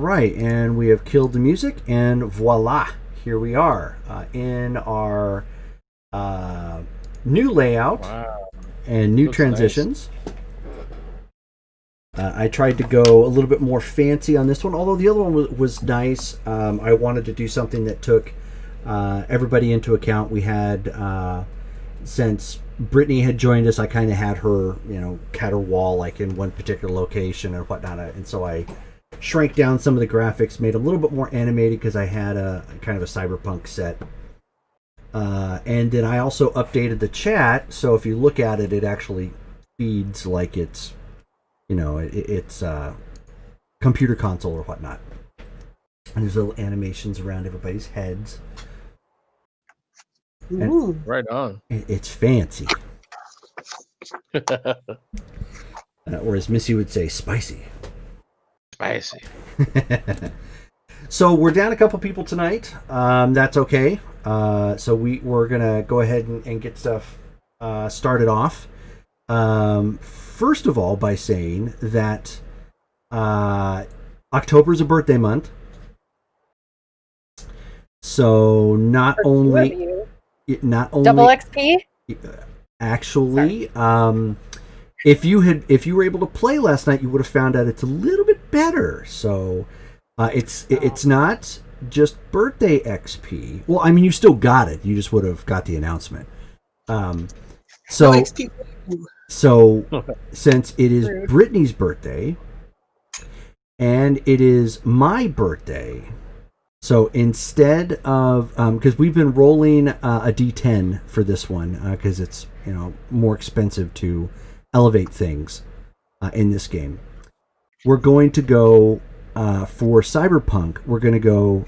right, and we have killed the music, and voila, here we are in our new layout. Wow. And new Looks transitions. I tried to go a little bit more fancy on this one, although the other one was nice. I wanted to do something that took everybody into account. We had, since Brittany had joined us, I kind of had her, cat her wall like in one particular location or whatnot, and so I shrank down some of the graphics, made a little bit more animated because I had a kind of a cyberpunk set. And then I also updated the chat, so if you look at it, it actually feeds like it's, it's computer console or whatnot. And there's little animations around everybody's heads. Ooh. Right on. It's fancy. Or as Missy would say, spicy. Spicy. So we're down a couple people tonight. That's okay. So we're gonna go ahead and get stuff started off. First of all, by saying that October is a birthday month. So not only double XP. Actually, if you were able to play last night, you would have found out it's a little bit better. So it's not just birthday XP. Well, I mean, you still got it. You just would have got the announcement. So since it is Brittany's birthday and it is my birthday, so instead of because we've been rolling a D10 for this one because it's more expensive to elevate things in this game, we're going to go. For Cyberpunk, we're going to go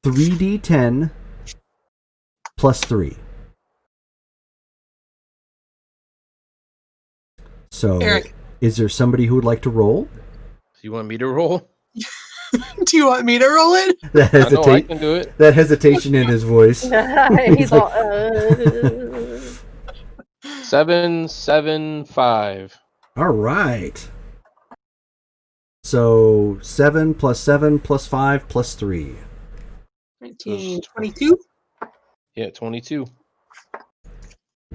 3d10 plus 3. So, Eric. Is there somebody who would like to roll? Do you want me to roll? Do you want me to roll it? That I know I can do it. That hesitation in his voice. He's all. 7, 7, 5. All right. So 7 plus 7 plus 5 plus 3. 19, 22? Yeah, 22.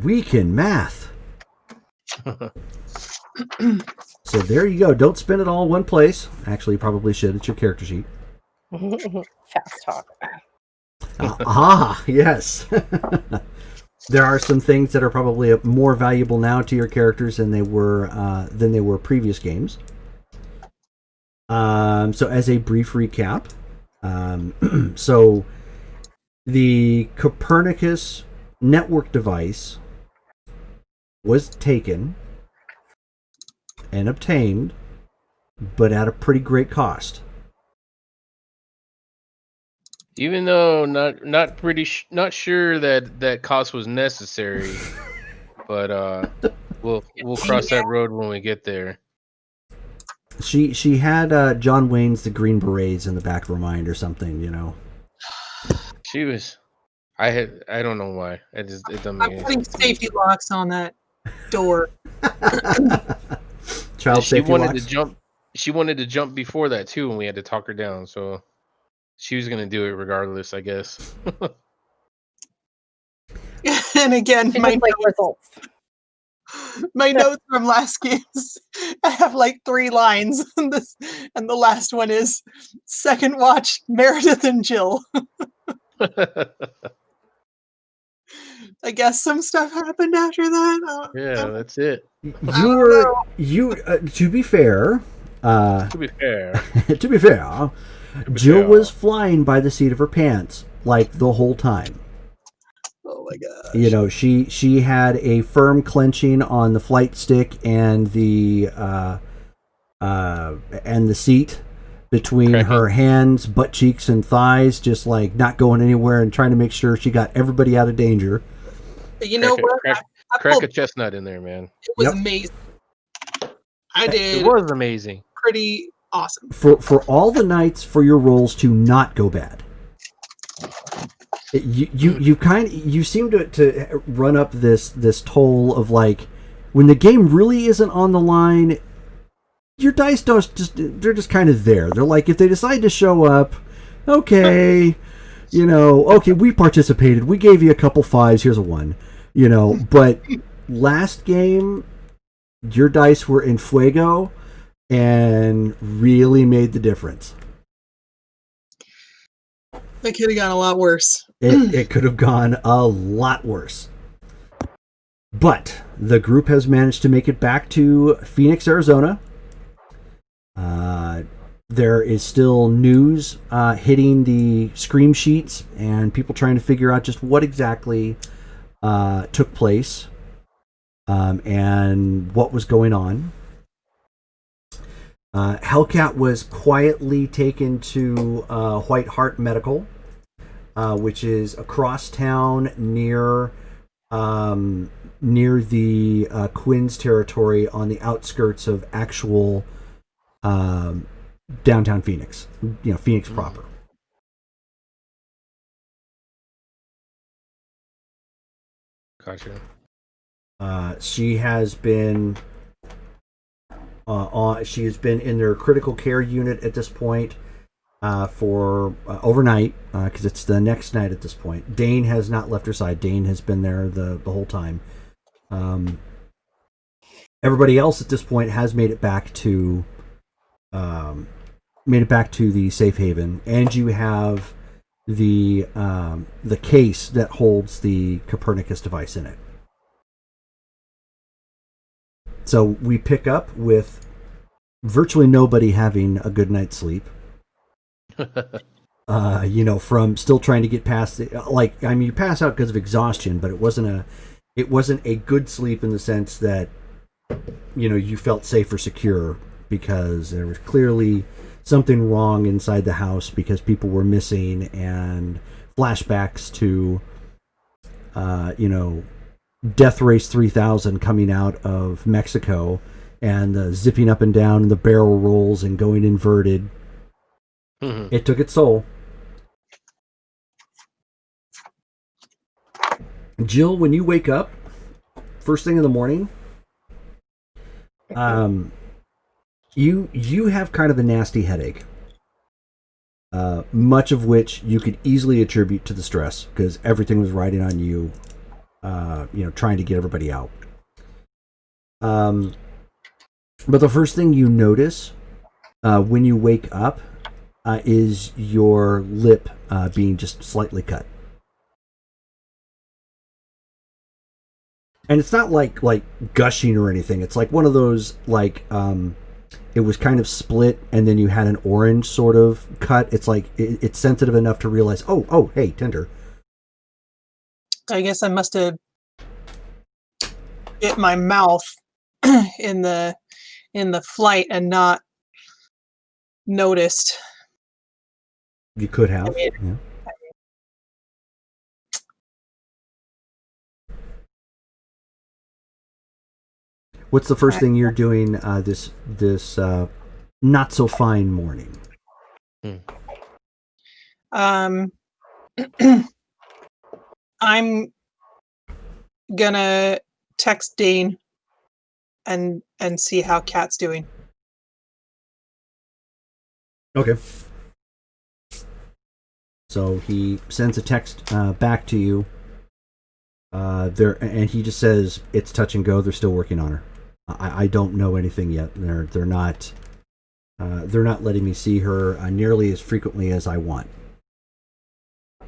We can math. So there you go. Don't spend it all in one place. Actually, you probably should. It's your character sheet. Fast talk. Yes. There are some things that are probably more valuable now to your characters than they were previous games. So as a brief recap, so the Copernicus network device was taken and obtained, but at a pretty great cost. Even though not sure that cost was necessary, but we'll cross that road when we get there. She had John Wayne's The Green Berets in the back of her mind or something, She was. I don't know why. It doesn't make I'm any putting sense. safety locks on that door. Child She safety wanted locks. to jump. She wanted to jump before that too, and we had to talk her down. So she was gonna do it regardless, I guess. And again, She just like results. my notes from last games, I have like 3 lines, and the last one is second watch Meredith and Jill. I guess some stuff happened after that. Yeah, that's it. To be fair, To be fair, Jill was flying by the seat of her pants like the whole time. Oh my gosh. She had a firm clenching on the flight stick and the seat between her hands, butt cheeks, and thighs, just like not going anywhere and trying to make sure she got everybody out of danger. You know what? Crack a chestnut in there, man. It was amazing. I did. It was amazing. Pretty awesome. For all the nights for your rolls to not go bad. You seem to run up this toll of like when the game really isn't on the line, your dice they're just kind of there. They're like, if they decide to show up, okay, okay, we participated. We gave you a couple fives. Here's a one, but last game, your dice were in fuego and really made the difference. That could have gone a lot worse. It could have gone a lot worse. But the group has managed to make it back to Phoenix, Arizona. There is still news hitting the scream sheets and people trying to figure out just what exactly took place and what was going on. Hellcat was quietly taken to White Hart Medical, which is across town near the Quinns territory on the outskirts of actual downtown Phoenix, Phoenix proper. Gotcha. She has been in their critical care unit at this point for overnight because it's the next night at this point. Dane has not left her side. Dane has been there the whole time. Everybody else at this point has made it back to the safe haven, and you have the case that holds the Copernicus device in it. So we pick up with virtually nobody having a good night's sleep. From still trying to get past you pass out because of exhaustion, but it wasn't a good sleep in the sense that you felt safe or secure, because there was clearly something wrong inside the house because people were missing, and flashbacks to Death Race 3000 coming out of Mexico and the zipping up and down and the barrel rolls and going inverted. Mm-hmm. It took its toll. Jill, when you wake up first thing in the morning, you have kind of a nasty headache, much of which you could easily attribute to the stress because everything was riding on you, trying to get everybody out. But the first thing you notice when you wake up is your lip being just slightly cut. And it's not like gushing or anything. It's like one of those it was kind of split and then you had an orange sort of cut. It's like it's sensitive enough to realize, oh, hey, tender. I guess I must have bit my mouth in the flight and not noticed. You could have. Yeah. What's the first thing you're doing this not so fine morning? I'm gonna text Dane and see how Kat's doing. Okay. So he sends a text back to you. And he just says it's touch and go. They're still working on her. I don't know anything yet. They're not letting me see her nearly as frequently as I want. All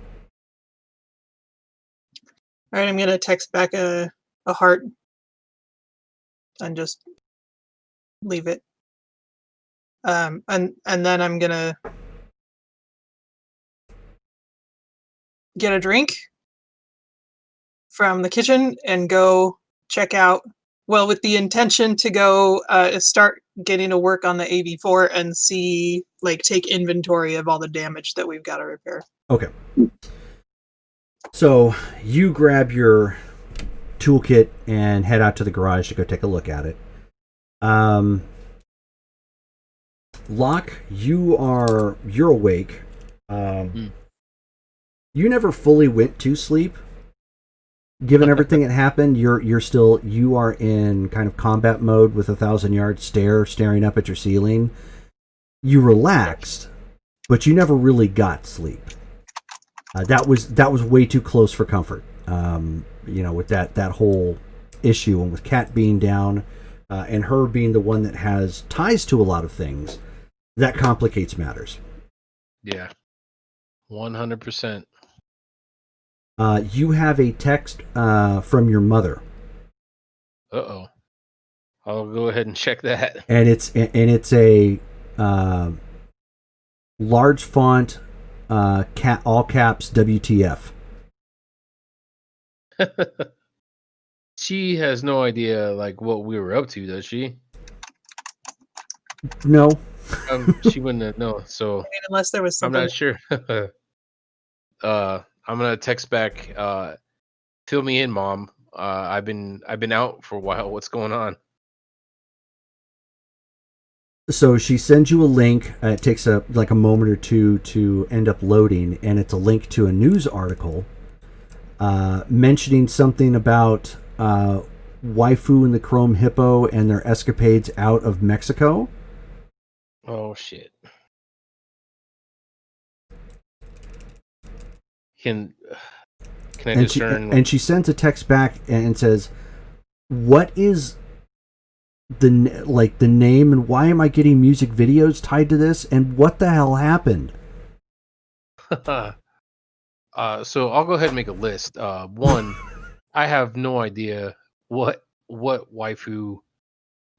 right, I'm gonna text back a heart and just leave it. And then I'm gonna get a drink from the kitchen and go check out. Well, with the intention to go start getting to work on the AV4 and see, take inventory of all the damage that we've got to repair. Okay. So you grab your toolkit and head out to the garage to go take a look at it. Locke, you're awake. You never fully went to sleep. given everything that happened, you are in kind of combat mode with 1,000-yard stare staring up at your ceiling. You relaxed, but you never really got sleep. That was way too close for comfort. With that whole issue, and with Kat being down, and her being the one that has ties to a lot of things, that complicates matters. Yeah, 100%. You have a text from your mother. Uh-oh. I'll go ahead and check that. And it's a large font, all caps, WTF. She has no idea like what we were up to, does she? No. She wouldn't know. So I mean, unless there was I'm something. not sure. I'm gonna text back. Fill me in, Mom. I've been out for a while. What's going on? So she sends you a link. It takes a moment or two to end up loading, and it's a link to a news article mentioning something about Waifu and the Chrome Hippo and their escapades out of Mexico. Oh shit! Can I discern? And she sends a text back and says, "What is the name, and why am I getting music videos tied to this, and what the hell happened?" So I'll go ahead and make a list. One, I have no idea what waifu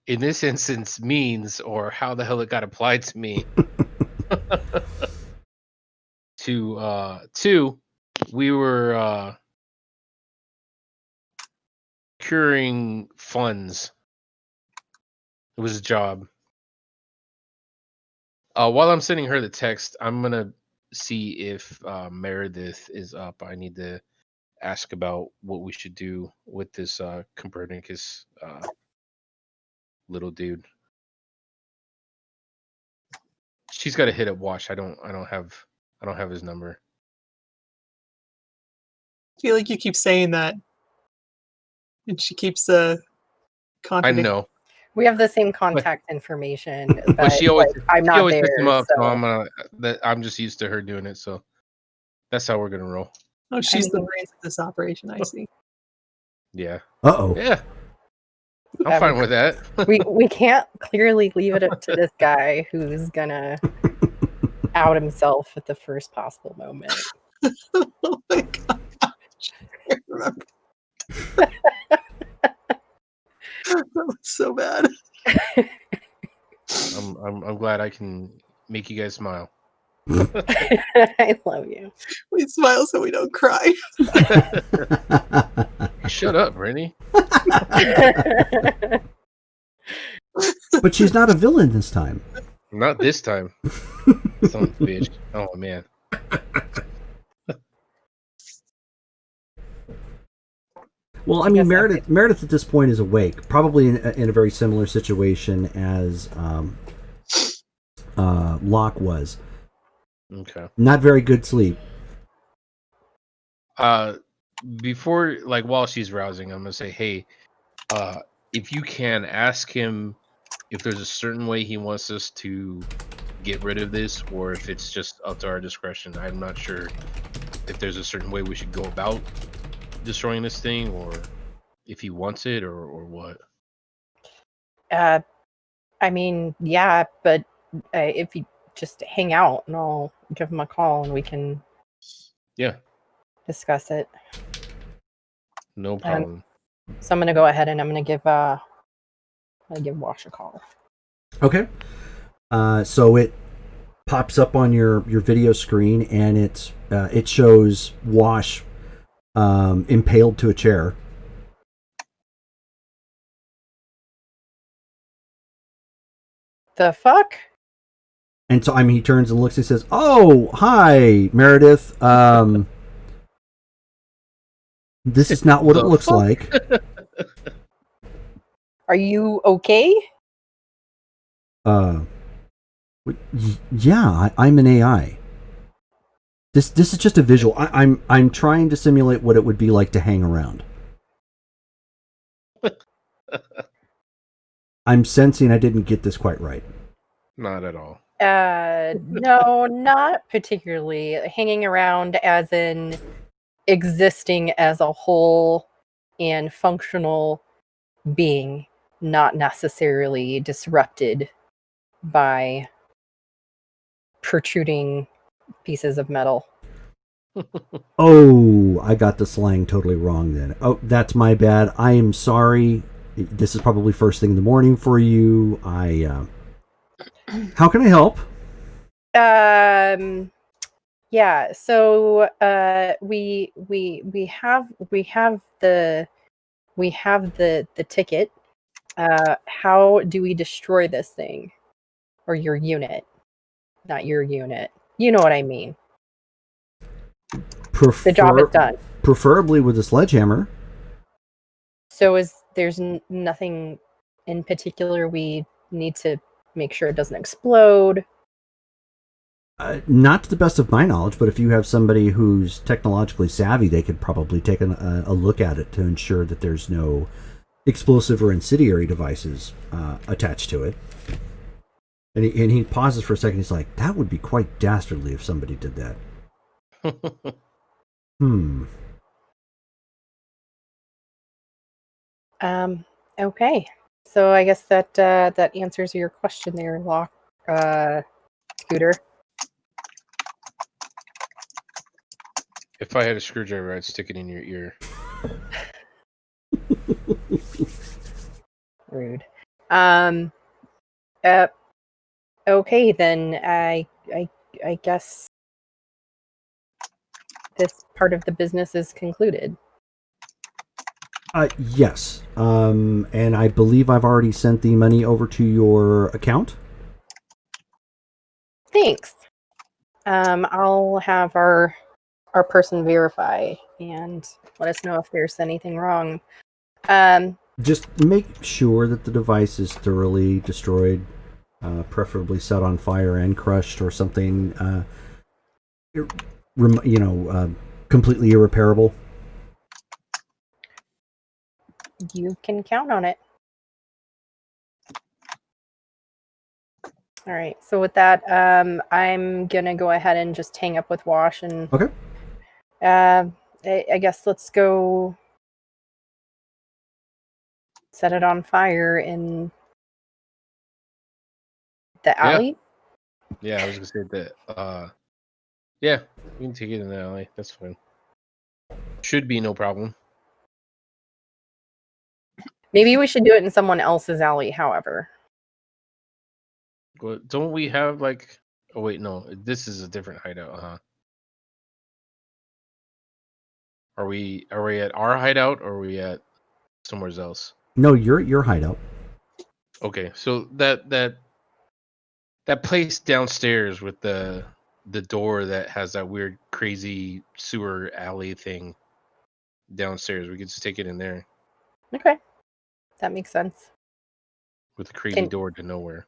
in this instance means, or how the hell it got applied to me. Two, we were curing funds. It was a job. While I'm sending her the text, I'm gonna see if Meredith is up. I need to ask about what we should do with this Copernicus little dude. She's got to hit up Wash. I don't have his number. I feel like you keep saying that, and she keeps I contradicting. know. We have the same contact information, but She always I'm not always there. picks him up, so I'm just used to her doing it, so that's how we're gonna roll. Oh, she's the mean- brains of this operation. I see. Yeah. Uh-oh. Yeah. I'm fine with that. we can't clearly leave it up to this guy who's gonna out himself at the first possible moment. Oh my gosh. I remember. That was so bad. I'm glad I can make you guys smile. I love you. We smile so we don't cry. Shut up, Brittany. But she's not a villain this time. Not this time. Son of a bitch. Oh man. Well, I mean, Yes, Meredith at this point is awake, probably in a very similar situation as Locke was. Okay. Not very good sleep. Before, like, while she's rousing, I'm gonna say, hey, if you can ask him if there's a certain way he wants us to get rid of this, or if it's just up to our discretion. I'm not sure if there's a certain way we should go about destroying this thing, or if he wants it, or what. I mean, yeah, but if you just hang out, and I'll give him a call, and we can discuss it. No problem. So I'm gonna go ahead and I'm gonna give Wash a call. Okay. So it pops up on your video screen, and it shows Wash impaled to a chair. The fuck? And so, I mean, he turns and looks and says, "Oh, hi, Meredith. This is not what it looks like." Are you okay? Yeah, I'm an AI. This is just a visual. I'm trying to simulate what it would be like to hang around. I'm sensing I didn't get this quite right. Not at all. No, not particularly. Hanging around as in existing as a whole and functional being, not necessarily disrupted by protruding pieces of metal. Oh, I got the slang totally wrong then. Oh, that's my bad. I am sorry. This is probably first thing in the morning for you. How can I help? Yeah, so we have the ticket. How do we destroy this thing? Or your unit? Not your unit. You know what I mean. The job is done. Preferably with a sledgehammer. So there's nothing in particular we need to make sure it doesn't explode? Not to the best of my knowledge, but if you have somebody who's technologically savvy, they could probably take a look at it to ensure that there's no explosive or incendiary devices attached to it. And he pauses for a second. He's like, that would be quite dastardly if somebody did that. Okay. So I guess that that answers your question there, Scooter. If I had a screwdriver, I'd stick it in your ear. Rude. Okay, then I guess this part of the business is concluded. Yes. And I believe I've already sent the money over to your account. Thanks. I'll have our person verify and let us know if there's anything wrong. Just make sure that the device is thoroughly destroyed, preferably set on fire and crushed or something, completely irreparable. You can count on it. All right. So with that, I'm gonna go ahead and just hang up with Wash and. Okay. I guess let's go set it on fire in the alley. Yeah, I was gonna say that. Yeah, we can take it in the alley. That's fine. Should be no problem. Maybe we should do it in someone else's alley, however. Well, don't we have like? Oh wait, no. This is a different hideout, huh? Are we at our hideout or are we at somewhere else? No, your hideout. Okay, so that place downstairs with the door that has that weird crazy sewer alley thing downstairs, we could just take it in there Okay, that makes sense. with a crazy door to nowhere.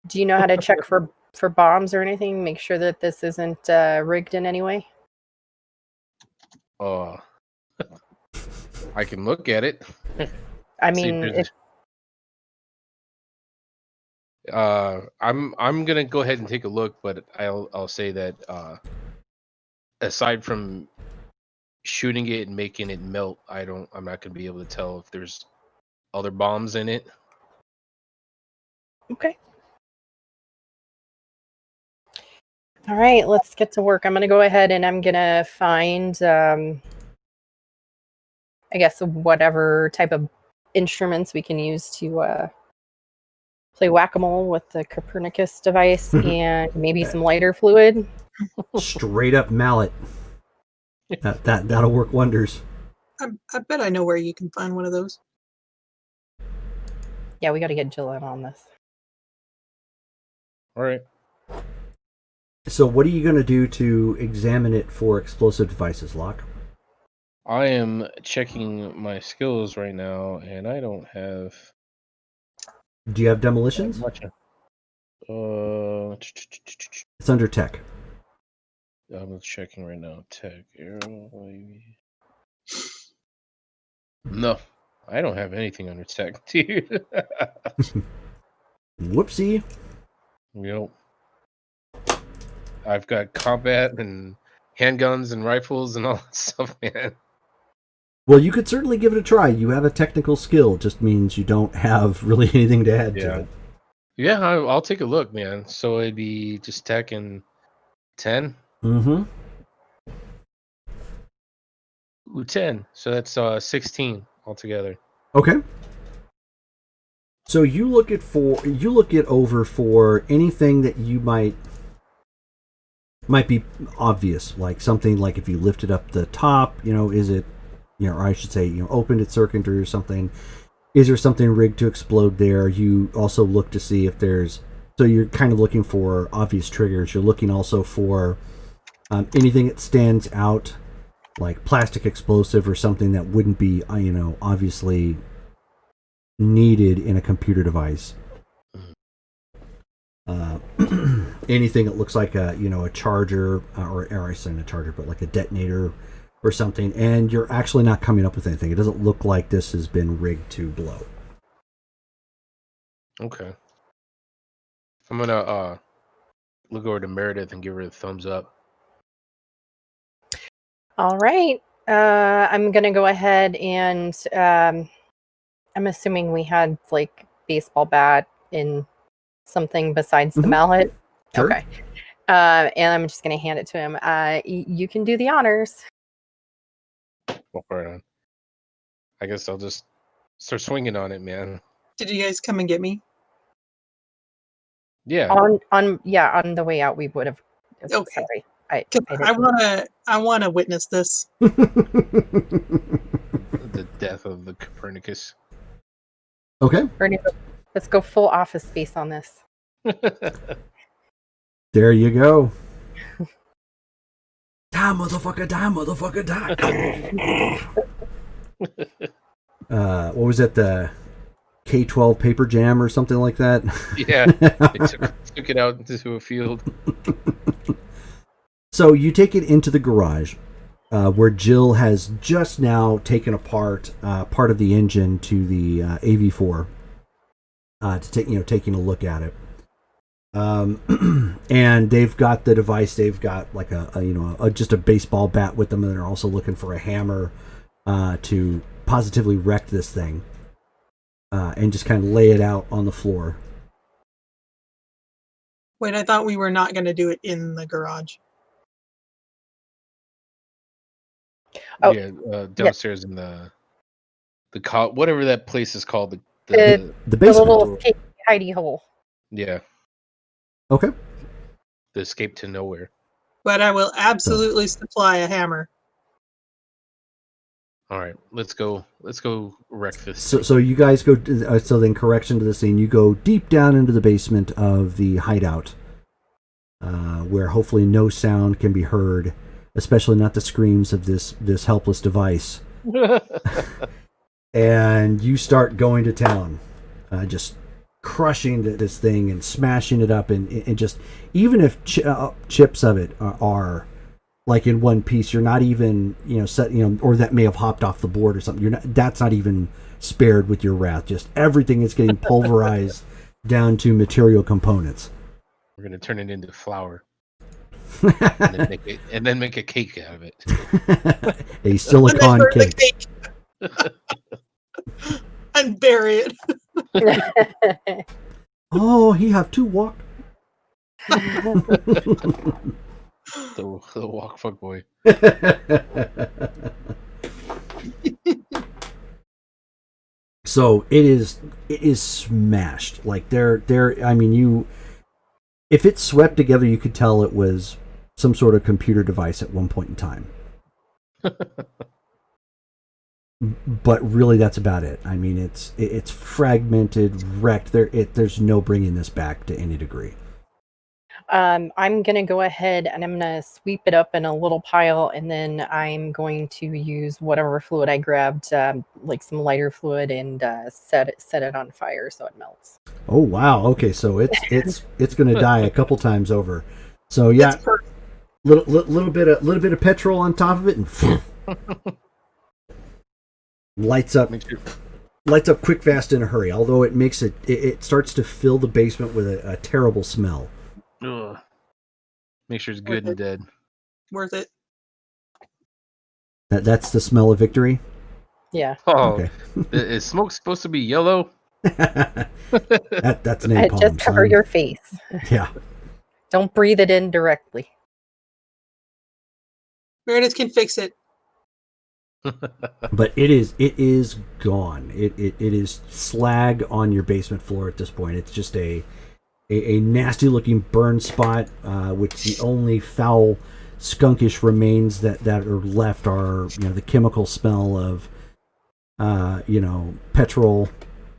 Do you know how to check for bombs or anything? Make sure that this isn't rigged in any way. I can look at it. I mean, I'm gonna go ahead and take a look, but I'll say that aside from shooting it and making it melt, I'm not gonna be able to tell if there's other bombs in it. Okay. All right, let's get to work. I'm gonna go ahead and I'm gonna find, I guess, whatever type of instruments we can use to play whack-a-mole with the Copernicus device and maybe some lighter fluid. Straight up mallet. That'll work wonders. I bet I know where you can find one of those. Yeah, we got to get Jill in on this. All right. So what are you going to do to examine it for explosive devices, Locke? I am checking my skills right now, and I don't have. Do you have demolitions? It's under tech. I'm checking right now. Tech, arrow, maybe. No, I don't have anything under tech, dude. Whoopsie. You know, I've got combat and handguns and rifles and all that stuff, man. Well, you could certainly give it a try. You have a technical skill. It just means you don't have really anything to add to it. Yeah, I'll take a look, man. So it'd be just tech and 10? Mm-hmm. Ooh, 10. So that's 16 altogether. Okay. So you look it over for anything that you might be obvious, like something like if you lifted up the top, is it, or I should say, opened its circuitry or something. Is there something rigged to explode there? You also look to see if there's, so you're kind of looking for obvious triggers. You're looking also for anything that stands out, like plastic explosive or something that wouldn't be, obviously needed in a computer device. Anything that looks like a charger, or I say a charger, but like a detonator or something, and you're actually not coming up with anything. It doesn't look like this has been rigged to blow. Okay. I'm gonna look over to Meredith and give her a thumbs up. All right. I'm gonna go ahead and I'm assuming we had like baseball bat in something besides the mallet. Sure. Okay. And I'm just gonna hand it to him. You can do the honors. Well, right on. I guess I'll just start swinging on it, man. Did you guys come and get me? Yeah. On the way out we would have. Okay. Sorry. I wanna witness this. The death of the Copernicus. Okay. Bernie, let's go full Office Space on this. There you go. Die, motherfucker, die, motherfucker, die. What was that, the K-12 paper jam or something like that? Yeah, they took it out into a field. So you take it into the garage, where Jill has just now taken apart part of the engine to the AV4 to taking a look at it. And they've got the device. They've got like just a baseball bat with them, and they're also looking for a hammer to positively wreck this thing and just kind of lay it out on the floor. Wait, I thought we were not going to do it in the garage. Oh, yeah, downstairs in the whatever that place is called, the basement. The little escape hidey hole. Yeah. Okay. The escape to nowhere. But I will absolutely supply a hammer. All right, let's go wreck this. So you guys go. So then, correction to the scene. You go deep down into the basement of the hideout, where hopefully no sound can be heard, especially not the screams of this helpless device. And you start going to town, just crushing this thing and smashing it up, and just even if chips of it are like in one piece, you're not even or that may have hopped off the board or something. That's not even spared with your wrath. Just everything is getting pulverized down to material components. We're gonna turn it into flour, and then make a cake out of it. A silicon cake. And bury it. Oh, he have to walk. The walk fuck boy. So it is smashed. Like I mean, if it's swept together, you could tell it was some sort of computer device at one point in time. But really, that's about it. I mean, it's fragmented, wrecked. There's no bringing this back to any degree. I'm gonna go ahead and I'm gonna sweep it up in a little pile, and then I'm going to use whatever fluid I grabbed, like some lighter fluid, and set it on fire so it melts. Oh wow! Okay, so it's gonna die a couple times over. So yeah, little bit of petrol on top of it, and lights up. lights up quick, fast, in a hurry. Although it makes it starts to fill the basement with a terrible smell. Ugh. Make sure it's Worth good and it. dead. Worth it. That's the smell of victory. Yeah. Oh, Okay. is smoke supposed to be yellow? That's napalm. Just cover son. your face. Yeah. Don't breathe it in directly. Meredith can fix it. But it is gone. It is slag on your basement floor at this point. It's just a nasty looking burn spot, which the only foul skunkish remains that are left are the chemical smell of petrol,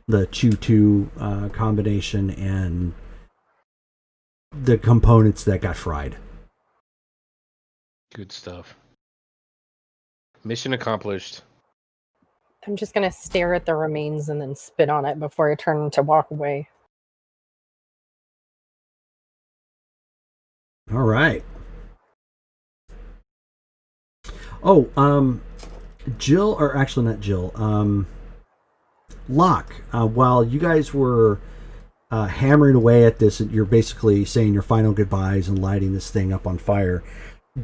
the chew 2 combination, and the components that got fried. Good stuff. Mission accomplished. I'm just gonna stare at the remains and then spit on it before I turn to walk away. All right. Oh, Jill, or actually not Jill, Locke, while you guys were hammering away at this, and you're basically saying your final goodbyes and lighting this thing up on fire,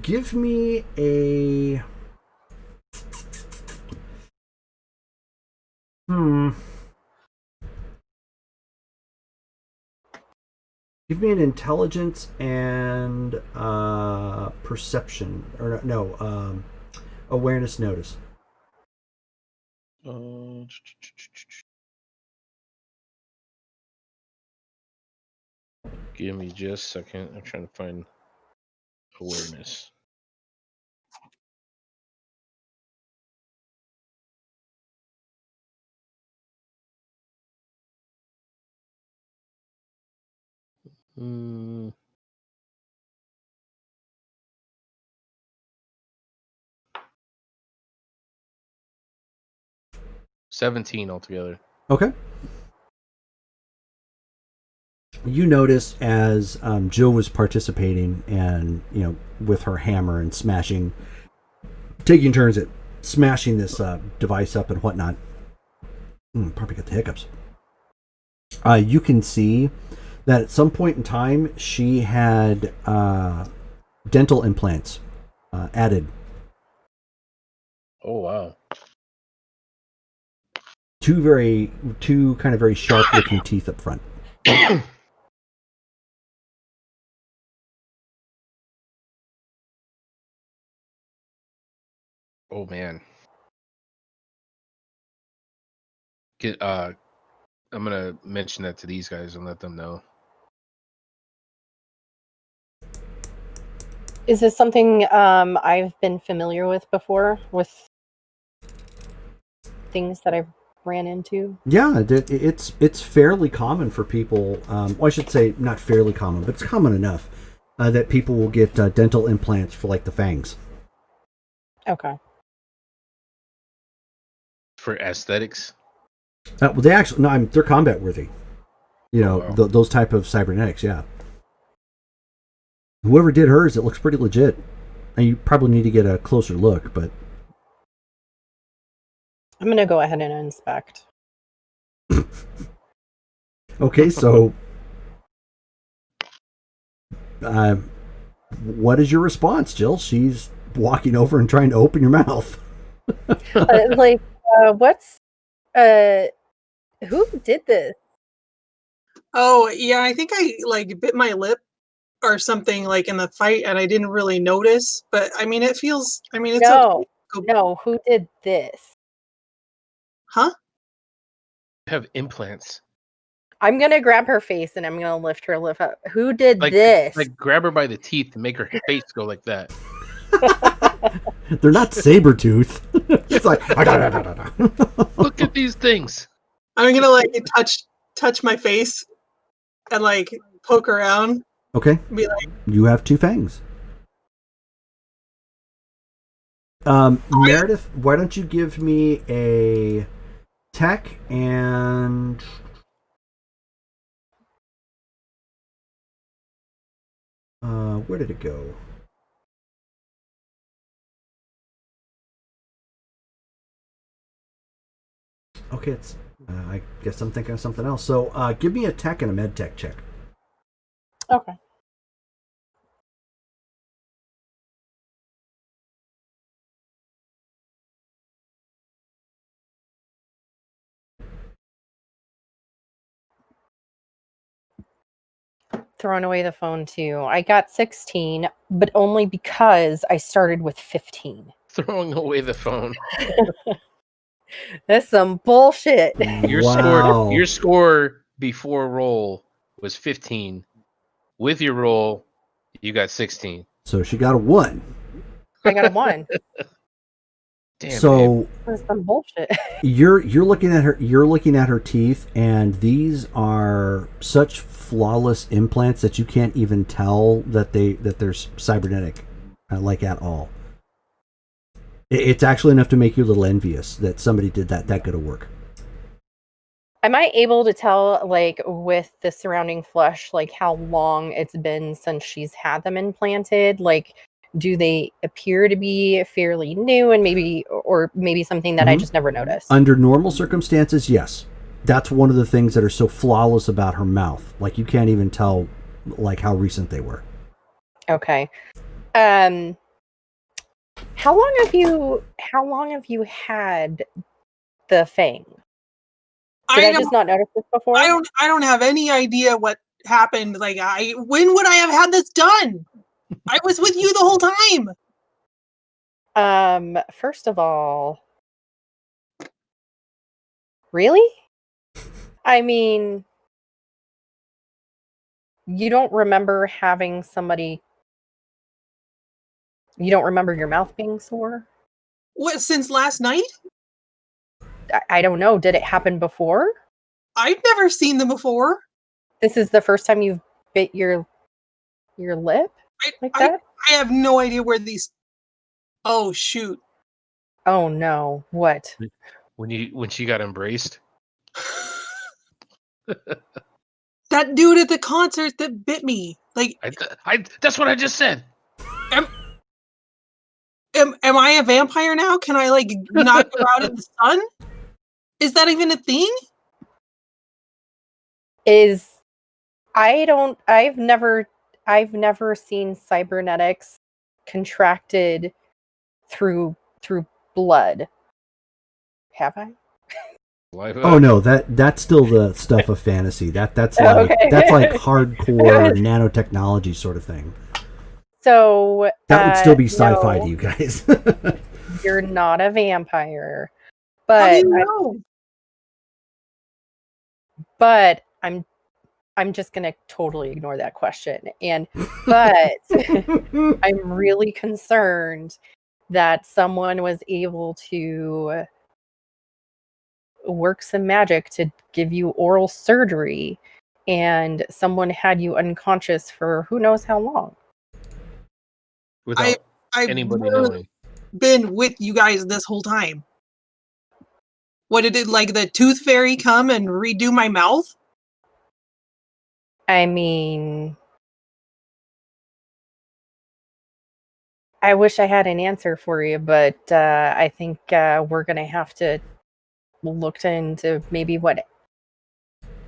give me a... Give me an intelligence and perception, or no, awareness notice. Give me just a second. I'm trying to find awareness. Mm. $17 altogether. Okay. You notice as Jill was participating and, with her hammer and smashing, taking turns at smashing this device up and whatnot. Probably got the hiccups. You can see that at some point in time she had dental implants added. Oh, wow. Two kind of very sharp looking teeth up front. Oh, man. I'm going to mention that to these guys and let them know. Is this something I've been familiar with before, with things that I've ran into? Yeah, it's fairly common for people. Well, I should say not fairly common, but it's common enough that people will get dental implants for like the fangs. Okay. For aesthetics? Well, they actually they're combat worthy. Wow. Those type of cybernetics. Yeah. Whoever did hers, it looks pretty legit. And you probably need to get a closer look, but I'm gonna go ahead and inspect. okay. So, what is your response, Jill? She's walking over and trying to open your mouth. What's who did this? Oh, yeah, I think I bit my lip or something in the fight and I didn't really notice, but it's okay. No, who did this? Huh? Have implants. I'm gonna grab her face and I'm gonna lift her lip up. Who did Like, this? like grab her by the teeth and make her face go like that. They're not saber tooth. It's like Look at these things. I'm gonna touch my face and poke around. Okay. Be like, You have two fangs. Meredith, why don't you give me a tech and where did it go? Okay, it's I guess I'm thinking of something else. So give me a tech and a med tech check. Okay. Throwing away the phone too. I got 16, but only because I started with 15. Throwing away the phone. That's some bullshit. Wow. Your score before roll was 15. With your roll, you got 16. So she got a 1. I got a 1. Damn. So That's some bullshit. you're looking at her teeth, and these are such flawless implants that you can't even tell that there's cybernetic, like at all. It's actually enough to make you a little envious that somebody did that good of work. Am I able to tell, like, with the surrounding flesh, like, how long it's been since she's had them implanted? Like, do they appear to be fairly new and maybe something that I just never noticed? Under normal circumstances, yes. That's one of the things that are so flawless about her mouth. Like, you can't even tell, like, how recent they were. Okay. How long have you had the fang? Did I just not notice this before? I don't have any idea what happened. Like, when would I have had this done? I was with you the whole time. First of all, really? I mean, you don't remember having somebody. You don't remember your mouth being sore? What, since last night? I don't know. Did it happen before? I've never seen them before. This is the first time you've bit your lip like that? I have no idea where these. Oh shoot! Oh no! What? When she got embraced. That dude at the concert that bit me. Like, that's what I just said. Am I a vampire now? Can I, like, not go out in the sun? Is that even a thing? I've never seen cybernetics contracted through blood. Have I? Oh no, that's still the stuff of fantasy. That's like Okay. that's like hardcore nanotechnology sort of thing. So that would still be sci-fi no, to you guys. You're not a vampire, How do but you know? but I'm just gonna totally ignore that question. But I'm really concerned that someone was able to work some magic to give you oral surgery, and someone had you unconscious for who knows how long. Without I've anybody knowing. been with you guys this whole time. What did it, like, the tooth fairy come and redo my mouth? I mean, I wish I had an answer for you, but I think we're going to have to look into maybe what.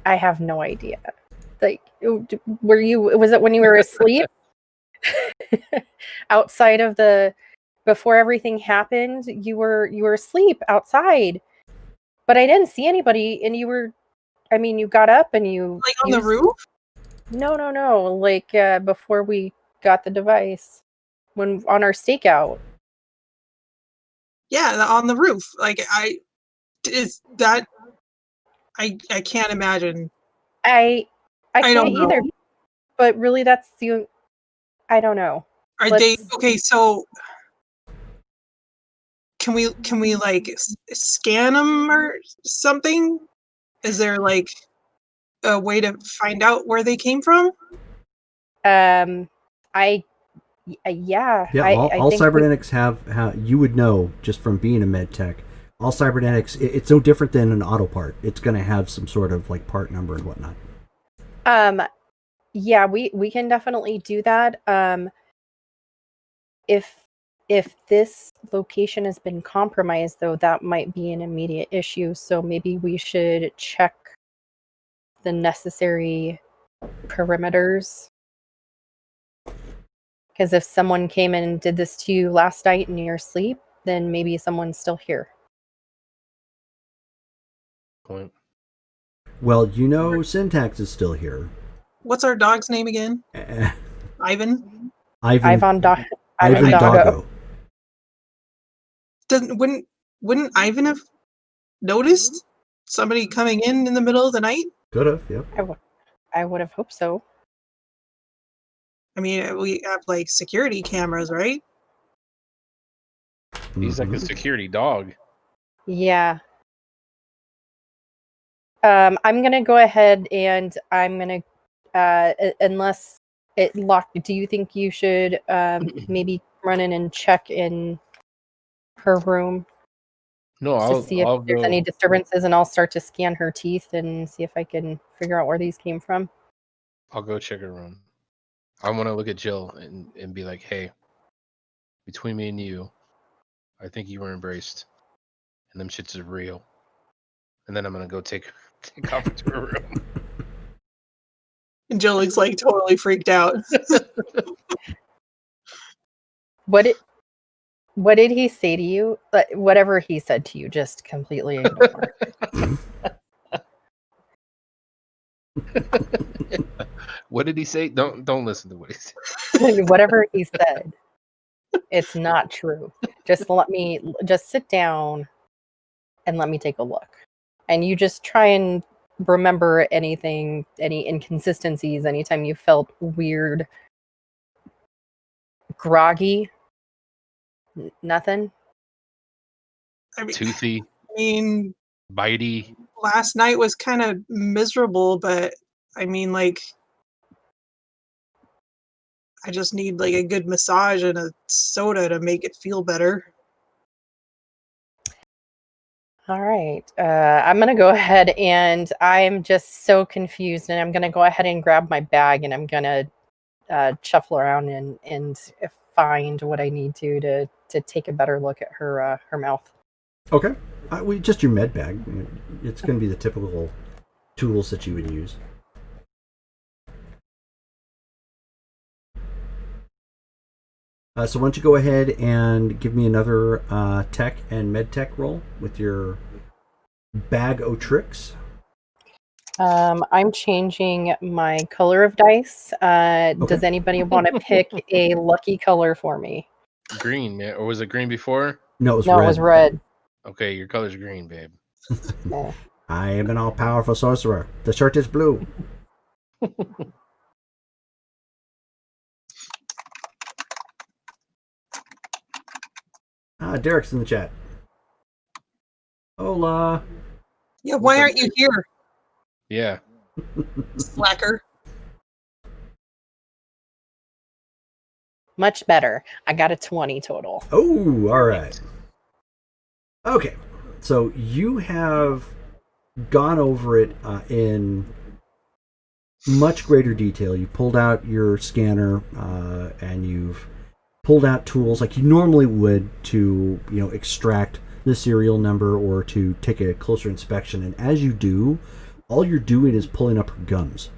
I have no idea. Like, was it when you were asleep? Outside of before everything happened, you were asleep outside. But I didn't see anybody, and you got up and you... Like, on the roof? No. Like, before we got the device. On our stakeout. Yeah, on the roof. Like, I can't imagine. I don't can't know. either. But really, that's I don't know. Are they okay? So can we like scan them or something? Is there, like, a way to find out where they came from? Yeah. All cybernetics have you would know just from being a med tech. All cybernetics, it's no different than an auto part. It's going to have some sort of, like, part number and whatnot. Yeah, we can definitely do that. If if this location has been compromised, though, that might be an immediate issue. So maybe we should check the necessary perimeters. Because if someone came in and did this to you last night in your sleep, then maybe someone's still here. Point. Well, you know, Syntax is still here. What's our dog's name again? Uh, Ivan? Ivan Ivan Doggo. Doggo. Wouldn't Ivan have noticed somebody coming in the middle of the night? Could have, yep. I would have hoped so. I mean, we have like security cameras, right? He's like a security dog. Yeah. I'm gonna go ahead and I'm gonna, unless it locked. Do you think you should maybe run in and check in her room No, to see if I'll there's go. any disturbances, and I'll start to scan her teeth and see if I can figure out where these came from. I'll go check her room. I want to look at Jill and be like, hey, between me and you, I think you were embraced, and them shits are real. And then I'm gonna go take off to her room. And Jill looks like totally freaked out. What did he say to you? Whatever he said to you, just completely ignore. What did he say? Don't listen to what he said. Whatever he said, it's not true. Just sit down and let me take a look. And you just try and remember any inconsistencies, anytime you felt weird, groggy. Nothing. Toothy. I mean, bitey. Last night was kind of miserable, but I mean, like, I just need like a good massage and a soda to make it feel better. All right. I'm going to go ahead, and I'm just so confused, and I'm going to go ahead and grab my bag, and I'm going to shuffle around and find what I need to take a better look at her mouth. Okay. Just your med bag. It's going to be the typical tools that you would use. So why don't you go ahead and give me another tech and med tech roll with your bag o' tricks. I'm changing my color of dice. Does anybody want to pick a lucky color for me? Green, man. Or was it green before? No, it was No, red. it was red. Okay, your color's green, babe. Okay. I am an all-powerful sorcerer. The shirt is blue. Derek's in the chat. Hola. Yeah, why aren't you here, Yeah. slacker? Much better. I got a 20 total. Oh, all right. Okay, so you have gone over it in much greater detail. You pulled out your scanner and you've pulled out tools like you normally would to, extract the serial number or to take a closer inspection. And as you do, all you're doing is pulling up her gums.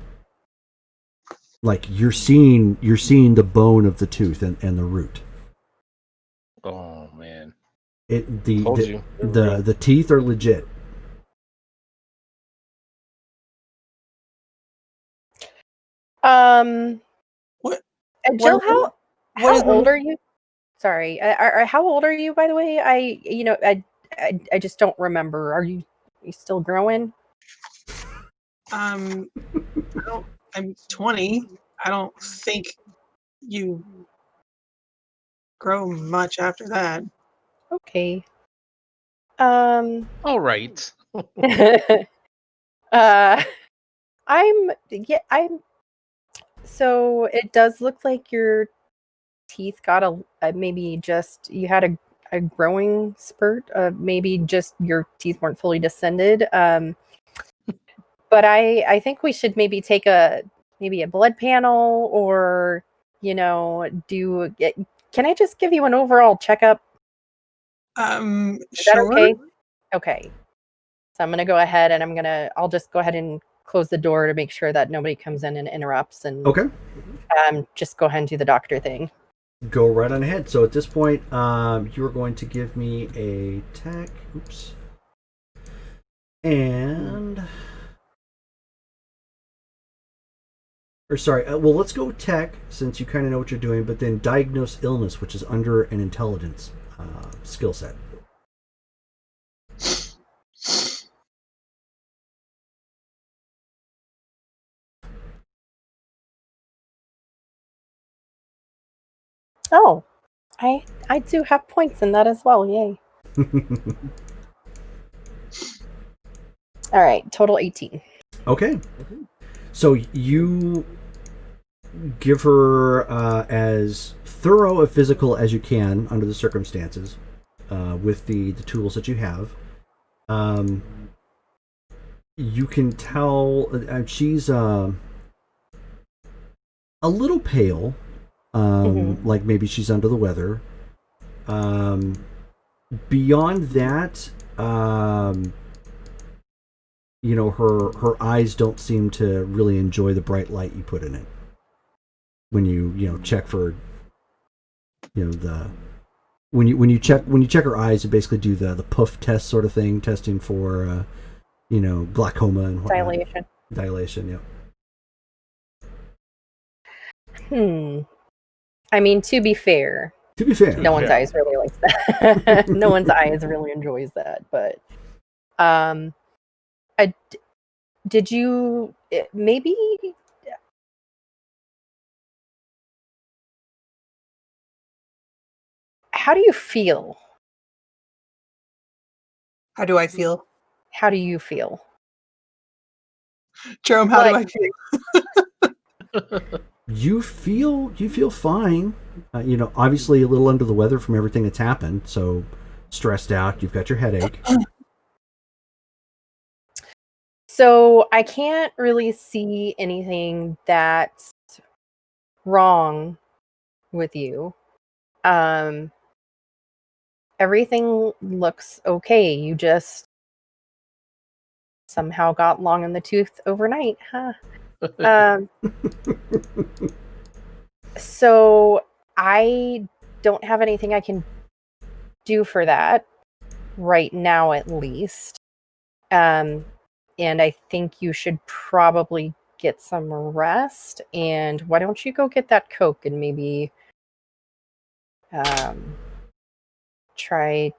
Like you're seeing the bone of the tooth and the root. Oh man. The teeth are legit. What? Jill, What how is old are you? Sorry, how old are you, by the way? I just don't remember. Are you still growing? I'm 20. I don't think you grow much after that. Okay. All right. I'm so it does look like your teeth got maybe just you had a growing spurt, maybe just your teeth weren't fully descended, but I think we should maybe take maybe a blood panel, or can I just give you an overall checkup? Is that Sure. okay? Okay. So I'm gonna go ahead and I'll just go ahead and close the door to make sure that nobody comes in and interrupts, and Okay. just go ahead and do the doctor thing. Go right on ahead. So at this point, you're going to give me a tech. Oops. And. Or sorry, well, let's go tech since you kind of know what you're doing, but then diagnose illness, which is under an intelligence skill set. Oh, I do have points in that as well. Yay! All right, total 18. Okay. So you give her as thorough a physical as you can under the circumstances with the tools that you have. You can tell she's a little pale, like maybe she's under the weather. Beyond that, you know, her eyes don't seem to really enjoy the bright light you put in it. When you check for, when you check her eyes, you basically do the puff test sort of thing, testing for glaucoma and whatnot. Dilation, yeah. I mean, to be fair, no one's eyes really likes that. No one's eyes really enjoys that. But, did you maybe? How do you feel? How do I feel? How do you feel? Jerome, how do I feel? You feel fine. Obviously a little under the weather from everything that's happened, so stressed out. You've got your headache. So I can't really see anything that's wrong with you. Everything looks okay. You just somehow got long in the tooth overnight, huh? So I don't have anything I can do for that right now, at least. And I think you should probably get some rest. And why don't you go get that Coke and maybe try,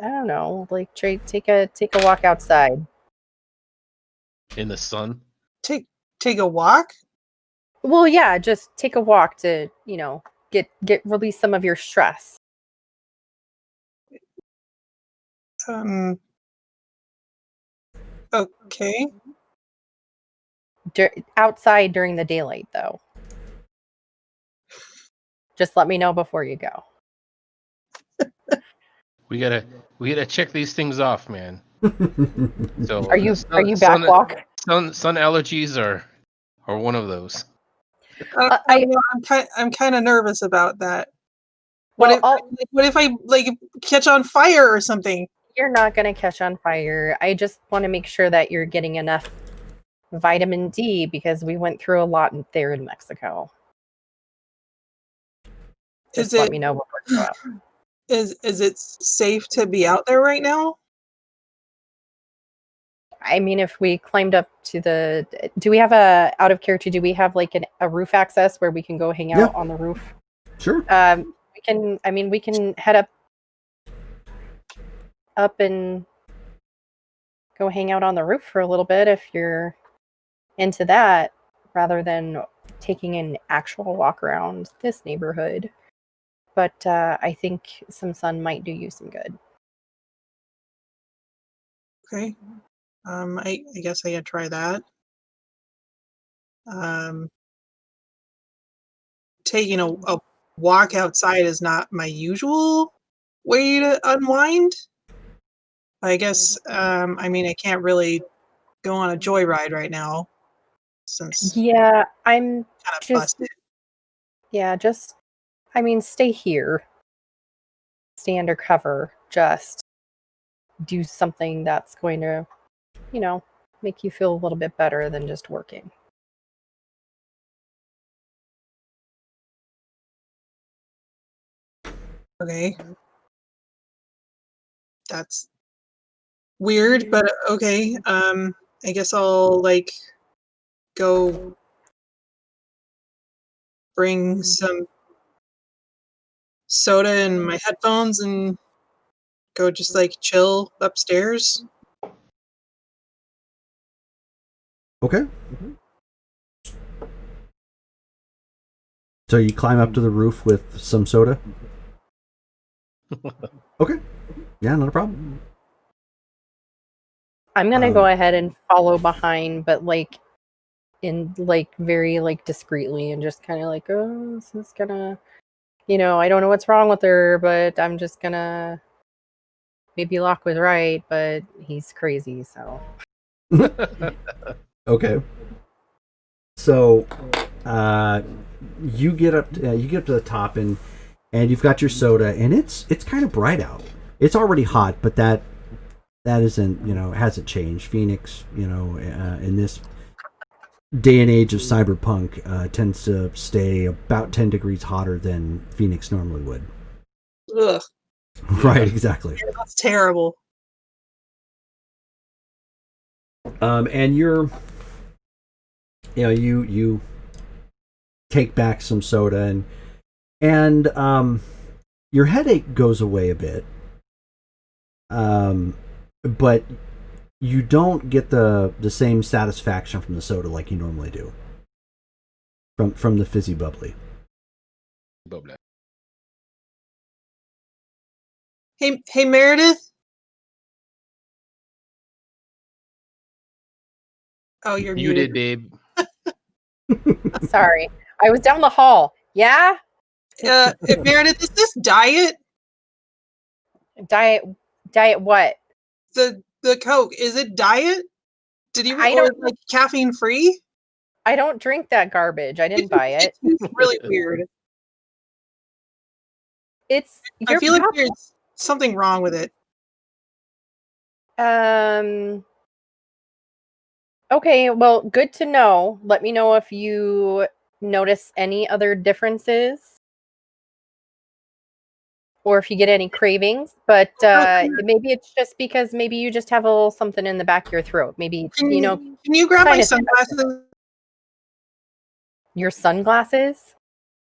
I don't know, like take a walk outside in the sun. Take a walk? Well, yeah, just take a walk to, get release some of your stress. Okay. Outside during the daylight, though. Just let me know before you go. We gotta check these things off, man. So are you backwalk? Sun allergies are one of those. I'm kind of nervous about that. Well, what if I catch on fire or something? You're not going to catch on fire. I just want to make sure that you're getting enough vitamin D because we went through a lot there in Mexico. Just let me know before you go out. Is it safe to be out there right now? I mean, if we climbed up to do we have out of character, do we have like a roof access where we can go hang out on the roof? Sure. We can head up and go hang out on the roof for a little bit if you're into that, rather than taking an actual walk around this neighborhood. But I think some sun might do you some good. Okay. I guess I could try that. Taking a walk outside is not my usual way to unwind. I guess, I can't really go on a joyride right now since yeah, I'm kind of just busted. yeah, just I mean, stay here. Stay undercover. Just do something that's going to, make you feel a little bit better than just working. Okay. That's weird, but okay. I guess I'll go bring some soda and my headphones and go just chill upstairs. Okay. So you climb up to the roof with some soda? Okay. Yeah, not a problem. I'm gonna go ahead and follow behind, but very discreetly, and just kind of oh, this is gonna, I don't know what's wrong with her, but I'm just gonna. Maybe Locke was right, but he's crazy, so. Okay. So, you get up to the top, and you've got your soda, and it's kind of bright out. It's already hot, but that isn't, hasn't changed. Phoenix, in this day and age of cyberpunk, tends to stay about 10 degrees hotter than Phoenix normally would. Ugh. Right, exactly. Yeah, that's terrible. And you take back some soda, and your headache goes away a bit. But you don't get the same satisfaction from the soda like you normally do from the fizzy bubbly. Hey, Meredith. Oh, you're muted. Babe. Sorry, I was down the hall. Yeah. Meredith, is this diet? Diet what? The Coke, is it diet? Did you I order don't caffeine free? I don't drink that garbage. I didn't buy it. It's really weird. I feel like there's something wrong with it. Okay, well, good to know. Let me know if you notice any other differences or if you get any cravings, but maybe it's just because maybe you just have a little something in the back of your throat. Maybe, Can you grab my sunglasses? Your sunglasses?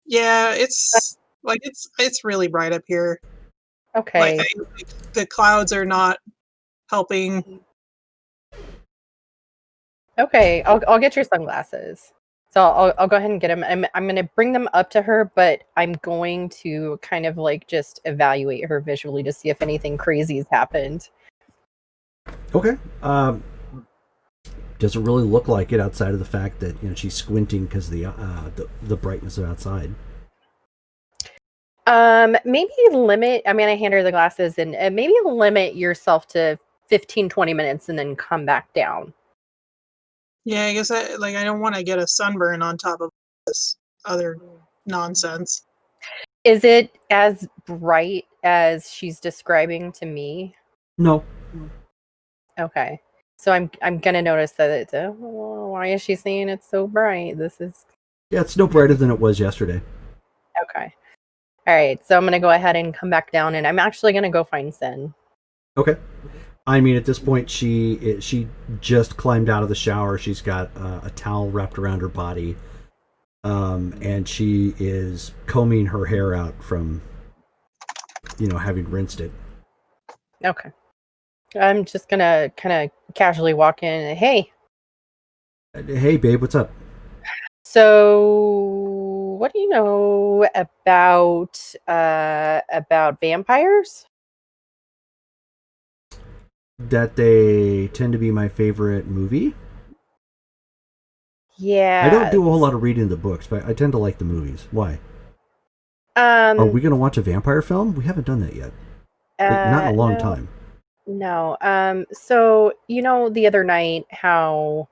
Yeah, it's really bright up here. Okay. The clouds are not helping. Okay, I'll get your sunglasses. So I'll go ahead and get them. I'm going to bring them up to her, but I'm going to kind of just evaluate her visually to see if anything crazy has happened. Okay. Doesn't really look like it outside of the fact that she's squinting because the brightness of outside. Maybe limit. I mean, I hand her the glasses, and maybe limit yourself to 15-20 minutes, and then come back down. Yeah, I guess I don't want to get a sunburn on top of this other nonsense. Is it as bright as she's describing to me? No. Okay. So I'm gonna notice that it's why is she saying it's so bright? Yeah, it's no brighter than it was yesterday. Okay. All right. So I'm gonna go ahead and come back down, and I'm actually gonna go find Sin. Okay. I mean, at this point, she just climbed out of the shower. She's got a towel wrapped around her body, and she is combing her hair out from, having rinsed it. Okay. I'm just gonna kind of casually walk in. And, hey, babe, what's up? So, what do you know about vampires? That they tend to be my favorite movie. Yeah. I don't do a whole lot of reading the books, but I tend to like the movies. Why? Are we going to watch a vampire film? We haven't done that yet. Not in a long time. No. So, the other night how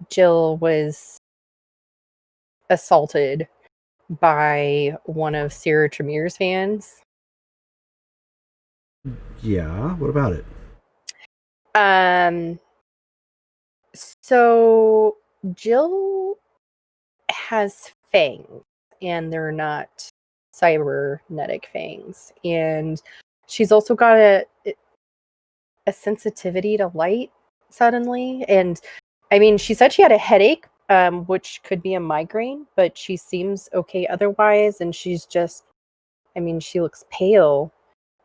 Jill was assaulted by one of Sarah Tremere's fans. Yeah, what about it? So Jill has fangs, and they're not cybernetic fangs, and she's also got a sensitivity to light suddenly. And I mean, she said she had a headache, which could be a migraine, but she seems okay otherwise, and she's just, I mean, she looks pale,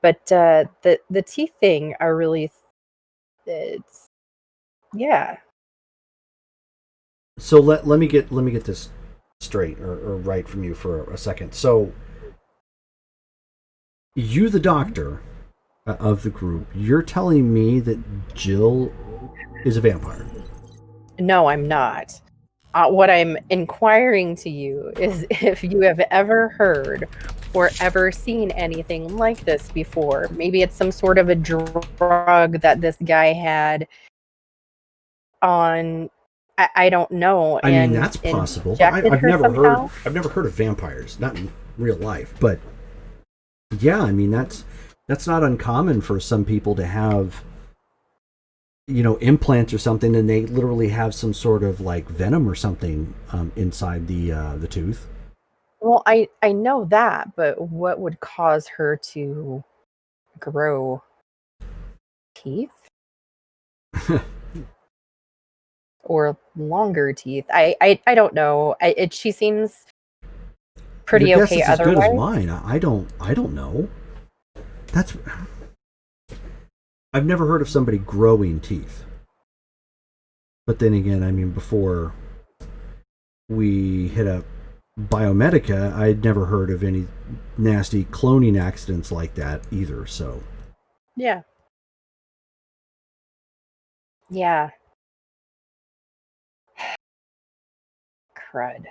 but the teeth thing are really, it's, yeah. So let me get this straight or right from you for a second. So you, the doctor of the group, you're telling me that Jill is a vampire? No, I'm not. What I'm inquiring to you is if you have ever heard or ever seen anything like this before. Maybe it's some sort of a drug that this guy had on. I don't know. I mean, that's possible. But Injected her somehow. I've never heard of vampires, not in real life, but yeah, I mean that's not uncommon for some people to have, you know, implants or something, and they literally have some sort of like venom or something inside the tooth. Well, I know that, but what would cause her to grow teeth or longer teeth? I don't know. She seems pretty Your guess okay is as otherwise. good as mine. I don't know. That's I've never heard of somebody growing teeth. But then again, I mean, before we hit up Biomedica, I'd never heard of any nasty cloning accidents like that either. So Yeah. Yeah. Crud.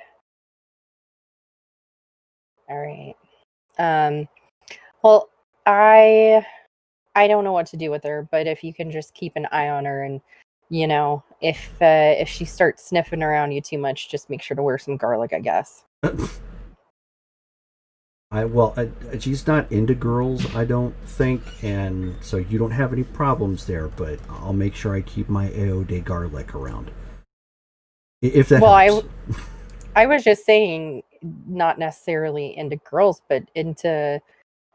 All right. Well, I don't know what to do with her, but if you can just keep an eye on her, and you know, if she starts sniffing around you too much, just make sure to wear some garlic, I guess. she's not into girls, I don't think, and so you don't have any problems there. But I'll make sure I keep my AO de garlic around, if that helps. I was just saying, not necessarily into girls, but into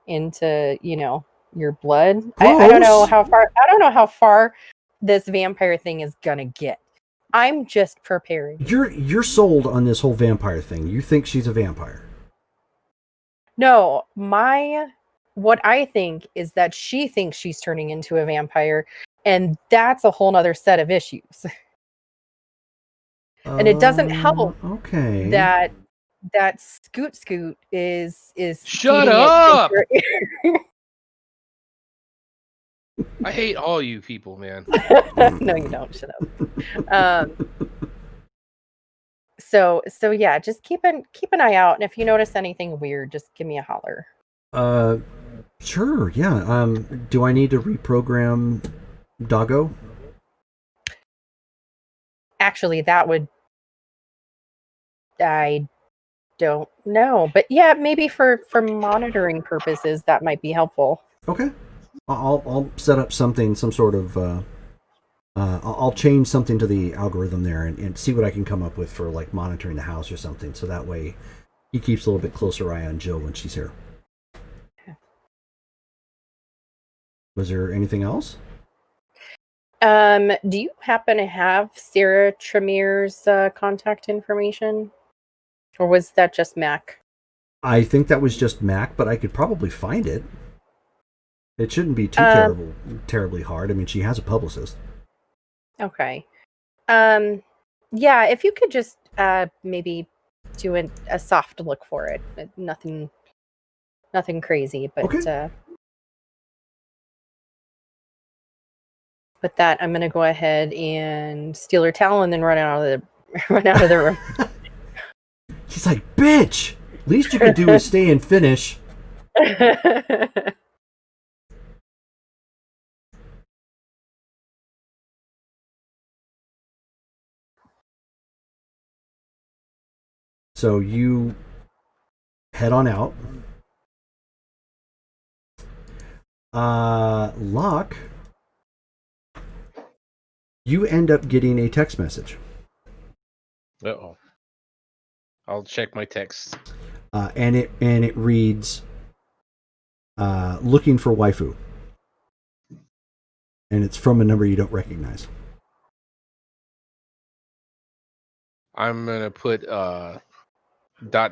you know, your blood. I don't know Gross. how far. I don't know how far this vampire thing is gonna get. I'm just preparing. You're sold on this whole vampire thing. You think she's a vampire? No, what I think is that she thinks she's turning into a vampire, and that's a whole nother set of issues. And it doesn't help Okay. that Scoot is Shut feeding it up! into her ear. I hate all you people, man. No, you don't. Shut up. So yeah, just keep an eye out, and if you notice anything weird, just give me a holler. Sure. Yeah. Do I need to reprogram Doggo? Actually, I don't know, but yeah, maybe for monitoring purposes, that might be helpful. Okay. I'll set up something, some sort of. I'll change something to the algorithm there and see what I can come up with for like monitoring the house or something. So that way, he keeps a little bit closer eye on Jill when she's here. Was there anything else? Do you happen to have Sarah Tremere's contact information, or was that just Mac? I think that was just Mac, but I could probably find it. It shouldn't be too terribly hard. I mean, she has a publicist. Okay. Yeah, if you could just maybe do a soft look for it. Nothing crazy, but Okay. with that, I'm gonna go ahead and steal her towel and then run out of the room. He's like, bitch! Least you can do is stay and finish. So you head on out. Locke, you end up getting a text message. Uh-oh. I'll check my text. And it reads, looking for waifu. And it's from a number you don't recognize. I'm gonna put ... That's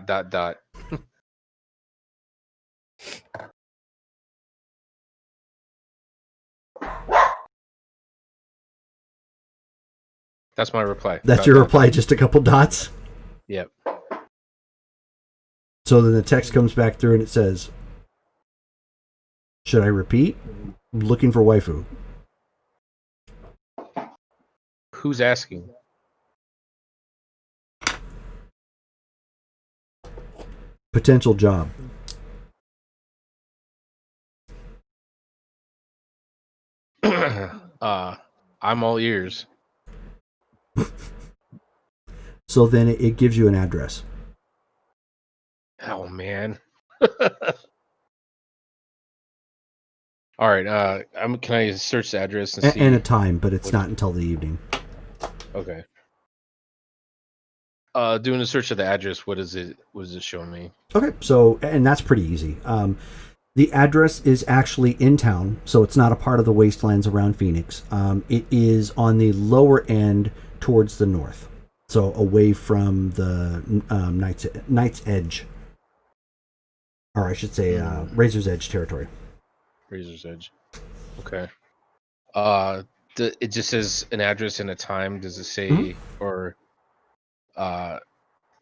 my reply. That's your reply, just a couple dots? Yep. So then the text comes back through and it says, should I repeat? Looking for waifu. Who's asking? Potential job. I'm all ears. So then it gives you an address. Oh man. All right. Can I search the address and see? And a time, but it's not until the evening. Okay. Doing a search of the address. What does it show me? Okay, so and that's pretty easy. The address is actually in town, so it's not a part of the wastelands around Phoenix. It is on the lower end towards the north, so away from the Knight's Edge, or I should say Razor's Edge territory. Razor's Edge. Okay. It just says an address and a time. Does it say or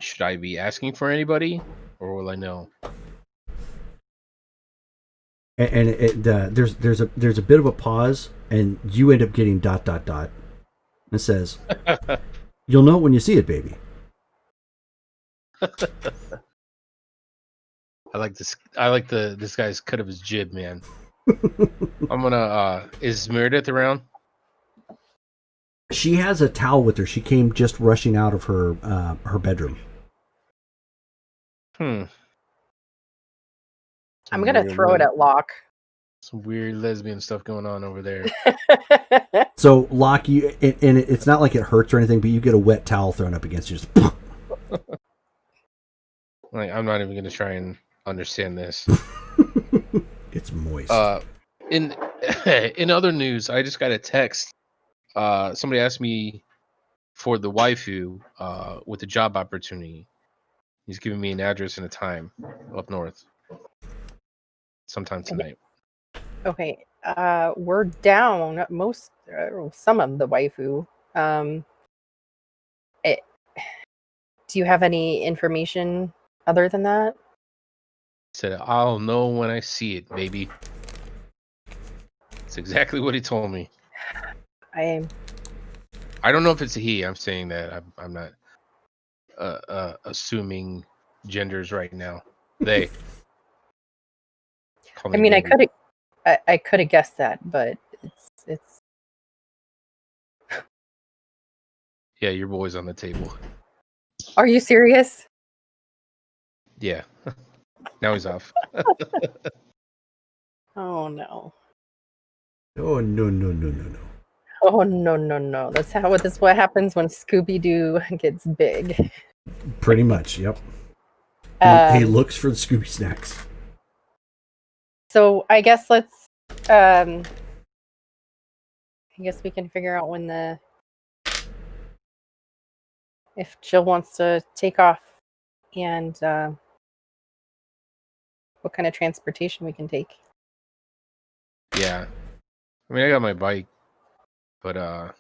should I be asking for anybody, or will I know? And there's a bit of a pause, and you end up getting ... It says, "You'll know it when you see it, baby." I like this. I like this guy's cut of his jib, man. I'm gonna. Is Meredith around? She has a towel with her. She came just rushing out of her bedroom. I'm gonna throw it at Locke. Some weird lesbian stuff going on over there. So Locke, it's not like it hurts or anything, but you get a wet towel thrown up against you. Just Like, I'm not even gonna try and understand this. It's moist. In other news, I just got a text. Somebody asked me for the waifu with a job opportunity. He's giving me an address and a time up north. Sometime tonight. Okay. We're down some of the waifu. Do you have any information other than that? Said, I'll know when I see it, baby. That's exactly what he told me. I don't know if it's a he. I'm saying that. I'm not assuming genders right now. They. I mean, baby. I could have guessed that, but it's. Yeah, your boy's on the table. Are you serious? Yeah. Now he's off. Oh no. Oh no. Oh no. That's what happens when Scooby-Doo gets big. Pretty much, yep. He looks for the Scooby snacks. So I guess let's I guess we can figure out when if Jill wants to take off and what kind of transportation we can take. Yeah. I mean, I got my bike, but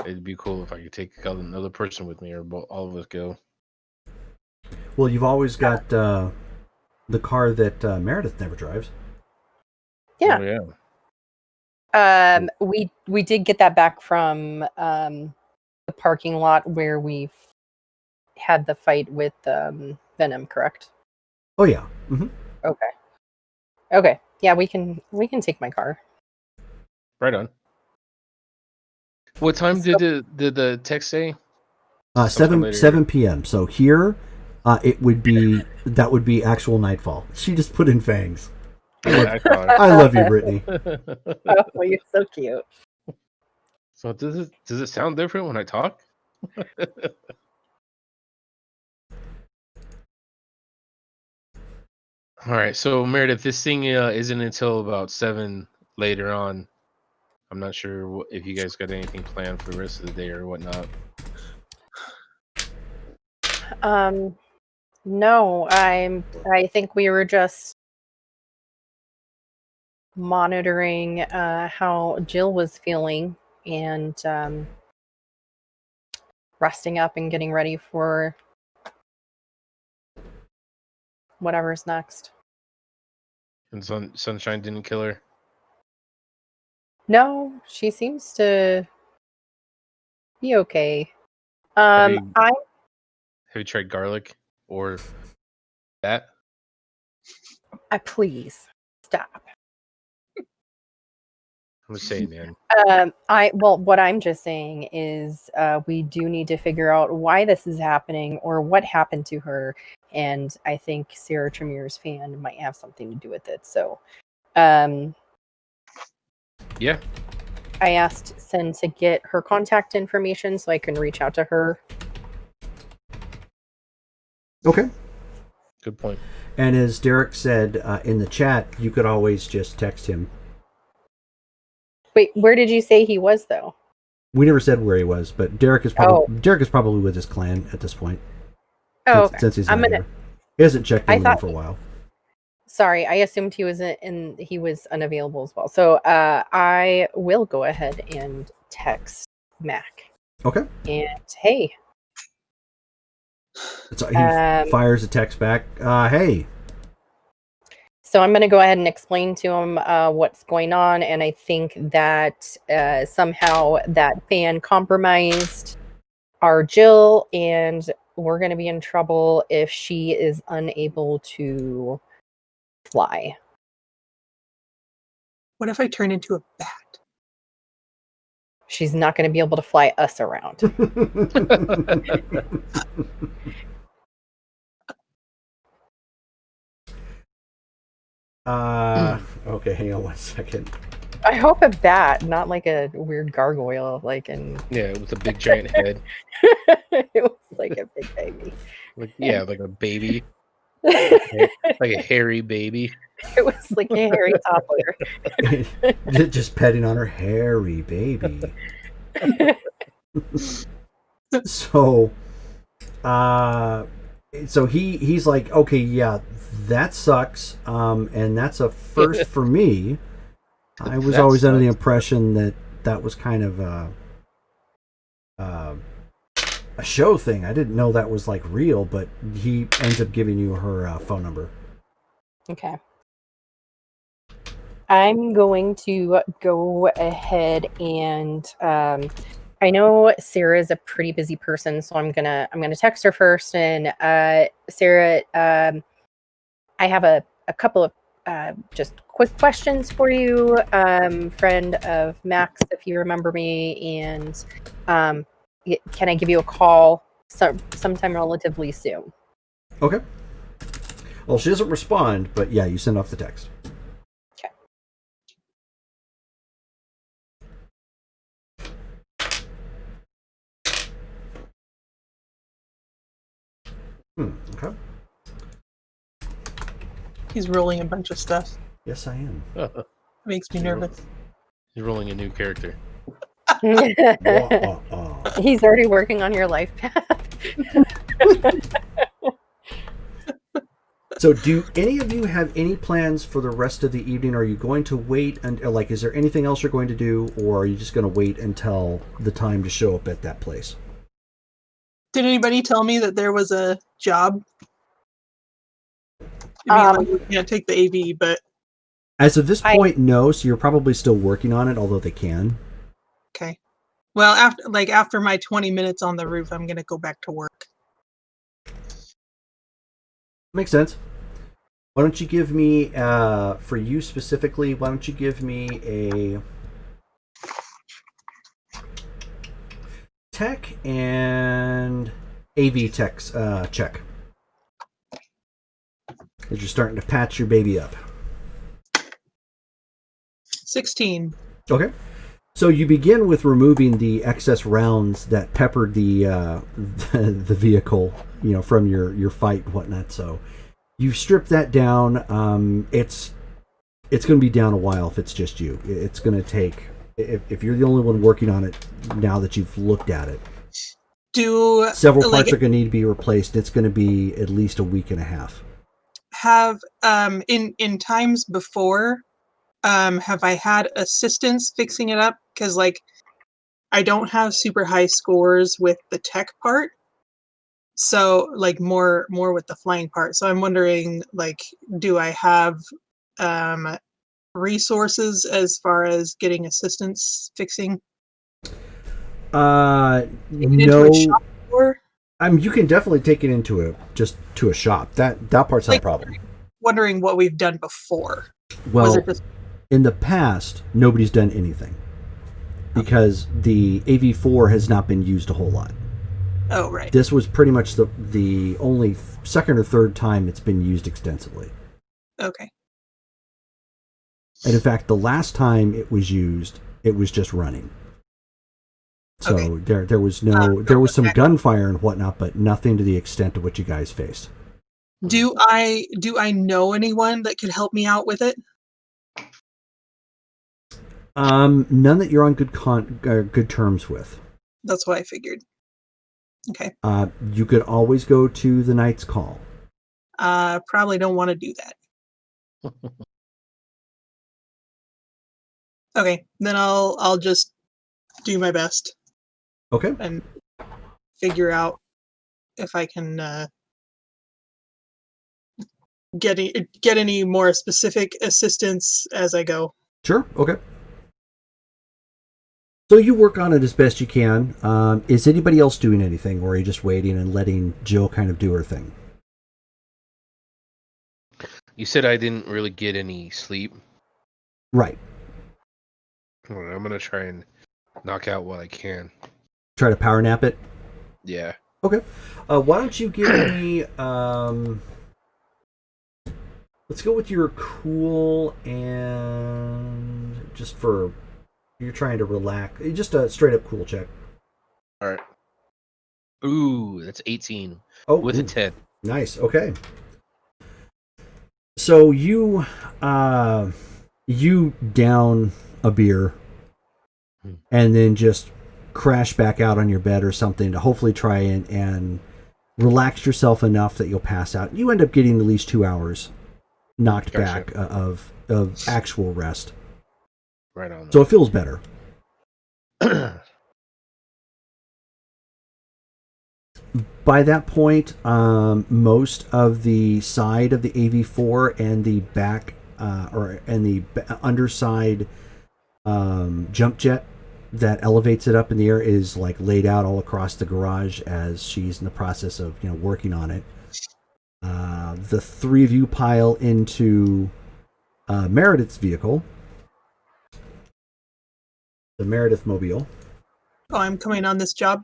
it'd be cool if I could take another person with me, or all of us go. Well, you've always got the car that Meredith never drives. Yeah. Oh, yeah. We did get that back from the parking lot where we had the fight with Venom, correct? Oh yeah. Mm-hmm. Okay. Yeah, we can take my car. Right on. What time did the text say? Sometime 7 p.m. So here, that would be actual nightfall. She just put in fangs. I thought. I love you, Brittany. Oh, you're so cute. So does it sound different when I talk? All right, so Meredith, this thing isn't until about 7 later on. I'm not sure if you guys got anything planned for the rest of the day or whatnot. No, I think we were just monitoring how Jill was feeling and resting up and getting ready for whatever's next. And Sunshine didn't kill her. No, she seems to be okay. Have I you tried garlic or that? please stop. I'm just saying, man. What I'm just saying is we do need to figure out why this is happening or what happened to her, and I think Sarah Tremere's fan might have something to do with it. So, Yeah. I asked Sin to get her contact information so I can reach out to her. Okay. Good point. And as Derek said in the chat, you could always just text him. Wait, where did you say he was though? We never said where he was, but Derek is probably with his clan at this point. Oh, okay. Since he's not here. He hasn't checked in with him for a while. Sorry, I assumed he was he was unavailable as well. So I will go ahead and text Mac. Okay. And hey. So he fires a text back. Hey. So I'm going to go ahead and explain to him what's going on, and I think that somehow that fan compromised our Jill, and we're going to be in trouble if she is unable to fly. What if I turn into a bat? She's not going to be able to fly us around. Okay, hang on 1 second. I hope a bat, not like a weird gargoyle, like in. Yeah, with a big giant head. It was like a big baby. Like a baby. Like a hairy baby. It was like a hairy toddler. Just petting on her hairy baby. So he's like, okay, yeah, that sucks, and that's a first for me. I was always under the impression that was kind of a show thing. I didn't know that was like real, but he ends up giving you her phone number. Okay. I'm going to go ahead and I know Sarah is a pretty busy person, so I'm gonna text her first. And Sarah, I have a couple of just quick questions for you, friend of Max, if you remember me, and can I give you a call sometime relatively soon? Okay. Well, she doesn't respond, but yeah, you send off the text. Okay. He's rolling a bunch of stuff. Yes, I am. Makes me nervous. He's rolling a new character. He's already working on your life path. So do any of you have any plans for the rest of the evening? Are you going to wait and is there anything else you're going to do, or are you just going to wait until the time to show up at that place? Did anybody tell me that there was a job? I mean, we can't take the AV, but as of this point, no. So you're probably still working on it, although they can. Okay. Well, after my 20 minutes on the roof, I'm going to go back to work. Makes sense. Why don't you give me, for you specifically, why don't you give me a tech and AV techs check. As you're starting to patch your baby up. 16. Okay. So you begin with removing the excess rounds that peppered the the vehicle, from your fight and whatnot. So you strip that down. It's going to be down a while if it's just you. It's going to take, if you're the only one working on it now that you've looked at it. Several parts are going to need to be replaced. It's going to be at least a week and a half. Have in times before, have I had assistance fixing it up? Because I don't have super high scores with the tech part, so more with the flying part. So I'm wondering, do I have resources as far as getting assistance fixing? No. Into a shop floor? You can definitely take it into a shop. That part's not a problem. Wondering what we've done before. Well, Was it just... in the past, nobody's done anything because the AV4 has not been used a whole lot. Oh, right. This was pretty much the only second or third time it's been used extensively. Okay. And in fact, the last time it was used, it was just running. So okay. there was some gunfire and whatnot, but nothing to the extent of what you guys faced. Do I know anyone that could help me out with it? None that you're on good terms with. That's what I figured. Okay. You could always go to the Knight's Call. Probably don't want to do that. Okay, then I'll just do my best. Okay. And figure out if I can get any more specific assistance as I go. Sure. Okay. So you work on it as best you can. Is anybody else doing anything, or are you just waiting and letting Jill kind of do her thing? You said I didn't really get any sleep. Right. I'm going to try and knock out what I can. Try to power nap it? Yeah. Okay. Why don't you give me... let's go with your cool and... just for... You're trying to relax. Just a straight-up cool check. All right. Ooh, that's 18. Oh, with a 10. Nice. Okay. So you down a beer and then just crash back out on your bed or something to hopefully try and relax yourself enough that you'll pass out. You end up getting at least 2 hours knocked back of actual rest. Right on. So it feels better. By that point, most of the side of the AV4 and the back and the underside jump jet that elevates it up in the air is laid out all across the garage as she's in the process of working on it. The three of you pile into Meredith's vehicle, the Meredith Mobile. Oh, I'm coming on this job.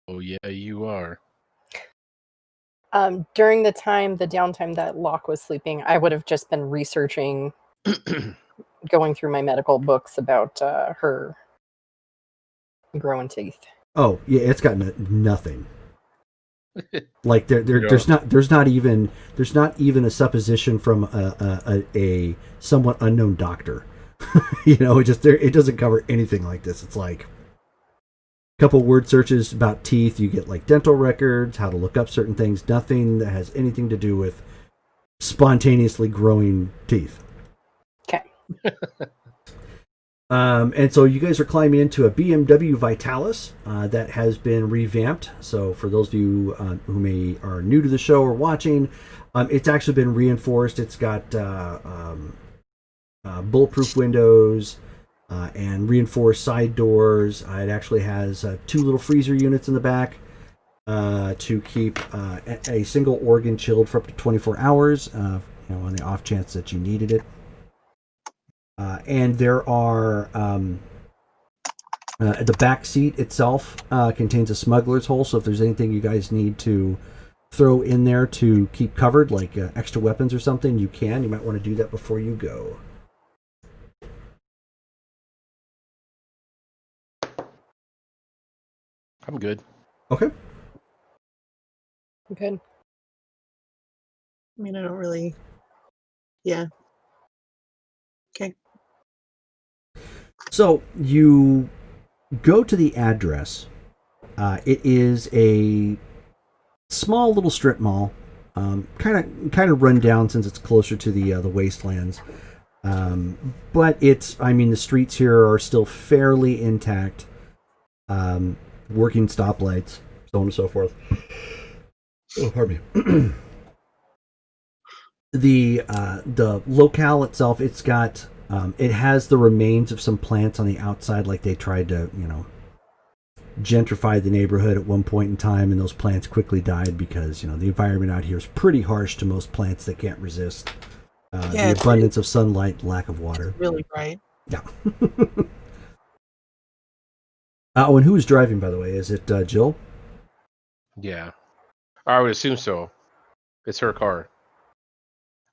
Oh yeah, you are. During the downtime that Locke was sleeping, I would have just been researching, going through my medical books about her growing teeth. Oh yeah, it's got nothing. There's not even a supposition from a somewhat unknown doctor. It doesn't cover anything like this. It's like a couple word searches about teeth. You get dental records, how to look up certain things. Nothing that has anything to do with spontaneously growing teeth. Okay. And so you guys are climbing into a BMW Vitalis that has been revamped. So for those of you who are new to the show or watching, it's actually been reinforced. It's got bulletproof windows and reinforced side doors. It actually has 2 little freezer units in the back to keep a single organ chilled for up to 24 hours, on the off chance that you needed it. And there are The back seat itself contains a smuggler's hole, so if there's anything you guys need to throw in there to keep covered, like extra weapons or something, you can. You might want to do that before you go. I'm good. Okay. Good. I mean, I don't really. Yeah. Okay. So you go to the address. It is a small little strip mall, kind of run down since it's closer to the wastelands. But it's, I mean, the streets here are still fairly intact. Working stoplights, so on and so forth. Oh, pardon me. The locale itself, it's got it has the remains of some plants on the outside, like they tried to, gentrify the neighborhood at one point in time, and those plants quickly died because, the environment out here is pretty harsh to most plants that can't resist the abundance of sunlight, lack of water. Really bright. Yeah. Oh, and who is driving, by the way? Is it Jill? Yeah. I would assume so. It's her car.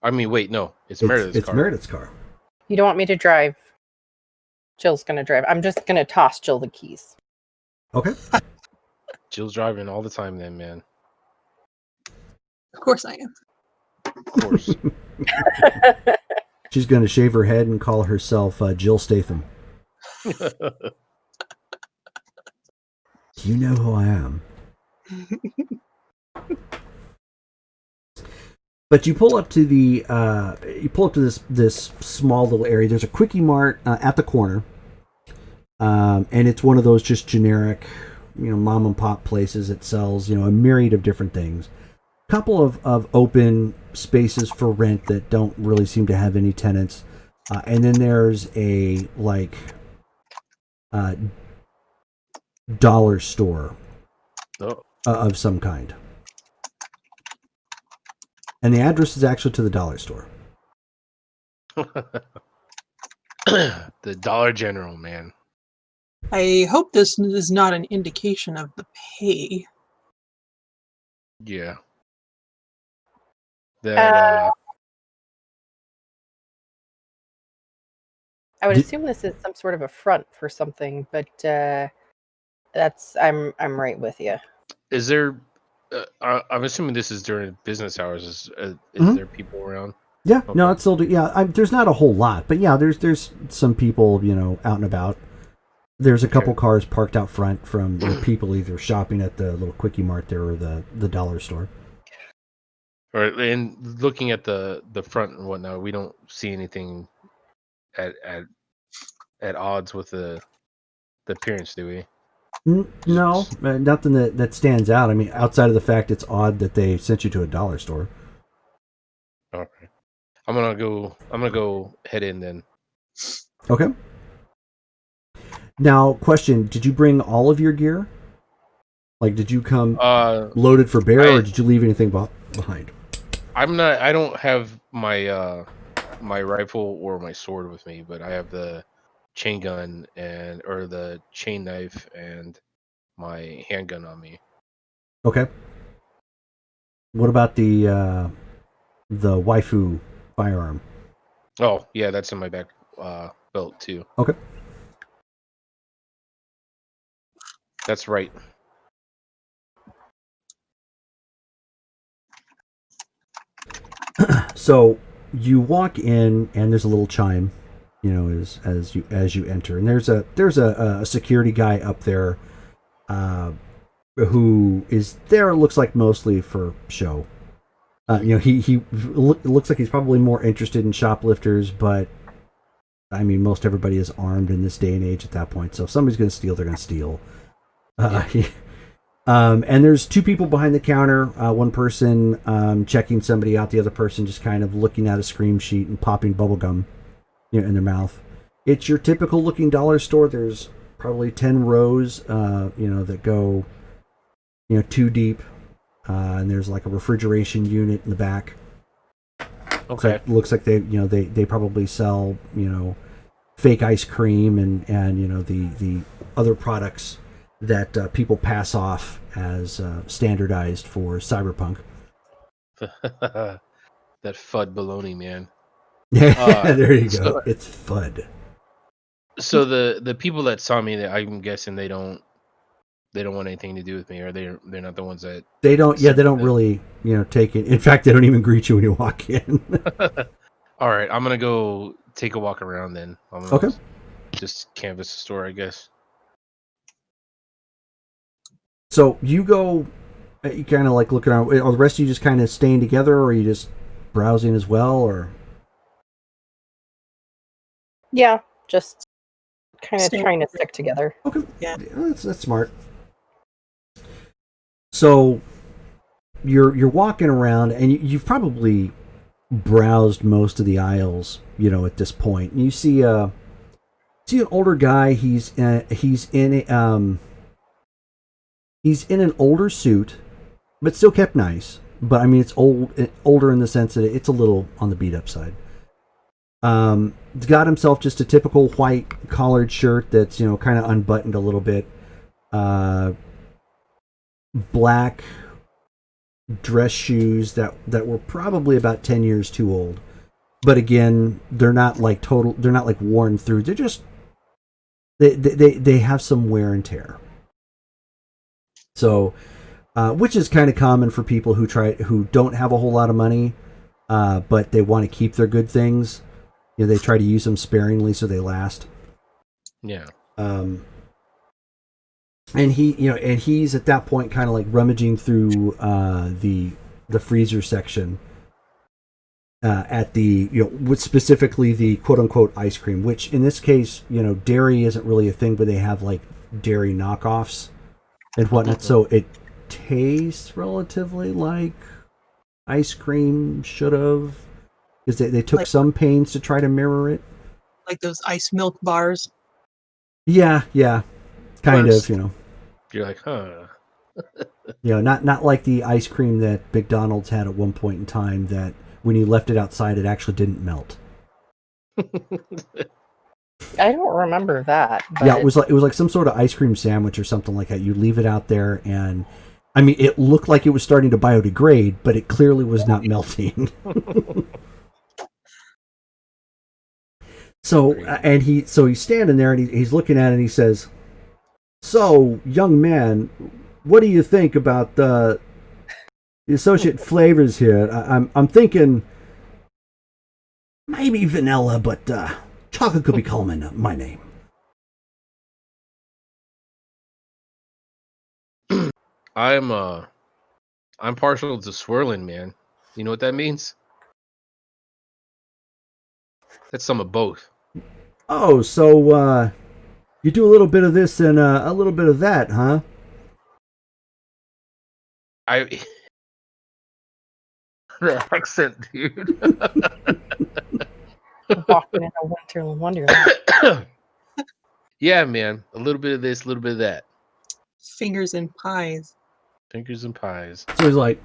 I mean, wait, no. It's Meredith's car. It's Meredith's car. You don't want me to drive. Jill's going to drive. I'm just going to toss Jill the keys. Okay. Jill's driving all the time then, man. Of course I am. Of course. She's going to shave her head and call herself Jill Statham. You know who I am. But you pull up to this small little area. There's a Quickie Mart at the corner, and it's one of those just generic, mom and pop places that sells, a myriad of different things. Couple of open spaces for rent that don't really seem to have any tenants, and then there's a dollar store of some kind. And the address is actually to the dollar store. The Dollar General, man. I hope this is not an indication of the pay. Yeah. That I would assume this is some sort of a front for something, but that's I'm right with you. is there? I'm assuming this is during business hours. Is there people around? Yeah, Okay. no, it's still there's not a whole lot, but yeah, there's some people out and about. There's a couple cars parked out front from people either shopping at the little Quickie Mart there or the dollar store. All right, and looking at the front and whatnot, we don't see anything at odds with the appearance, do we? No, nothing that stands out. I mean, outside of the fact it's odd that they sent you to a dollar store. Okay, I'm gonna go head in then. Okay. Now, question: did you bring all of your gear? Like, did you come loaded for bear, or did you leave anything behind? I don't have my my rifle or my sword with me, but I have the chain gun or the chain knife and my handgun on me. Okay. What about the waifu firearm? Oh yeah, that's in my back belt too. Okay. That's right. So you walk in, and there's a little chime, as you enter, and there's a security guy up there, who is there. It looks like mostly for show. He looks like he's probably more interested in shoplifters, but I mean, most everybody is armed in this day and age at that point. So if somebody's going to steal, they're going to steal. And there's two people behind the counter. One person checking somebody out. The other person just kind of looking at a scream sheet and popping bubble gum, in their mouth. It's your typical looking dollar store. There's probably 10 rows, that go, 2 deep. And there's like a refrigeration unit in the back. Okay. So it looks like they probably sell, fake ice cream and the other products that people pass off as standardized for Cyberpunk. That FUD baloney, man. Yeah, there you So, go. It's FUD. so the people that saw me, that I'm guessing they don't want anything to do with me, or they're not the ones that They don't. Yeah, sent they don't the- really take it. In fact, they don't even greet you when you walk in. All right, I'm gonna go take a walk around then. I'm gonna Okay. just canvas the store, I guess. So you go, you kind of like looking around. Are the rest of you just kind of staying together, or are you just browsing as well, or? Yeah, just kind of Stay trying to with it. stick together. Okay. Yeah. That's smart. So you're walking around, and you've probably browsed most of the aisles, at this point. And you see an older guy. He's in an older suit, but still kept nice. But I mean, it's older in the sense that it's a little on the beat up side. He's got himself just a typical white collared shirt that's kind of unbuttoned a little bit. Black dress shoes that were probably about 10 years too old. But again, they're not like worn through. They're just they have some wear and tear. So, which is kind of common for people who don't have a whole lot of money, but they want to keep their good things. They try to use them sparingly so they last. Yeah. And he's at that point kind of like rummaging through the freezer section at the with specifically the quote unquote ice cream, which in this case dairy isn't really a thing, but they have like dairy knockoffs and whatnot, so it tastes relatively like ice cream should have, because they took some pains to try to mirror it. Like those ice milk bars. Yeah, kind Gross. of. You're like, huh. Not like the ice cream that McDonald's had at one point in time that when you left it outside, it actually didn't melt. I don't remember that. But... Yeah, it was like some sort of ice cream sandwich or something like that. You leave it out there, and I mean, it looked like it was starting to biodegrade, but it clearly was not melting. So he's standing there and he's looking at it and he says, "So, young man, what do you think about the associate flavors here? I'm thinking maybe vanilla, but chocolate could be calling my name." I'm partial to swirling, man. You know what that means? That's some of both. Oh, so you do a little bit of this and a little bit of that, huh? The accent, dude. Walking in a winter wonderland. Yeah, man. A little bit of this, a little bit of that. Fingers in pies. Fingers and pies. So he's like,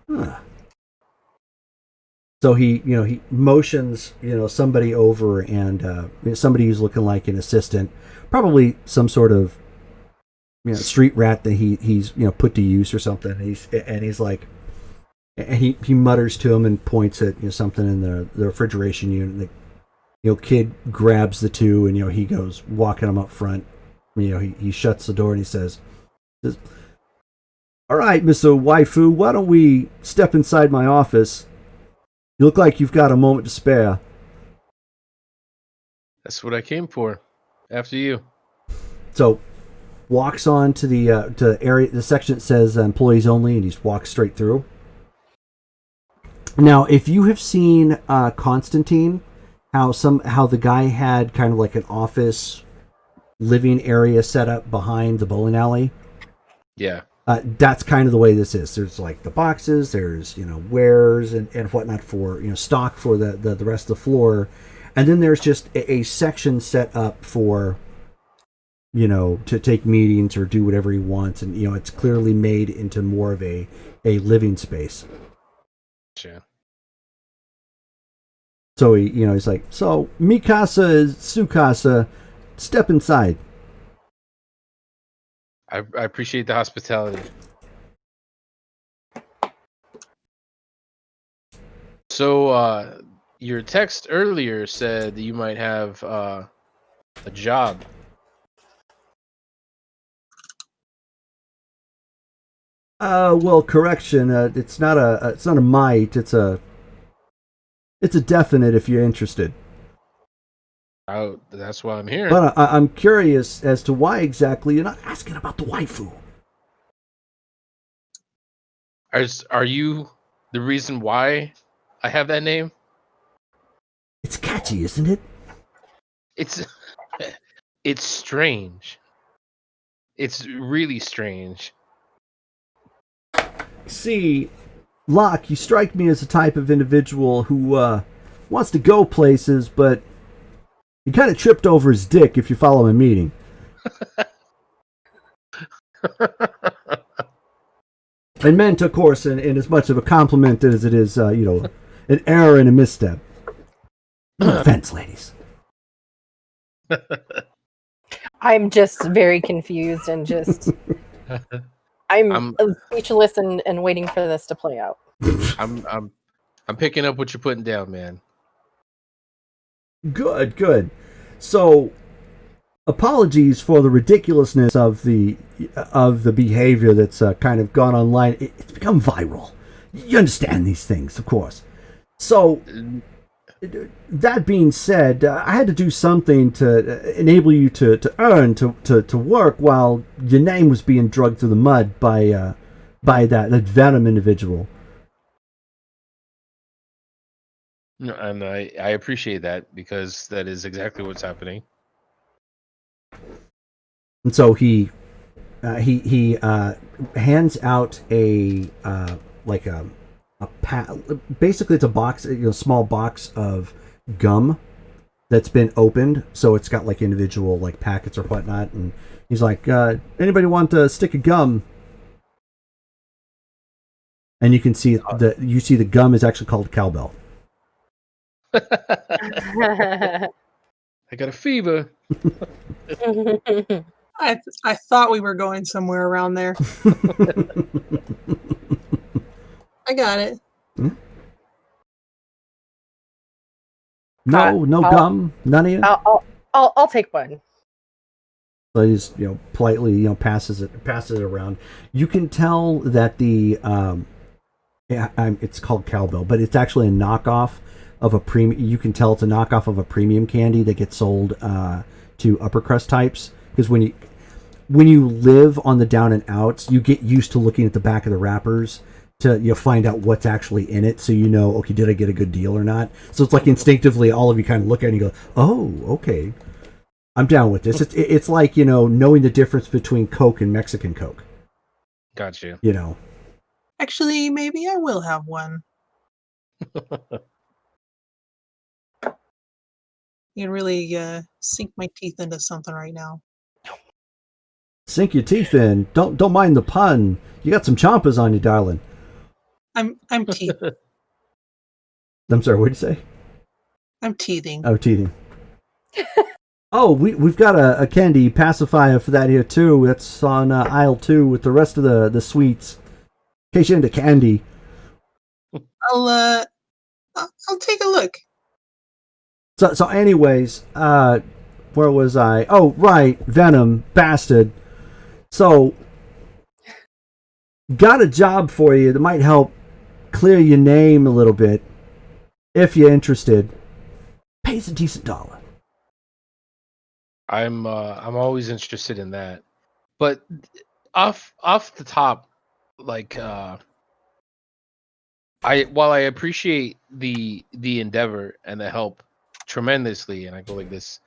huh. So he motions, somebody over, and somebody who's looking like an assistant, probably some sort of, street rat that he's put to use or something. And he's like, and he mutters to him and points at something in the refrigeration unit. The kid grabs the two, and he goes walking them up front. He shuts the door and he says, "All right, Mr. Waifu, why don't we step inside my office? You look like you've got a moment to spare." That's what I came for. After you. So, walks on to the area, the section that says employees only, and he just walks straight through. Now, if you have seen Constantine, how the guy had kind of like an office living area set up behind the bowling alley. Yeah. That's kind of the way this is. There's like the boxes, there's wares and whatnot for stock for the rest of the floor, and then there's just a section set up for to take meetings or do whatever he wants, and it's clearly made into more of a living space. Sure. So he's like, so Mikasa is Sukasa, step inside. I appreciate the hospitality. So, your text earlier said that you might have a job. Well, correction. It's not a might. It's a definite if you're interested. Oh, that's what I'm hearing. But I'm curious as to why exactly you're not asking about the waifu. Are you the reason why I have that name? It's catchy, isn't it? It's it's strange. It's really strange. See, Locke, you strike me as the type of individual who wants to go places, but he kind of tripped over his dick, if you follow my meaning. And meant, of course, in as much of a compliment as it is, an error and a misstep. No offense, ladies. I'm just very confused and just I'm speechless and waiting for this to play out. I'm picking up what you're putting down, man. Good. So, apologies for the ridiculousness of the behavior that's kind of gone online. It's become viral. You understand these things, of course. So, that being said, I had to do something to enable you to earn, to work while your name was being dragged through the mud by that Venom individual. No, and I appreciate that because that is exactly what's happening. And so he hands out a basically it's a box, small box of gum that's been opened. So it's got like individual like packets or whatnot. And he's like, anybody want a stick of gum? And you can see the gum is actually called cowbell. I got a fever. I thought we were going somewhere around there. I got it. No gum, none of you. I'll take one. So he just politely passes it around. You can tell that it's called cowbell, but it's actually a knockoff of a premium. You can tell it's a knockoff of a premium candy that gets sold to upper crust types, because when you live on the down and outs, you get used to looking at the back of the wrappers to find out what's actually in it, so okay, did I get a good deal or not? So it's like instinctively all of you kind of look at it and you go, oh, okay, I'm down with this. It's like knowing the difference between Coke and Mexican Coke. Gotcha. Actually, maybe I will have one. You can really sink my teeth into something right now. Sink your teeth in. Don't mind the pun. You got some chompers on you, darling. I'm teething. I'm sorry, what did you say? I'm teething. Oh, teething. Oh, we've got a candy pacifier for that here too. That's on aisle 2 with the rest of the sweets. In case you're into candy. I'll take a look. So anyways, where was I? Oh, right, Venom, bastard. So, got a job for you that might help clear your name a little bit. If you're interested, pays a decent dollar. I'm always interested in that. But off the top, like while I appreciate the endeavor and the help tremendously, and I go like this,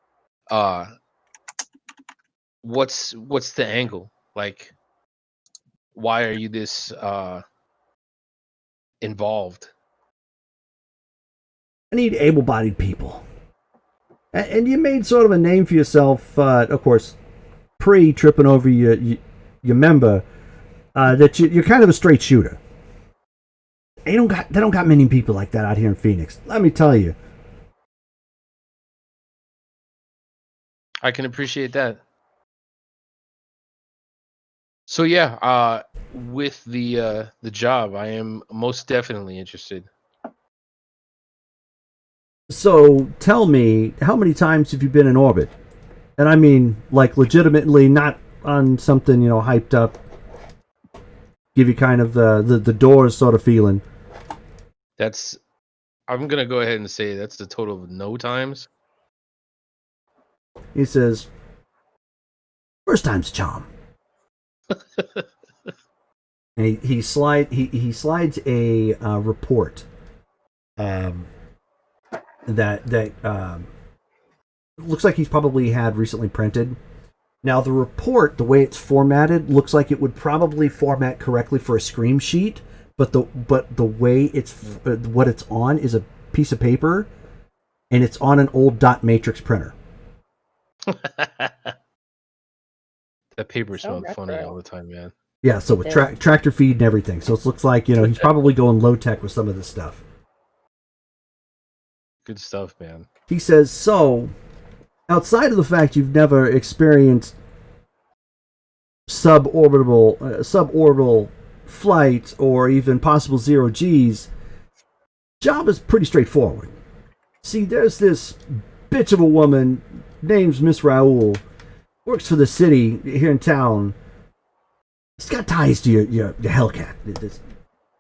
what's the angle? Like, why are you this involved? I need able-bodied people. And you made sort of a name for yourself, of course, pre-tripping over your member, that you're kind of a straight shooter. They don't got many people like that out here in Phoenix. Let me tell you. I can appreciate that. So yeah, with the job, I am most definitely interested. So tell me, how many times have you been in orbit? And I mean, like, legitimately, not on something, hyped up, give you kind of the Doors sort of feeling. I'm gonna go ahead and say that's the total of no times. He says, first time's a charm. And he slides a report that looks like he's probably had recently printed. Now the report, the way it's formatted, looks like it would probably format correctly for a scream sheet, but the way it's what it's on is a piece of paper, and it's on an old dot matrix printer. That paper So smelled funny retro. all the time, man. Yeah, so with Yeah. tractor feed and everything. So it looks like he's probably going low tech with some of this stuff. Good stuff, man. He says, so outside of the fact you've never experienced suborbital flight or even possible zero G's, job is pretty straightforward. See, there's this bitch of a woman named Miss Raoul, works for the city here in town. She's got ties to your Hellcat.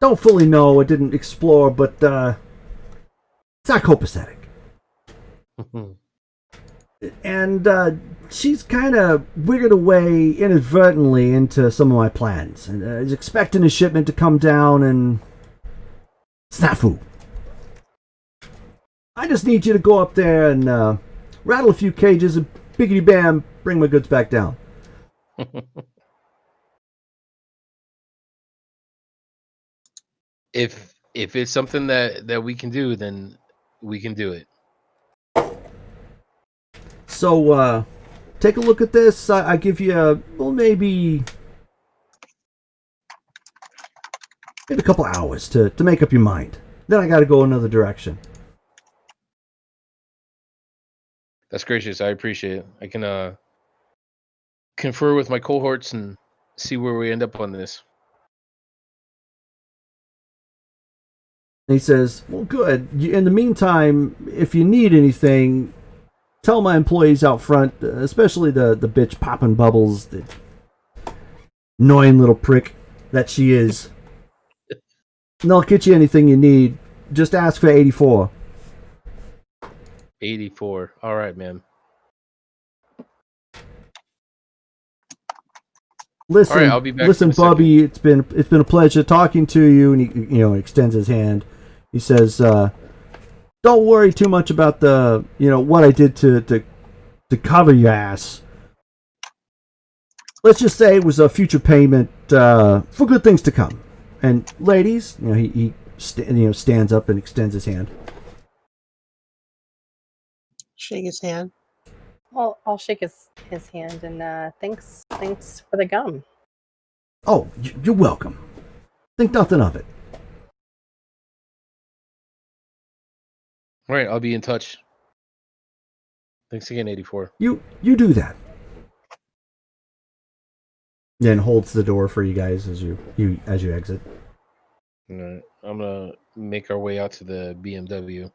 Don't fully know, I didn't explore, but it's not copacetic. And she's kind of wiggled away inadvertently into some of my plans. And I was expecting a shipment to come down and snafu. I just need you to go up there and rattle a few cages and biggity bam, bring my goods back down. If it's something that we can do, then we can do it. So take a look at this. I give you maybe a couple hours to make up your mind. Then I got to go another direction. That's gracious. I appreciate it. I can confer with my cohorts and see where we end up on this. And he says, well, good. In the meantime, if you need anything, tell my employees out front, especially the bitch popping bubbles, the annoying little prick that she is. And they'll get you anything you need. Just ask for 84. 84. All right, man. Listen, all right, I'll be back listen, in a second. Bubby. It's been a pleasure talking to you. And he extends his hand. He says, "Don't worry too much about the what I did to cover your ass. Let's just say it was a future payment for good things to come." And ladies, he stands up and extends his hand. Shake his hand. I'll shake his hand and thanks for the gum. Oh, you're welcome. Think nothing of it. All right, I'll be in touch. Thanks again, 84. You do that. Then holds the door for you guys as you exit. All right, I'm gonna make our way out to the BMW.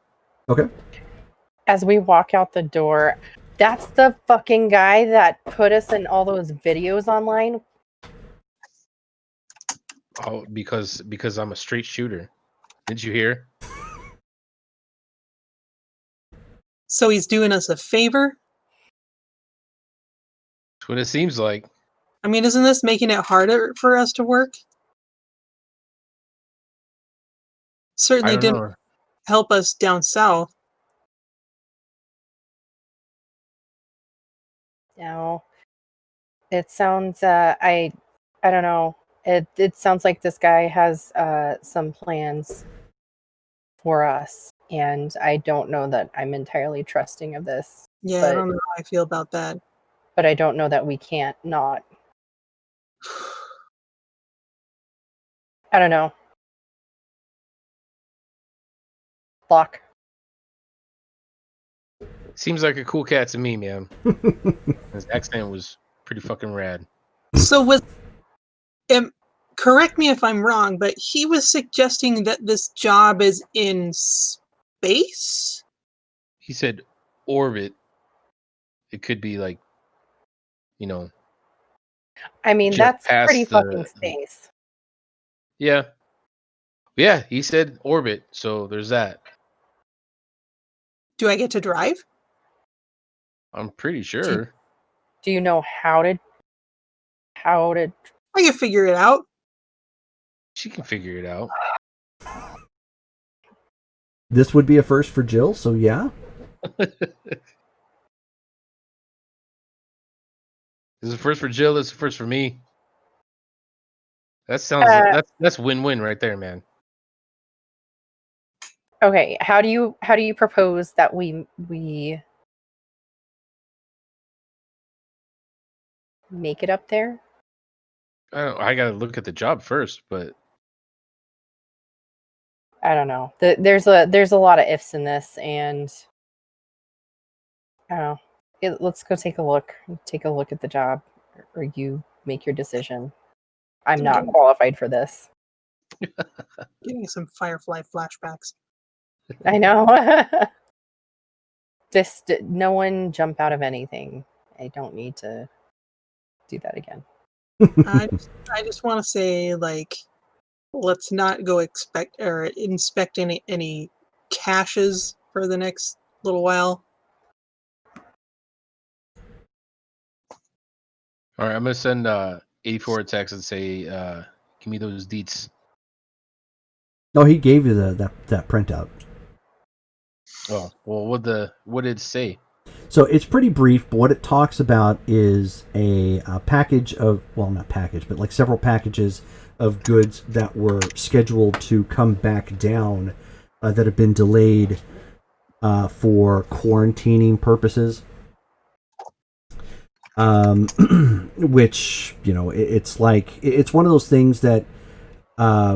Okay. As we walk out the door, that's the fucking guy that put us in all those videos online. Oh, because I'm a straight shooter. Didn't you hear? So he's doing us a favor? That's what it seems like. I mean, isn't this making it harder for us to work? I Certainly don't didn't know. help us down south. No, it sounds. I don't know. It sounds like this guy has some plans for us, and I don't know that I'm entirely trusting of this. Yeah, But I don't know how I feel about that. but I don't know that we can't not. I don't know. Lock. Seems like a cool cat to me, man. His accent was pretty fucking rad. So correct me if I'm wrong, but he was suggesting that this job is in space? He said orbit. It could be like, I mean, just that's past pretty the. fucking space. Yeah. Yeah, he said orbit, so there's that. Do I get to drive? I'm pretty sure. Do you know how to? I can figure it out. She can figure it out. This would be a first for Jill, so yeah. This is the first for Jill. This is the first for me. That sounds that's win-win right there, man. Okay, how do you propose that we make it up there? I gotta look at the job first, but I don't know. There's a lot of ifs in this, and I don't know. Let's go take a look. Take a look at the job, or you make your decision. I'm not qualified for this. Getting some Firefly flashbacks. I know. Just no one jump out of anything. I don't need to do that again. I just want to say, like, let's not go inspect any caches for the next little while. all right, I'm gonna send 84 a text and say, give me those deets. Oh, he gave you that printout. Oh, well, what did it say? So it's pretty brief, but what it talks about is a package of, well, not package, but like several packages of goods that were scheduled to come back down that have been delayed for quarantining purposes. Which, it's like, it's one of those things that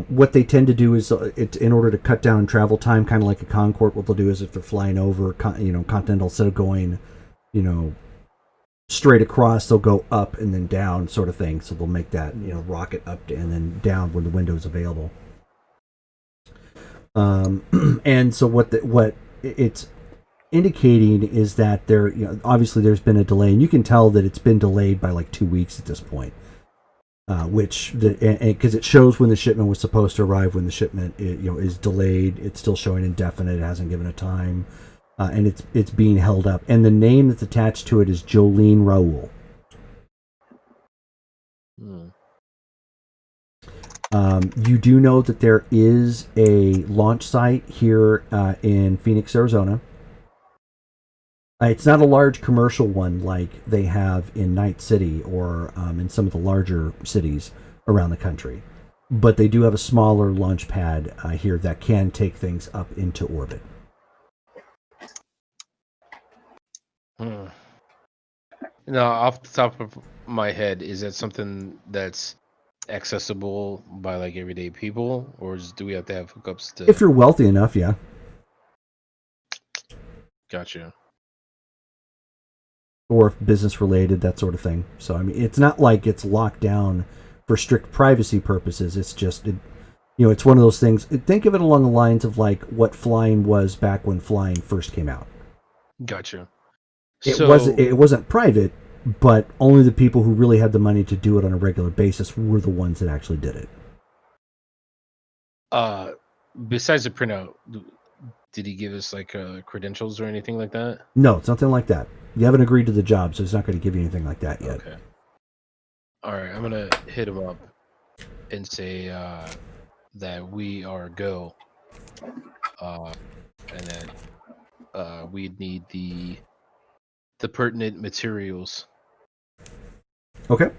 what they tend to do is, in order to cut down travel time, kind of like a Concorde, what they'll do is if they're flying over, Continental, instead of going, straight across, they'll go up and then down, sort of thing. So they'll make that, rocket up and then down when the window is available. And so what it's indicating is that there, obviously there's been a delay, and you can tell that it's been delayed by like 2 weeks at this point. Which because it shows when the shipment was supposed to arrive, when the shipment is delayed. It's still showing indefinite. It hasn't given a time, and it's being held up. And the name that's attached to it is Jolene Raoul. You do know that there is a launch site here in Phoenix, Arizona. It's not a large commercial one like they have in Night City or in some of the larger cities around the country. But they do have a smaller launch pad here that can take things up into orbit. Now, off the top of my head, is that something that's accessible by like everyday people, or do we have to have hookups to? If you're wealthy enough, yeah. Gotcha. Or business related, that sort of thing. So I mean, it's not like it's locked down for strict privacy purposes. It's just, it's one of those things. Think of it along the lines of like what flying was back when flying first came out. Gotcha. It wasn't private, but only the people who really had the money to do it on a regular basis were the ones that actually did it. Besides the printout, did he give us like credentials or anything like that? No, it's nothing like that. You haven't agreed to the job, so he's not going to give you anything like that yet. Okay. All right, I'm gonna hit him up and say that we are go, and that we need the pertinent materials. Okay.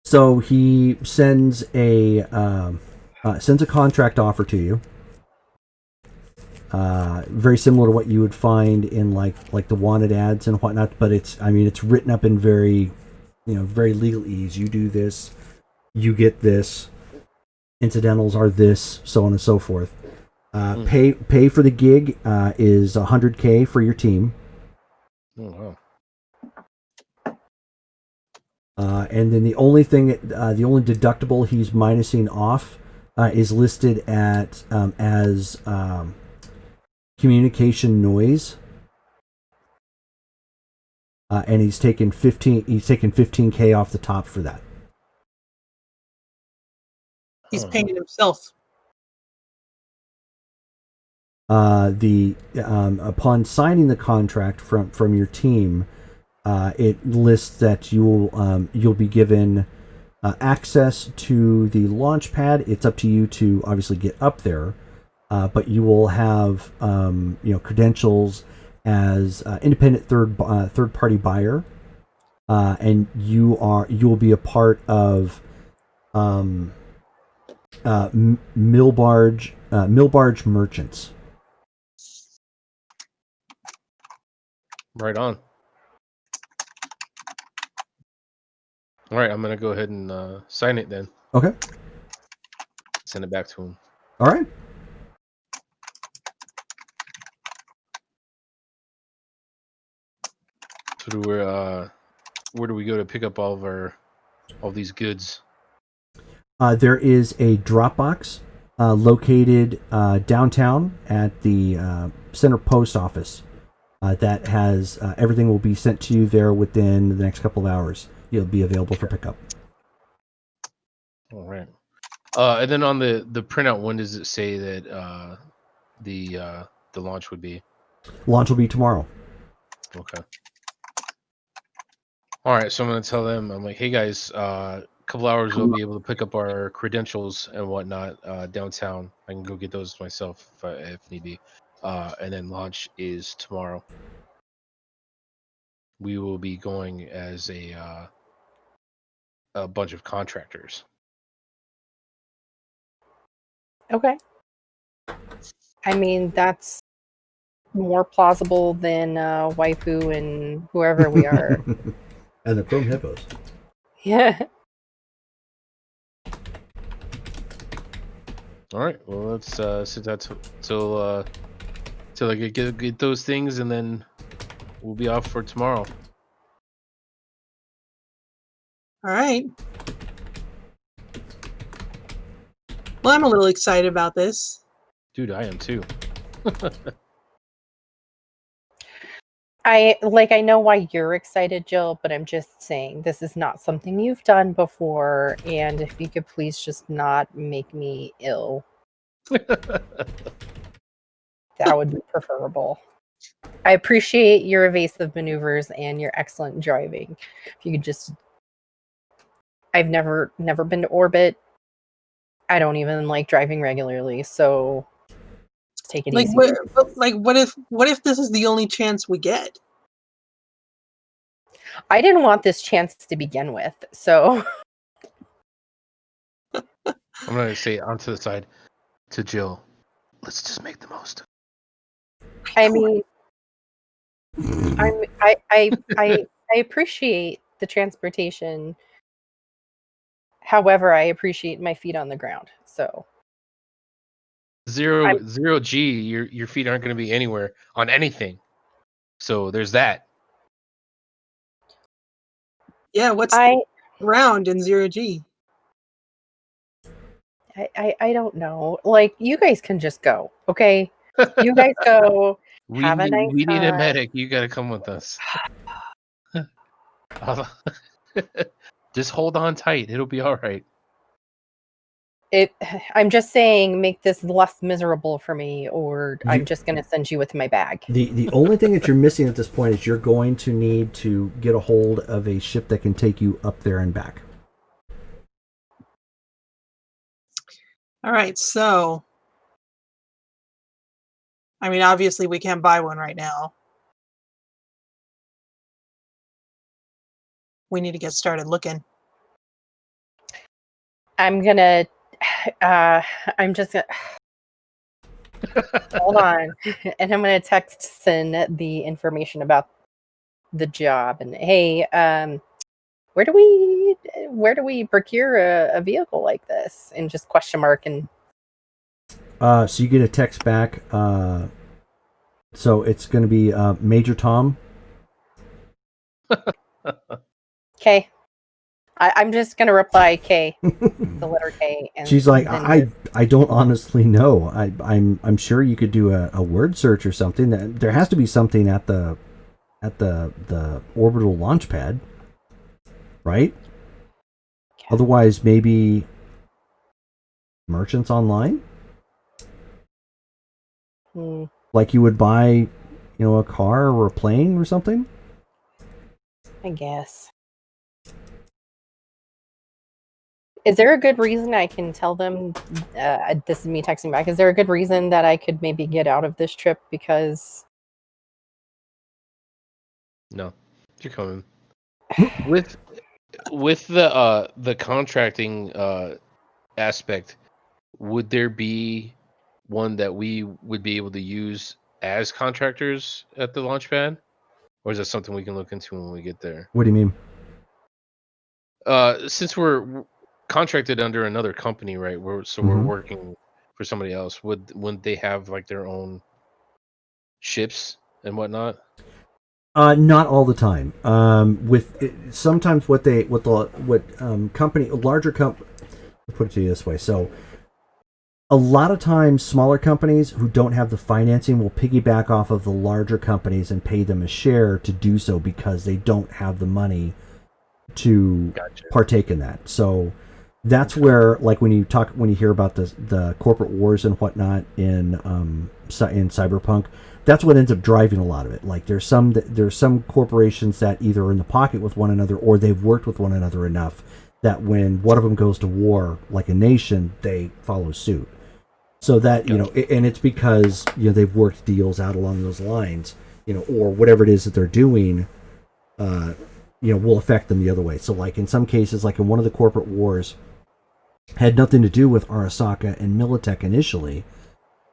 So he sends a contract offer to you. Very similar to what you would find in like the wanted ads and whatnot, but it's written up in very legalese. You do this, you get this. Incidentals are this, so on and so forth. Pay for the gig is $100K for your team. Oh, wow. And then the only deductible he's minusing off is listed at as communication noise, and he's taken 15K off the top for that. He's paying himself. Upon signing the contract from your team, it lists that you'll be given access to the launch pad. It's up to you to obviously get up there, but you will have credentials as independent third party buyer, and you will be a part of mill barge merchants. right on. All right, I'm gonna go ahead and sign it then. Okay. Send it back to him. All right. So where do we go to pick up all these goods? There is a Dropbox located downtown at the center post office that has everything will be sent to you there within the next couple of hours. You'll be available for pickup. All right. And then on the printout, when does it say that the launch would be? Launch will be tomorrow. Okay. All right, so I'm gonna tell them. I'm like, hey guys, a couple hours we'll be able to pick up our credentials and whatnot downtown. I can go get those myself if need be. And then launch is tomorrow. We will be going as a bunch of contractors. Okay. I mean, that's more plausible than waifu and whoever we are. And the chrome hippos. Yeah. All right. Well, let's sit that till I get those things, and then we'll be off for tomorrow. All right. Well, I'm a little excited about this. Dude, I am too. I know why you're excited, Jill, but I'm just saying this is not something you've done before, and if you could please just not make me ill, that would be preferable. I appreciate your evasive maneuvers and your excellent driving. If you could just, I've never been to orbit. I don't even like driving regularly, so take it easy. What if this is the only chance we get? I didn't want this chance to begin with, so I'm gonna say onto the side to Jill. Let's just make the most. I mean, I appreciate the transportation. However, I appreciate my feet on the ground. So Zero G. Your feet aren't gonna be anywhere on anything. So there's that. Yeah, what's around in 0G? I don't know. Like, you guys can just go, okay? You guys go. Have a nice we need a time. medic. You gotta come with us. Just hold on tight. It'll be all right. I'm just saying, make this less miserable for me, or I'm just going to send you with my bag. The only thing that you're missing at this point is you're going to need to get a hold of a ship that can take you up there and back. All right, so I mean, obviously we can't buy one right now. We need to get started looking. I'm gonna I'm just gonna hold on, and I'm gonna text Sin the information about the job, and hey, where do we procure a vehicle like this? And just question mark. And So you get a text back. So it's going to be Major Tom. K. I'm just gonna reply K, the letter K, and She's like, then I don't honestly know. I'm sure you could do a word search or something. There has to be something at the orbital launch pad, right? Okay. Otherwise, maybe merchants online, like you would buy, a car or a plane or something. I guess. Is there a good reason I can tell them? This is me texting back. Is there a good reason that I could maybe get out of this trip because? No, you're coming with the contracting aspect. Would there be one that we would be able to use as contractors at the launch pad, or is that something we can look into when we get there? What do you mean? Since we're contracted under another company, right? We're Mhm. working for somebody else. Wouldn't they have like their own ships and whatnot? Not all the time. Sometimes what company larger comp. Put it to you this way. So a lot of times, smaller companies who don't have the financing will piggyback off of the larger companies and pay them a share to do so because they don't have the money to Gotcha. partake in that. So that's where, like, when you hear about the corporate wars and whatnot in Cyberpunk, that's what ends up driving a lot of it. Like, there's some corporations that either are in the pocket with one another or they've worked with one another enough that when one of them goes to war, like a nation, they follow suit. So that, and it's because they've worked deals out along those lines, or whatever it is that they're doing. Will affect them the other way. So, like in some cases, like in one of the corporate wars, had nothing to do with Arasaka and Militech initially,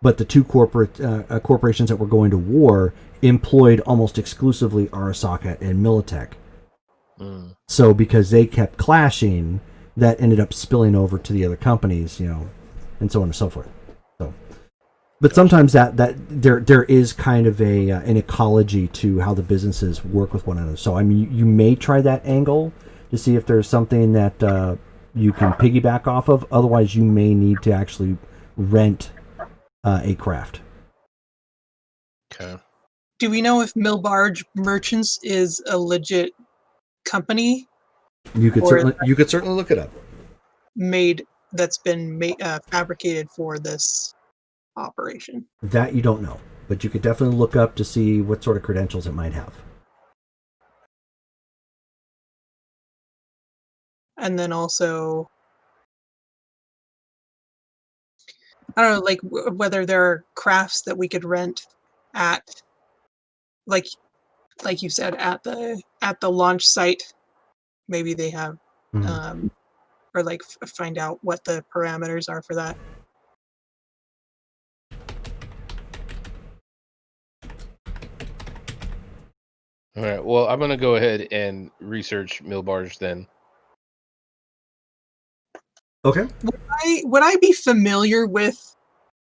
but the two corporations that were going to war employed almost exclusively Arasaka and Militech. So, because they kept clashing, that ended up spilling over to the other companies, and so on and so forth. So, but sometimes that there is kind of an ecology to how the businesses work with one another. So I mean, you may try that angle to see if there's something that you can piggyback off of. Otherwise, you may need to actually rent a craft. Okay. Do we know if Millbarge Merchants is a legit company? You could certainly look it up. That's been fabricated for this operation. That you don't know, but you could definitely look up to see what sort of credentials it might have. And then also, I don't know, like whether there are crafts that we could rent at, like you said, at the launch site. Maybe they have, or like find out what the parameters are for that. All right. Well, I'm gonna go ahead and research Millbarge then. Okay. Would I be familiar with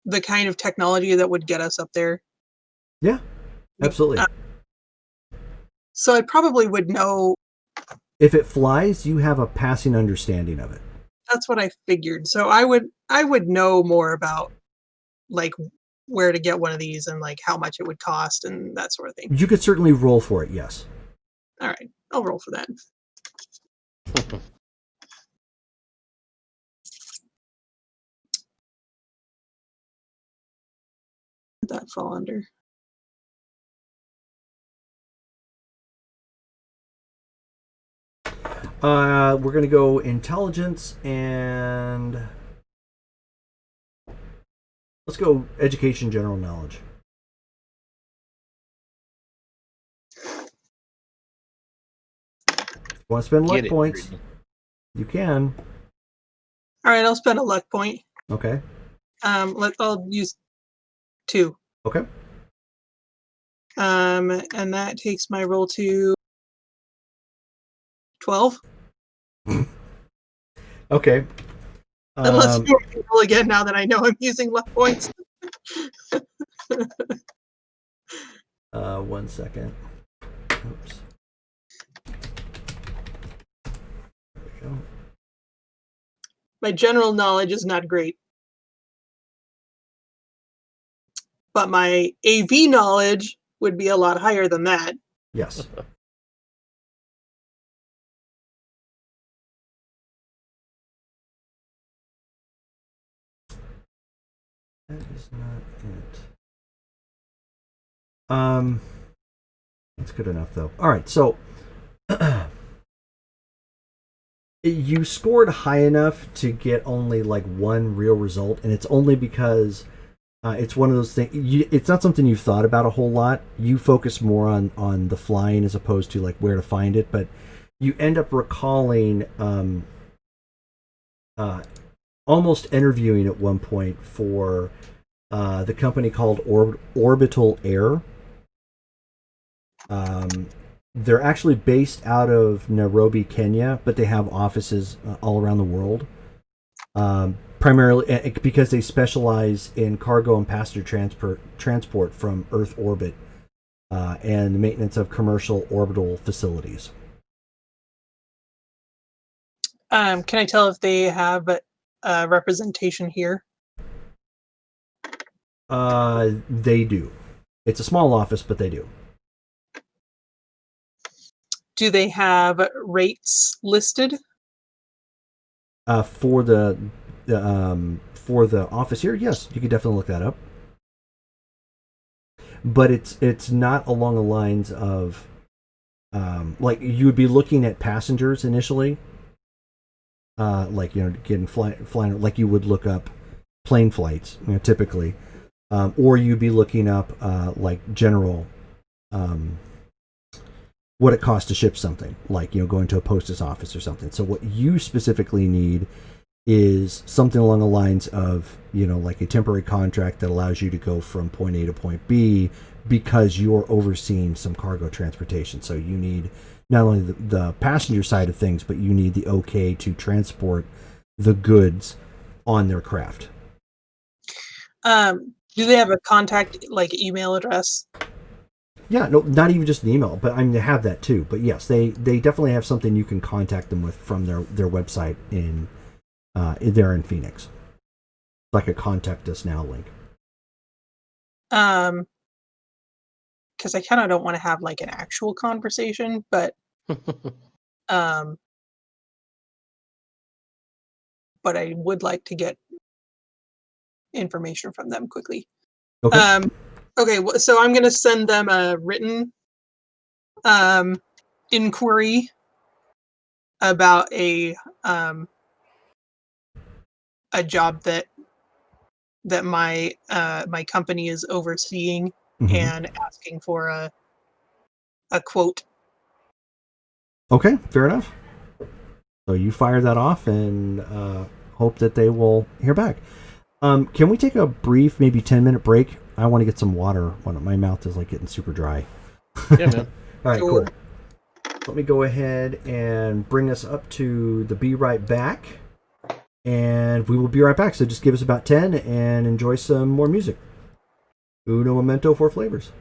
the kind of technology that would get us up there? Yeah, absolutely. So I probably would know. If it flies, you have a passing understanding of it. That's what I figured. So I would know more about like where to get one of these and like how much it would cost and that sort of thing. You could certainly roll for it, yes. All right, I'll roll for that. What would that fall under? We're going to go intelligence and let's go education, general knowledge. Want to spend luck points? You can. All right, I'll spend a luck point. Okay. I'll use 2. Okay. And that takes my roll to 12. Okay. Unless you want to roll again now that I know I'm using left points. 1 second. Oops. There we go. My general knowledge is not great. But my AV knowledge would be a lot higher than that. Yes. That is not it. That's good enough though. All right, so you scored high enough to get only like one real result, and it's only because it's one of those things. It's not something you've thought about a whole lot. You focus more on the flying as opposed to like where to find it, but you end up recalling almost interviewing at one point for the company called Orbital Air. They're actually based out of Nairobi, Kenya, but they have offices all around the world. Primarily because they specialize in cargo and passenger transport from Earth orbit and the maintenance of commercial orbital facilities. Can I tell if they have representation here? They do. It's a small office, but they do. Do they have rates listed? For the office here, yes, you could definitely look that up. But it's not along the lines of like you would be looking at passengers initially, like getting flying like you would look up plane flights, typically, or you'd be looking up like general. What it costs to ship something, like going to a post's office or something. So what you specifically need is something along the lines of like a temporary contract that allows you to go from point A to point B because you're overseeing some cargo transportation. So you need not only the passenger side of things, but you need the okay to transport the goods on their craft. Do they have a contact, like email address? Yeah, no, not even just an email, but I mean they have that too. But yes, they definitely have something you can contact them with from their website in Phoenix, like a contact us now link. Because I kind of don't want to have like an actual conversation, but but I would like to get information from them quickly. Okay. Okay, so I'm going to send them a written inquiry about a job that my my company is overseeing, and asking for a quote. Okay, fair enough. So you fire that off and hope that they will hear back. Can we take a brief, maybe 10-minute break? I want to get some water. My mouth is like getting super dry. Yeah, man. All right, Sure. cool. Let me go ahead and bring us up to the Be Right Back. And we will be right back. So just give us about 10 and enjoy some more music. Uno momento for flavors.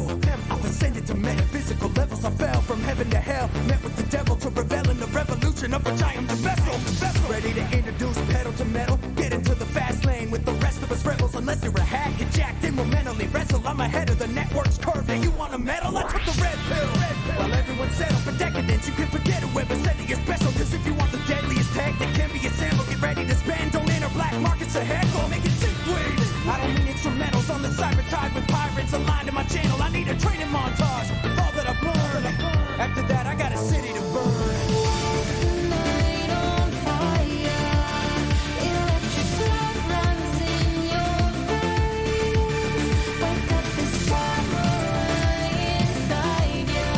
level. I've ascended to metaphysical levels. I fell from heaven to hell, met with the devil to revel in the revolution of which I am the vessel. Ready to introduce pedal to metal, get into the fast lane with the rest of us rebels. Unless you're a hack, get jacked in, will mentally wrestle. I'm ahead of the network's curve, now you want a medal? I took the red pill. While everyone settled for decadence, you can forget whoever said that you're special. Cause if you want the deadliest tag that can be assembled, get ready to spend. Don't enter black markets to heckle, make it sick, please. I don't need instrumentals on the cyber tide with pirates aligned to my channel. I need a training montage with all that I've learned. After that, I got a city to burn. Night on fire, electric blood runs in your veins. Wake up the samurai inside ya.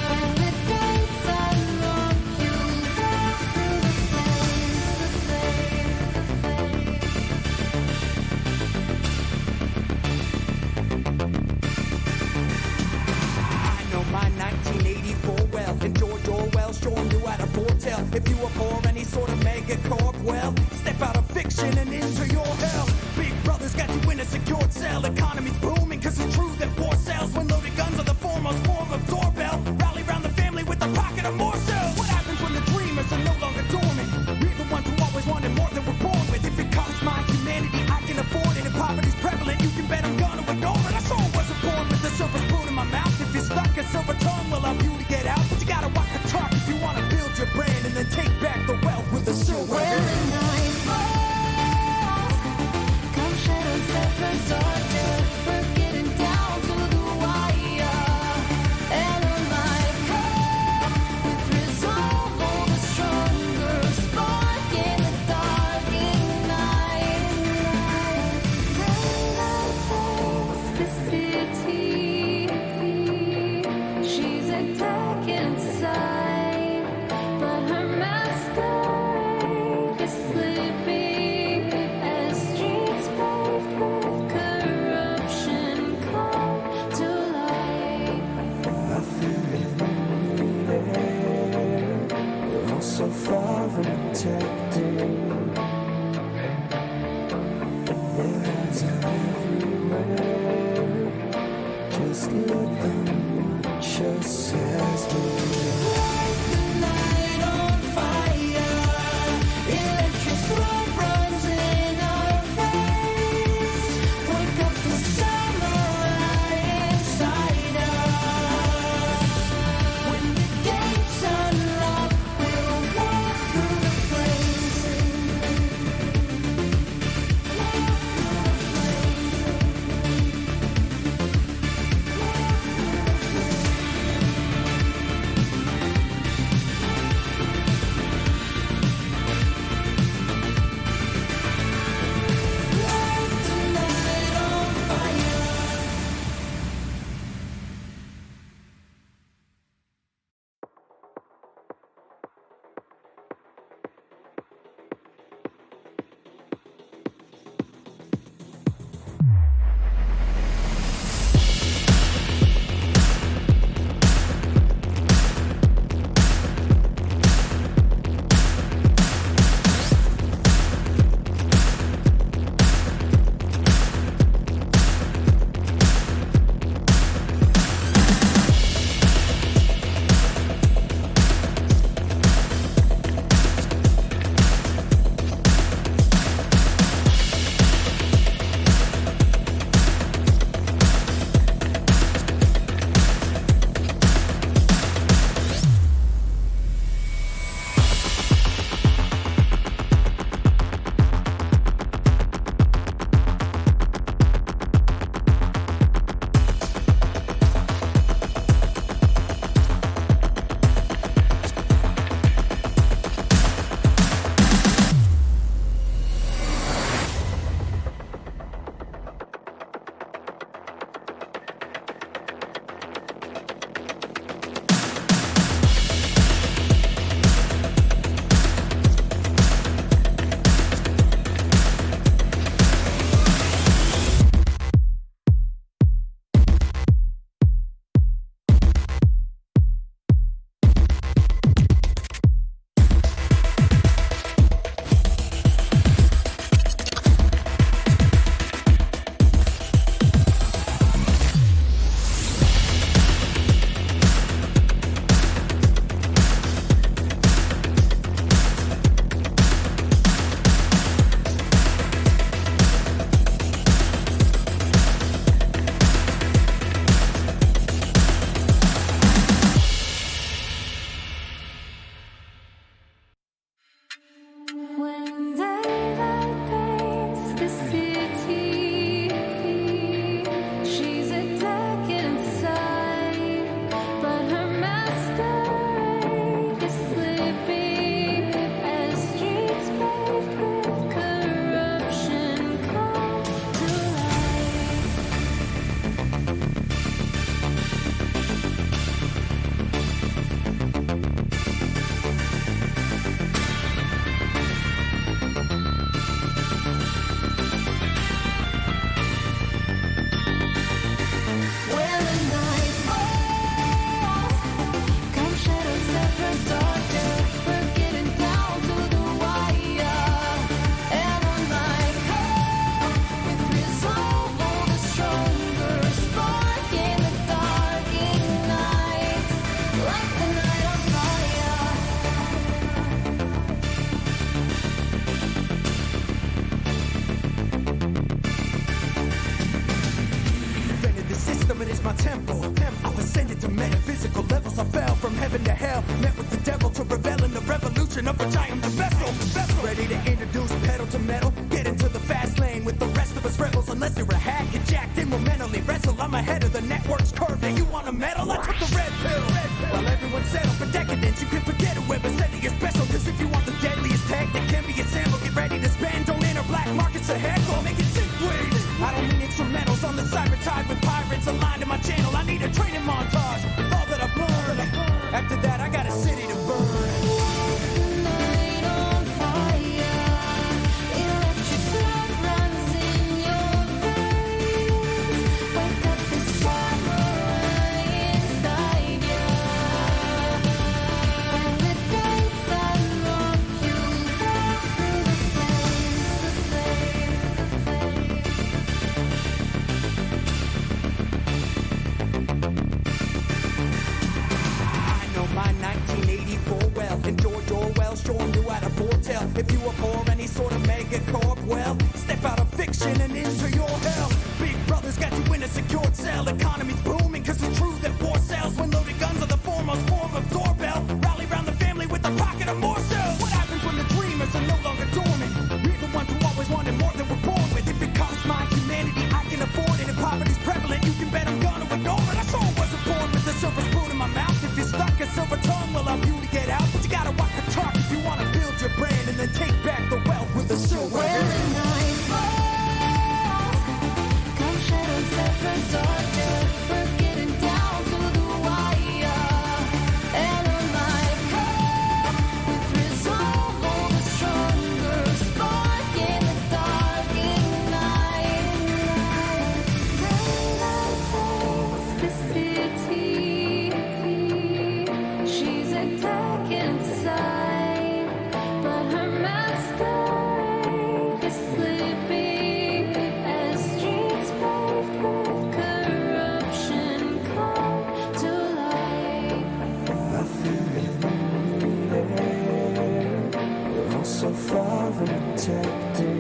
When the gates unlock, you'll walk through the I know my 1984 well, and George Orwell showing you how to foretell. If you abhor any sort of megacorp, well, step out of fiction and into your hell. Big brother's got you in a secured cell. Economy's booming cause it's true that war sells. When loaded guns are the foremost form of doorbell. Rally round the family with a pocket of more cells. What happens when the dreamers are no longer dormant? We're the ones who always wanted more than we're born with. If it costs my humanity, I can afford it. If poverty's prevalent, you can bet I'm gonna ignore it. I sure wasn't born with a silver spoon in my mouth. If you're stuck a silver tongue, will help you to get out. But you gotta walk the talk if you wanna build your brand and then take back the wealth with a silver when hand. the night falls, come shadows that burn darker. We're getting down to the wire, and on my path, with resolve all the stronger, spark in the dark night. Daylight takes the city. She's attacking inside, but her masquerade is sleeping as streets paved with corruption come to light. I feel it in the air. We're all so far protected. Their hands are everywhere. Just let them watch us as we The night on fire, electric blood runs in our veins. Wake up the samurai inside us. When the gates unlock, we'll walk through the flames. Summit is my temple. I've ascended to metaphysical levels. I fell from heaven to hell. Met with the devil to revel in the revolution of which I am the vessel. Ready to introduce pedal to metal. Get into the fast lane with the rest of us rebels. Unless you're a hack, get jacked and will mentally wrestle. I'm ahead of the network's curve. Now you want a medal? I took the red pill. While everyone settled for decadence, you can forget whoever said that you're special. Cause if you want the deadliest tag that can be assembled, get ready to spend. Don't enter black markets ahead. Go make it sick, please. I don't need instrumentals on the cyber tide with pirates aligned to my channel. I need a training montage with all that I've learned. After that, I got a city to burn. Night on fire, electric blood runs in your veins. Wake up the samurai inside ya. When the days unlock you, walk through the I know my 1984 well, and George Orwell showing you how to foretell. If you abhor any sort of megacorp, well, step out of fiction and into your hell. Big brother's got you in a secured cell. Economy's booming cause it's true that war sells. When loaded guns are the foremost form of doorbell. Rally round the family with a pocket of more shells. What happens when the dreamers are no longer dormant? We're the ones who always wanted more than we're born with. If it costs my humanity, I can afford it. If poverty's prevalent, you can bet I'm gonna ignore it. I sure wasn't born with a silver spoon in my mouth. If you're stuck a silver tongue, well, I'll you to get out. But you gotta walk the talk if you wanna build your brand and then take back the wealth with a silver When hand. the night falls, come shadows ever darker. We're getting down to the wire. And on my car, with resolve all the stronger. Spark in the dark, ignite. Daylight takes the city. She's attacking inside, but her masquerade is sleeping as streets paved with corruption come to light. I feel it in the air. We're all so far protected.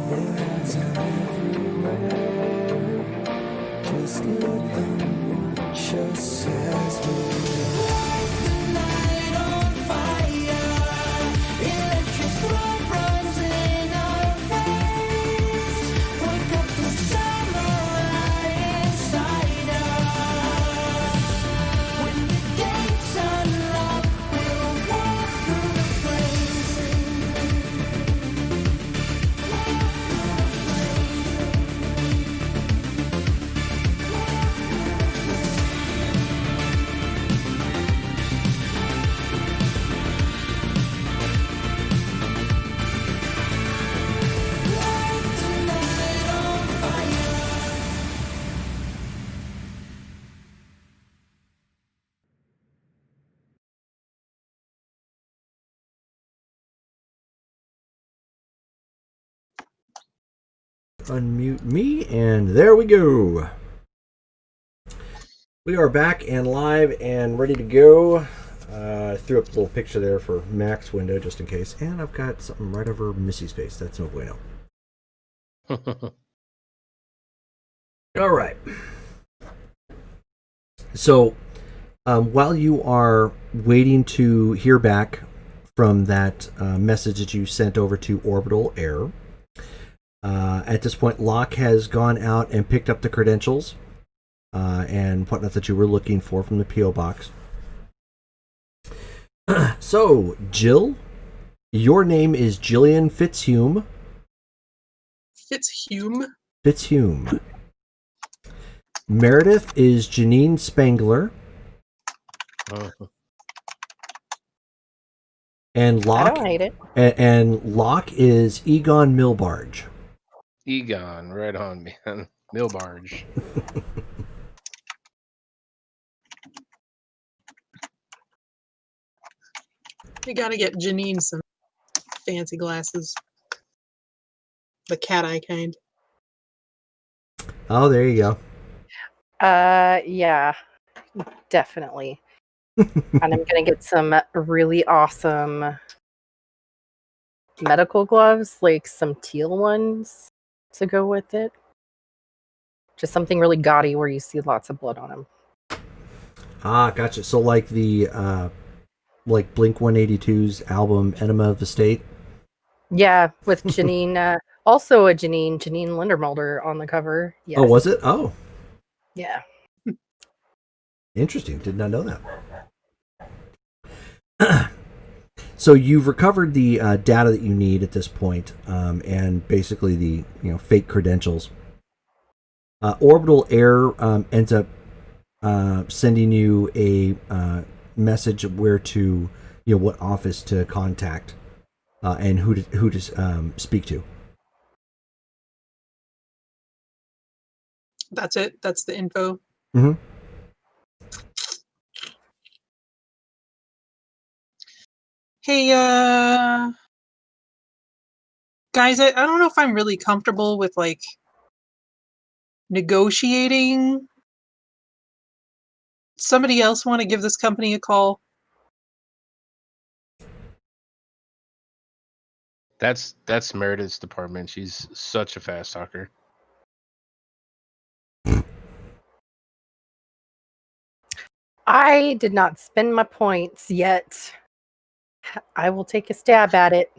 Their hands are everywhere. Just let them watch us as we Night on fire, electric blood runs in our veins. Wake up the samurai inside us. When the gates unlock, we'll walk through the flames. Night on fire. Unmute me, and there we go. We are back and live and ready to go. I threw up a little picture there for Mac's window just in case, and I've got something right over Missy's face. That's no bueno. All right. So, while you are waiting to hear back from that message that you sent over to Orbital Air, at this point, Locke has gone out and picked up the credentials and whatnot that you were looking for from the P.O. box. So, Jill, your name is Jillian Fitzhume. Fitzhume. Meredith is Janine Spangler. And I Locke don't hate it. and Locke is Egon Milbarge. Egon, right on, man. Milbarge. You gotta get Janine some fancy glasses. The cat eye kind. Oh, there you go. Yeah, definitely. And I'm gonna get some really awesome medical gloves, like some teal ones to go with it. Just something really gaudy where you see lots of blood on him. Ah, gotcha. So like the like Blink 182's album Enema of the State. Yeah, with Janine, also a Janine Lindermulder on the cover. Yes. Oh, was it? Oh, Yeah. interesting. Did not know that. So you've recovered the data that you need at this point, and basically the fake credentials. Orbital Air ends up sending you a message of where to, what office to contact, and who to speak to. That's it. That's the info. Mm-hmm. Hey, guys, I don't know if I'm really comfortable with like negotiating. Somebody else want to give this company a call? That's Meredith's department. She's such a fast talker. I did not spend my points yet. I will take a stab at it.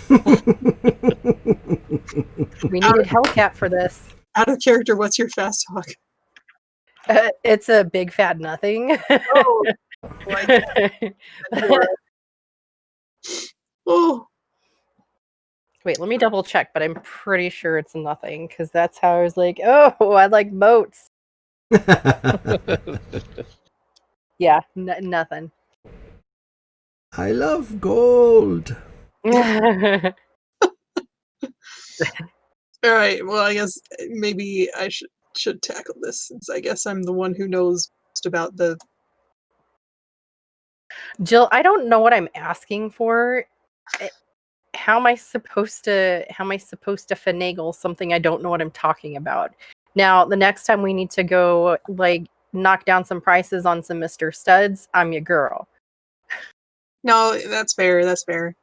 We needed Hellcat for this. Out of character, what's your fast talk? It's a big fat nothing. Oh, like, oh, Wait, let me double check, but I'm pretty sure it's nothing because that's how I was like, oh, I like boats. Yeah, nothing. I love gold. all right. Well, I guess maybe I should tackle this since I guess I'm the one who knows most about the. Jill, I don't know what I'm asking for. How am I supposed to finagle something I don't know what I'm talking about? Now, the next time we need to go like knock down some prices on some Mr. Studs, I'm your girl. No, that's fair. That's fair.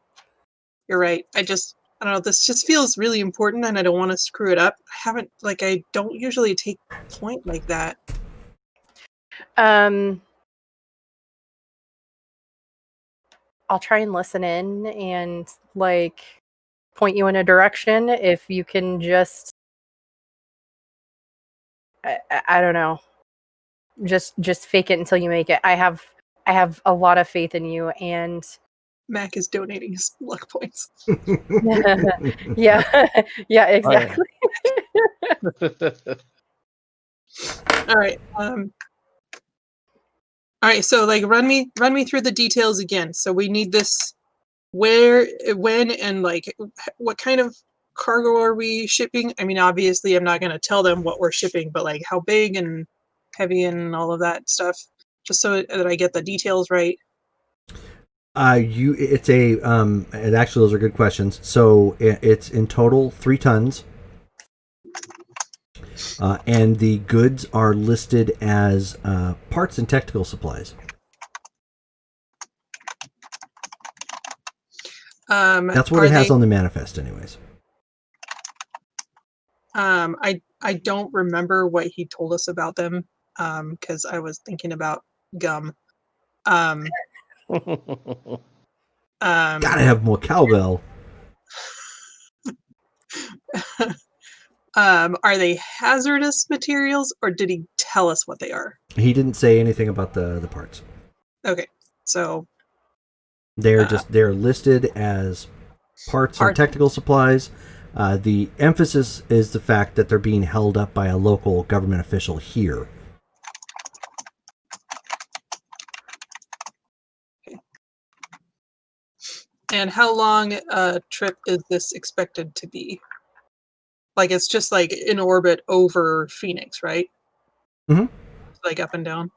You're right. I don't know. This just feels really important, and I don't want to screw it up. I don't usually take point like that. I'll try and listen in and like point you in a direction if you can just I don't know. Just fake it until you make it. I have a lot of faith in you and Mac is donating his luck points. yeah. Yeah, exactly. All right. All right. So, like, run me through the details again. So we need this. Where, when, and like, what kind of cargo are we shipping? I mean, obviously, I'm not going to tell them what we're shipping, but like, how big and heavy and all of that stuff, just so that I get the details right. It's and actually those are good questions. So it's in total 3 tons. And the goods are listed as parts and technical supplies. That's what it has on the manifest, anyways. I don't remember what he told us about them, because I was thinking about gum. Gotta have more cowbell. Are they hazardous materials, or did he tell us what they are? He didn't say anything about the parts. Okay, so they're listed as parts and technical supplies. The emphasis is the fact that they're being held up by a local government official here. Okay. And how long a trip is this expected to be? Like, it's just like in orbit over Phoenix, right? Mm-hmm. Like up and down.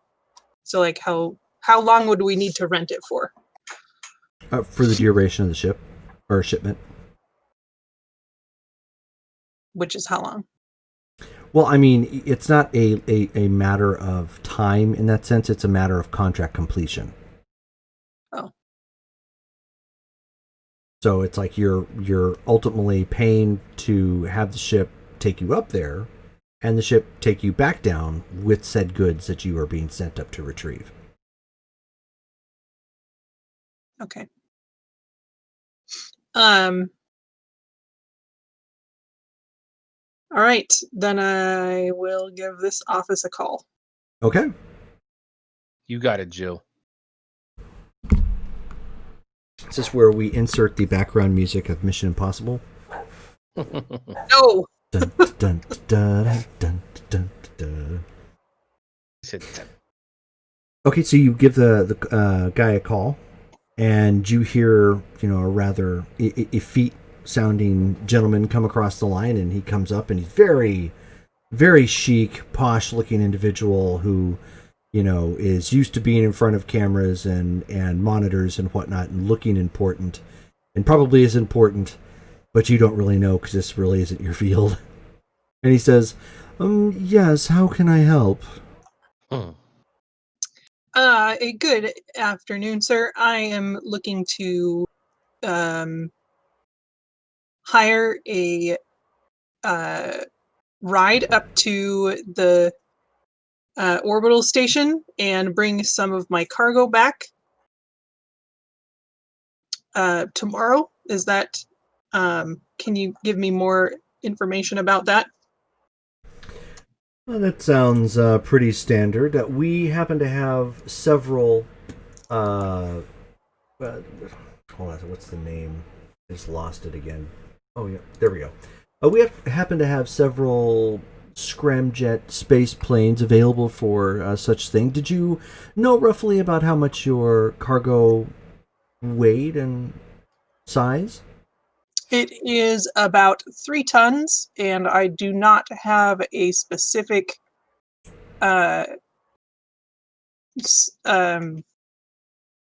So like how long would we need to rent it for? For the duration of the ship or shipment. Which is how long? Well, I mean, it's not a matter of time in that sense. It's a matter of contract completion. Oh. So it's like you're ultimately paying to have the ship take you up there, and the ship take you back down with said goods that you are being sent up to retrieve. Okay. All right, then I will give this office a call. Okay. You got it, Jill. Is this where we insert the background music of Mission Impossible? No. Dun, dun, dun, dun, dun, dun. Okay, so you give the guy a call, and you hear, a rather effete sounding gentleman come across the line, and he comes up, and he's very, very chic, posh looking individual who, is used to being in front of cameras and monitors and whatnot and looking important, and probably is important, but you don't really know because this really isn't your field. And he says, yes, how can I help? A good afternoon, sir. I am looking to hire a ride up to the orbital station and bring some of my cargo back tomorrow. Is that, can you give me more information about that? Well, that sounds pretty standard. We happen to have several. Hold on, what's the name? I just lost it again. Oh yeah, there we go. We happen to have several scramjet space planes available for such thing. Did you know roughly about how much your cargo weighed and size? It is about 3 tons, and I do not have a specific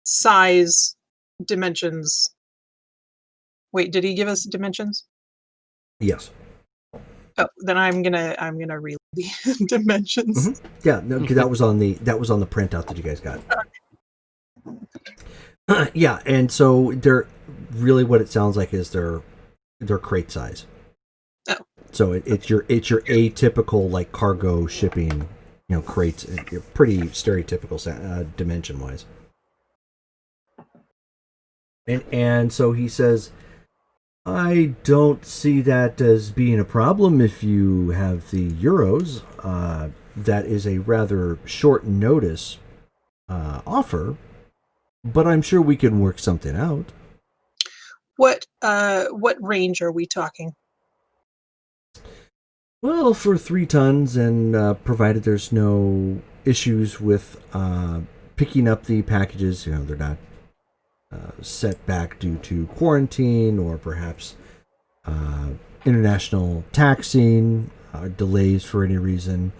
size dimensions. Wait, did he give us dimensions? Yes. Oh, then I'm gonna read the dimensions. Mm-hmm. Yeah, no, 'cause that was on the printout that you guys got. Yeah, and so they're really, what it sounds like is they're crate size. Oh. So it's your atypical like cargo shipping, crates. Pretty stereotypical dimension wise. And so he says, I don't see that as being a problem if you have the euros. That is a rather short notice offer, but I'm sure we can work something out. What range are we talking? Well, for 3 tons, and provided there's no issues with picking up the packages, they're not set back due to quarantine or perhaps international taxing, delays for any reason,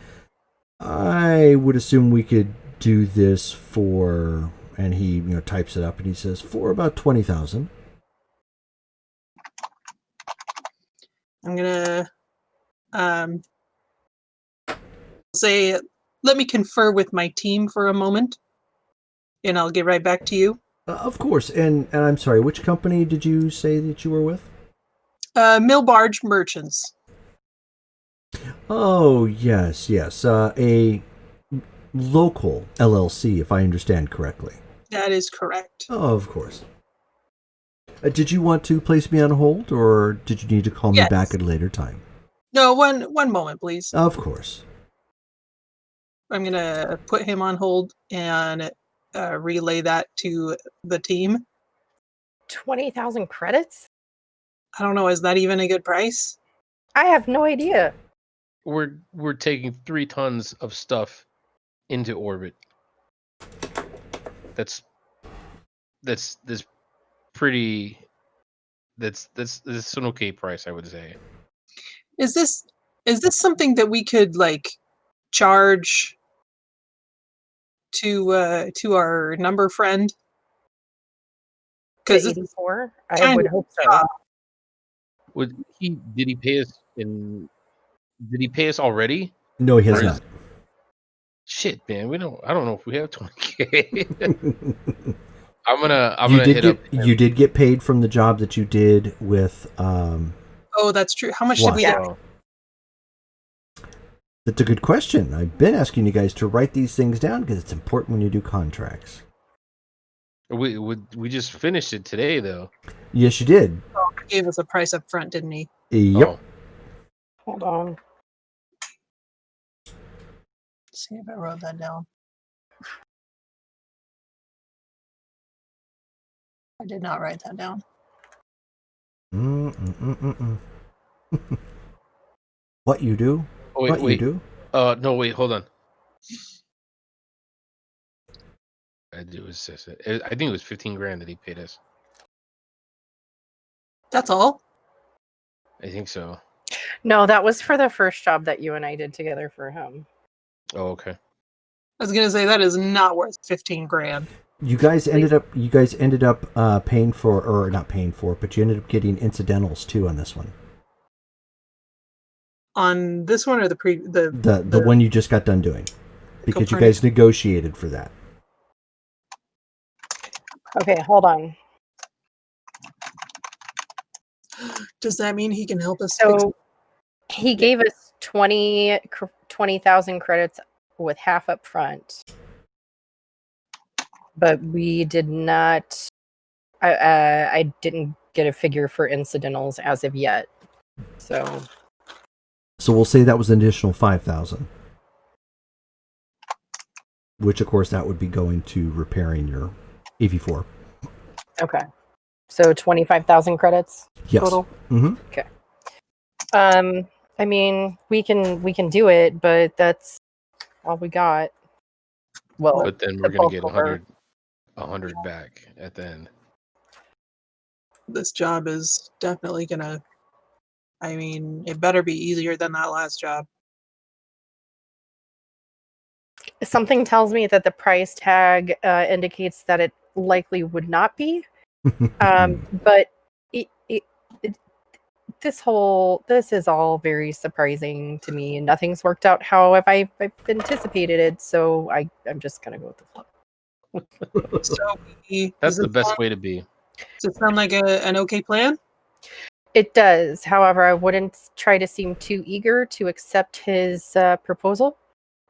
I would assume we could do this for, and he types it up and he says, for about 20,000. I'm gonna say, let me confer with my team for a moment, and I'll get right back to you. Of course, and I'm sorry, which company did you say that you were with? Mill Barge Merchants. Oh, yes. A local LLC, if I understand correctly. That is correct. Oh, of course. Did you want to place me on hold, or did you need to call me back at a later time? No, one moment, please. Of course. I'm gonna put him on hold and relay that to the team. 20,000 credits? I don't know, is that even a good price? I have no idea. We're taking 3 tons of stuff into orbit. That's pretty. That's an okay price, I would say. Is this something that we could charge to our number friend? To 84? I would hope so. Did he pay us already? No, he has not. Shit, man, I don't know if we have 20K. I'm gonna hit up. You did get paid from the job that you did with Oh, that's true. How much did we get? That's a good question. I've been asking you guys to write these things down because it's important when you do contracts. We just finished it today, though. Yes, you did. He gave us a price up front, didn't he? Yep. Oh, Hold on. Let's see if I wrote that down. I did not write that down. What you do? oh wait, What wait. you do? No, wait, hold on. I think it was 15 grand that he paid us. That's all. I think so. No, that was for the first job that you and I did together for him. Oh, okay. I was gonna say that is not worth 15 grand. You guys ended up paying for, or not paying for, but you ended up getting incidentals too on this one. On this one or The one you just got done doing, because you Copernic. guys negotiated for that. Okay, hold on. Does that mean he can help us fix So he gave us 20,000 credits with half up front, but we did not. I didn't get a figure for incidentals as of yet. So we'll say that was an additional 5,000, which of course that would be going to repairing your AV4. okay, so 25,000 credits Yes. total. Mm-hmm. Okay. I mean, we can do it, but that's all we got. Well, But then the we're gonna bulk get over. 100 back at the end. this job is definitely gonna. I mean, it better be easier than that last job. Something tells me that the price tag indicates that it likely would not be. But this is all very surprising to me, and nothing's worked out how I've anticipated it. So I'm just gonna go with the flow. So That's the best way to be. Does it sound like an okay plan? It does. However, I wouldn't try to seem too eager to accept his proposal.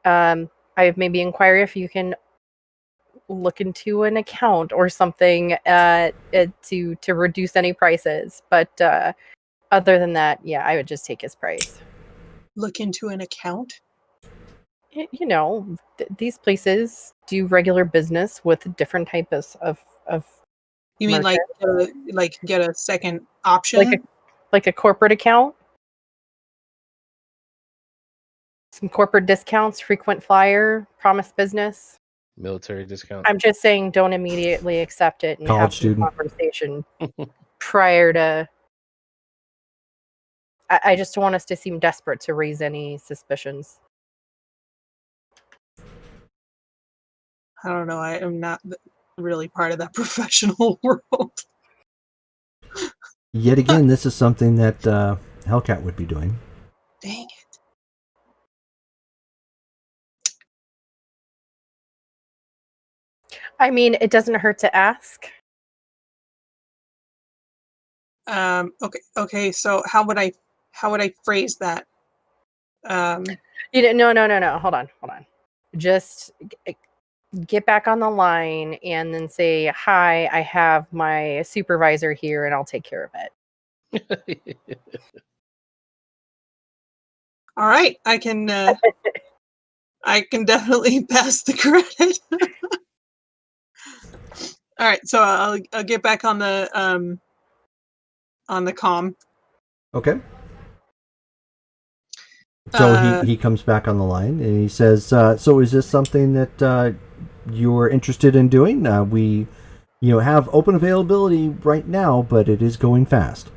I maybe inquire if you can look into an account or something to reduce any prices. But other than that, yeah, I would just take his price. Look into an account. You know, these places do regular business with different types of You mean like get a second option? like a corporate account, some corporate discounts, frequent flyer, promise business. Military discount. I'm just saying, don't immediately accept it and College have some student. conversation prior to. I just don't want us to seem desperate to raise any suspicions. I don't know. I am not really part of that professional world. Yet again, this is something that Hellcat would be doing. Dang it. I mean, it doesn't hurt to ask. Okay. So how would I phrase that? No. Hold on. Just get back on the line and then say, "Hi, I have my supervisor here, and I'll take care of it." All right, I can definitely pass the credit. All right, so I'll get back on the comm. Okay. So he comes back on the line and he says, "So is this something that you're interested in doing? We, have open availability right now, but it is going fast."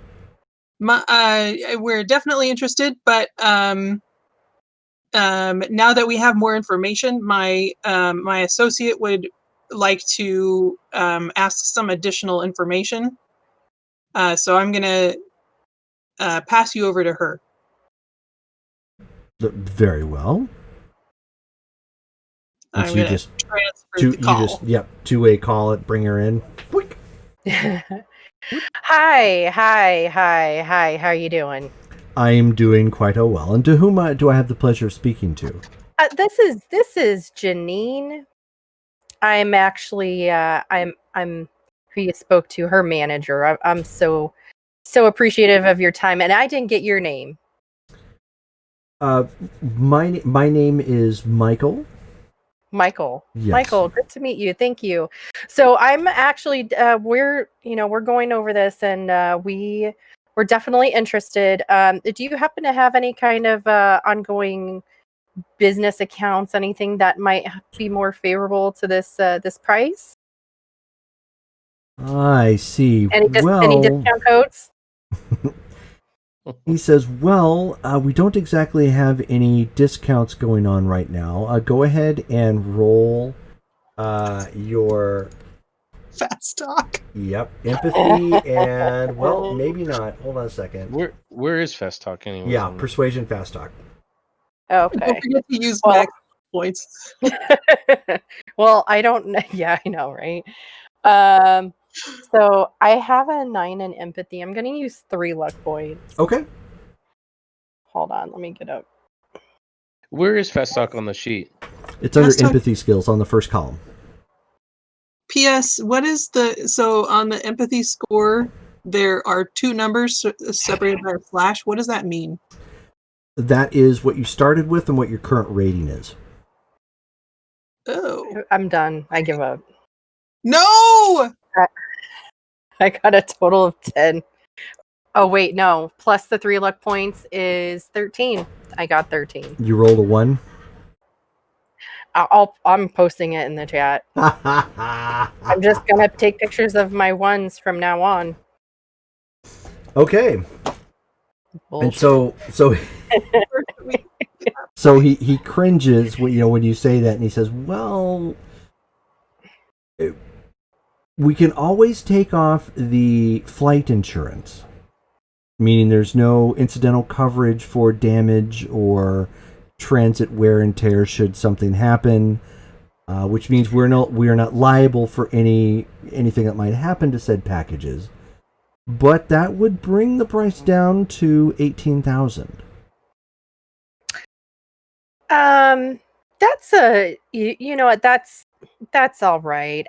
We're definitely interested, but now that we have more information, my associate would like to ask some additional information. So I'm gonna pass you over to her. Very well. And I'm so you gonna just transfer the call. two-way call it, bring her in. Hi. How are you doing? I am doing quite well. And to whom do I have the pleasure of speaking to? This is Janine. I'm actually I'm who you spoke to, her manager. I'm so appreciative of your time, and I didn't get your name. My name is Michael. Michael. Yes. Michael, good to meet you. Thank you. So I'm actually we're going over this, and we're definitely interested. Do you happen to have any kind of ongoing business accounts, anything that might be more favorable to this price? I see. Any discount codes? He says, well, we don't exactly have any discounts going on right now. Go ahead and roll your Fast talk. empathy and, well, maybe not. Hold on a second. Where is Fast Talk anyway? Yeah, persuasion, fast talk. Okay. Don't forget to use Well- max points. Well, I don't know. Yeah, I know, right? So I have a 9 in empathy. I'm going to use 3 luck points. Okay. Hold on, let me get up. Where is Fast Talk on the sheet? It's under Fast talk. empathy skills on the first column. P.S. What is so on the empathy score? There are 2 numbers separated by a slash. What does that mean? That is what you started with and what your current rating is. Oh I'm done. I give up. no! I got a total of 10. Oh wait, no. Plus the 3 luck points is 13. I got 13. You rolled a 1. I'm posting it in the chat. I'm just gonna take pictures of my ones from now on. Okay. And Bullshit. so he cringes when you say that, and he says, well, we can always take off the flight insurance, meaning there's no incidental coverage for damage or transit wear and tear should something happen, which means we are not liable for anything that might happen to said packages. But that would bring the price down to 18,000. That's you know what, that's all right.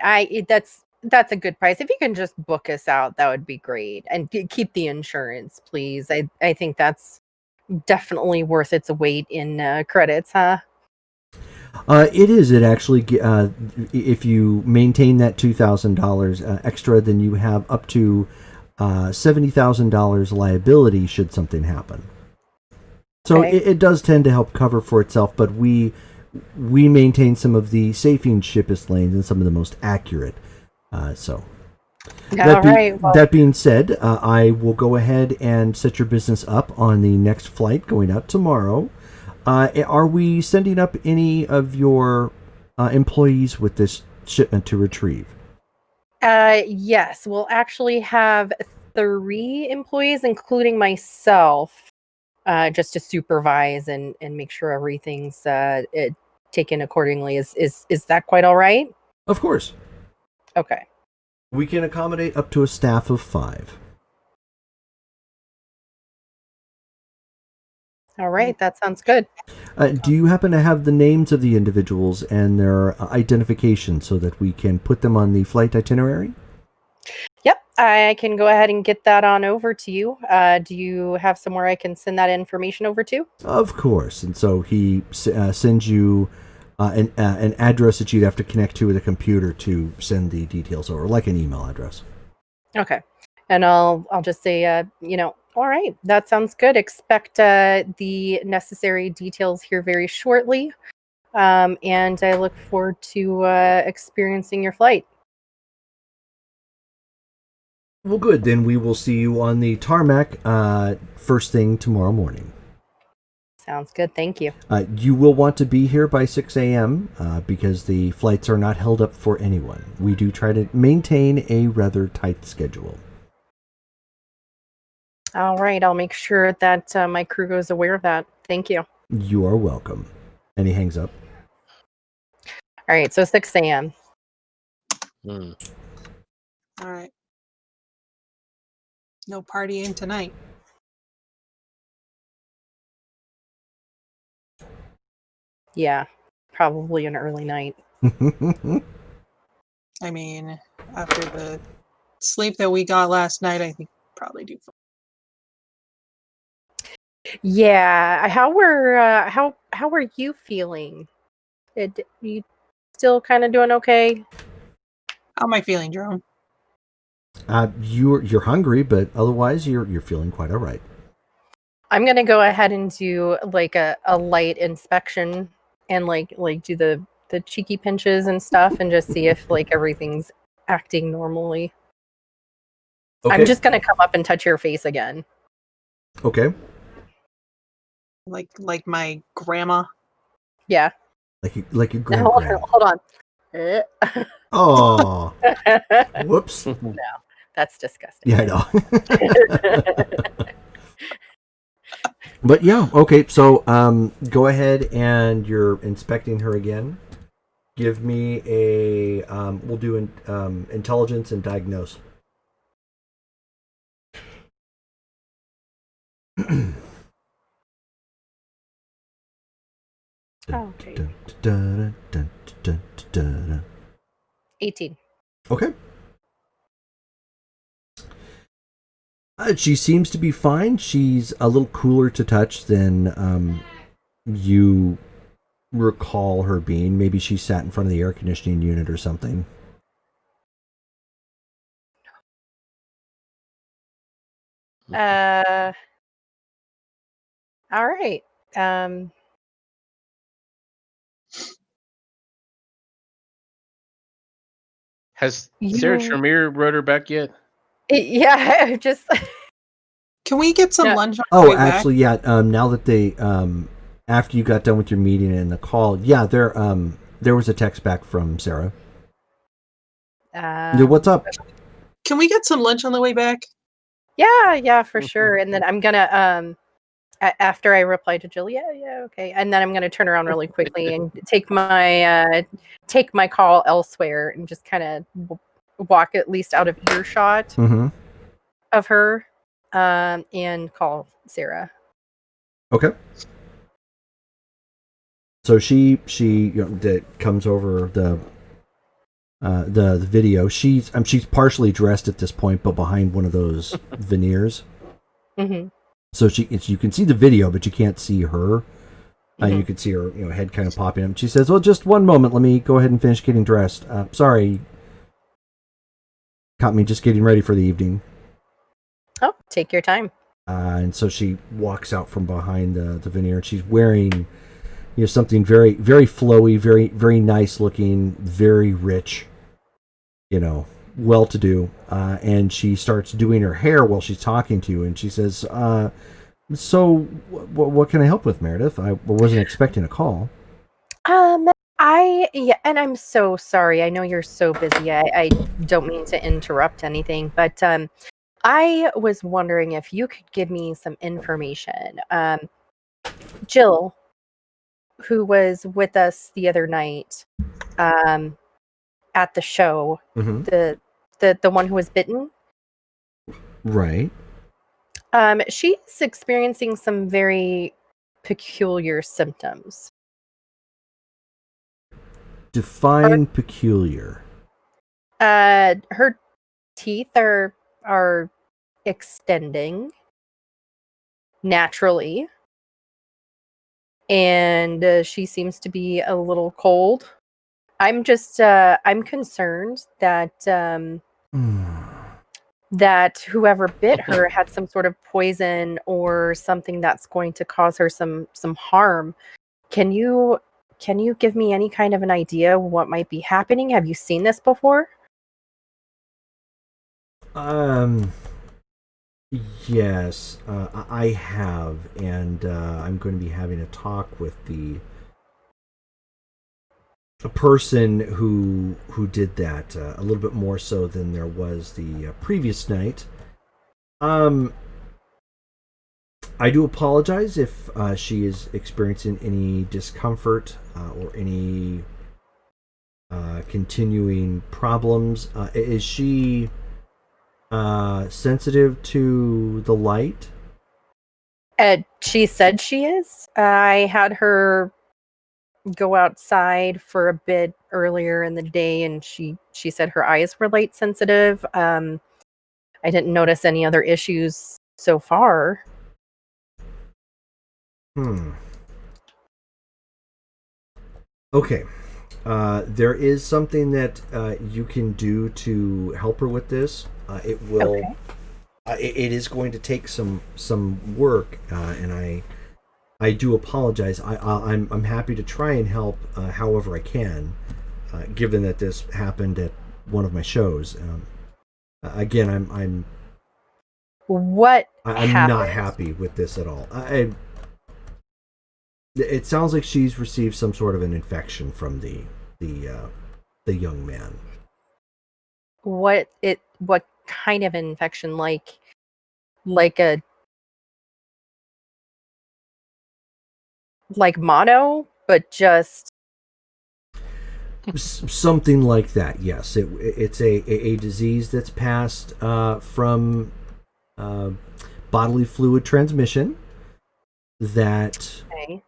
That's a good price. If you can just book us out, that would be great. And keep the insurance, please. I think that's definitely worth its weight in credits, huh? It is. It actually, if you maintain that $2,000 extra, then you have up to $70,000 liability should something happen. So Okay. it does tend to help cover for itself, but we maintain some of the safest shippest lanes and some of the most accurate. All right. Well, That being said, I will go ahead and set your business up on the next flight going out tomorrow. Are we sending up any of your employees with this shipment to retrieve? yes, we'll actually have 3 employees, including myself, just to supervise and make sure everything's taken accordingly. Is that quite all right? Of course. Okay. We can accommodate up to a staff of 5. All right, that sounds good. Do you happen to have the names of the individuals and their identification so that we can put them on the flight itinerary? Yep, I can go ahead and get that on over to you. Do you have somewhere I can send that information over to? Of course. And so he sends you an address that you'd have to connect to with a computer to send the details over, like an email address. Okay. And I'll just say, all right, that sounds good. Expect the necessary details here very shortly. And I look forward to experiencing your flight. Well, good. Then we will see you on the tarmac first thing tomorrow morning. Sounds good. Thank you. You will want to be here by 6 a.m. Because the flights are not held up for anyone. We do try to maintain a rather tight schedule. All right. I'll make sure that my crew is aware of that. Thank you. You are welcome. And he hangs up. All right. So 6 a.m. Hmm. All right. No partying tonight. Yeah, probably an early night. I mean, after the sleep that we got last night, I think probably do fine. Yeah, how are you feeling? You still kind of doing okay? How am I feeling, Jerome? You're hungry, but otherwise you're feeling quite all right. I'm gonna go ahead and do like a light inspection and like do the cheeky pinches and stuff and just see if like everything's acting normally. Okay. I'm just gonna come up and touch your face again. Okay. Like my grandma. Yeah. Like your Now, grandma. hold on. Oh. Whoops. No, that's disgusting. Yeah, I know. But yeah, okay. So go ahead and you're inspecting her again. Give me a we'll do intelligence and diagnose. Okay. 18. Okay. She seems to be fine. She's a little cooler to touch than you recall her being. Maybe she sat in front of the air conditioning unit or something. All right. Has Sarah You Tremere wrote her back yet? yeah, just Can we get some Yeah. lunch on the Oh, way back? actually, yeah. Now that they after you got done with your meeting and the call, yeah, there was a text back from Sarah. Yeah, what's up? Can we get some lunch on the way back? Yeah, for sure. And then I'm gonna after I reply to Jill, yeah, okay. And then I'm gonna turn around really quickly and take my call elsewhere and just kind of walk at least out of earshot Mm-hmm. of her, and call Sarah. Okay. So she that comes over the video. She's partially dressed at this point, but behind one of those veneers. Mm-hmm. So you can see the video, but you can't see her. Mhm. You can see her head kind of popping up. She says, "Well, just one moment. Let me go ahead and finish getting dressed. Sorry, caught me just getting ready for the evening." Oh, take your time. And so she walks out from behind the veneer. She's wearing something very, very flowy, very, very nice looking, very rich, well-to-do. And she starts doing her hair while she's talking to you. And she says, "So, what can I help with, Meredith? I wasn't expecting a call." And I'm so sorry. I know you're so busy. I don't mean to interrupt anything, but I was wondering if you could give me some information. Jill, who was with us the other night, at the show, Mm-hmm. the one who was bitten, Right. she's experiencing some very peculiar symptoms. Define peculiar. Her teeth are extending naturally, and she seems to be a little cold. I'm concerned that whoever bit her had some sort of poison or something that's going to cause her some harm. Can you give me any kind of an idea what might be happening? Have you seen this before? Yes, I have, and I'm going to be having a talk with a person who did that a little bit more so than there was the previous night. I do apologize if she is experiencing any discomfort or any continuing problems. Is she sensitive to the light? She said she is. I had her go outside for a bit earlier in the day, and she said her eyes were light sensitive. I didn't notice any other issues so far. Okay. There is something that you can do to help her with this. It will. Okay. It is going to take some work, and I do apologize. I'm happy to try and help however I can, given that this happened at one of my shows. Again, I'm What I'm happened? not happy with this at all. It sounds like she's received some sort of an infection from the young man. What kind of infection? Like a mono, but just Something like that. Yes, it's a disease that's passed from bodily fluid transmission that okay.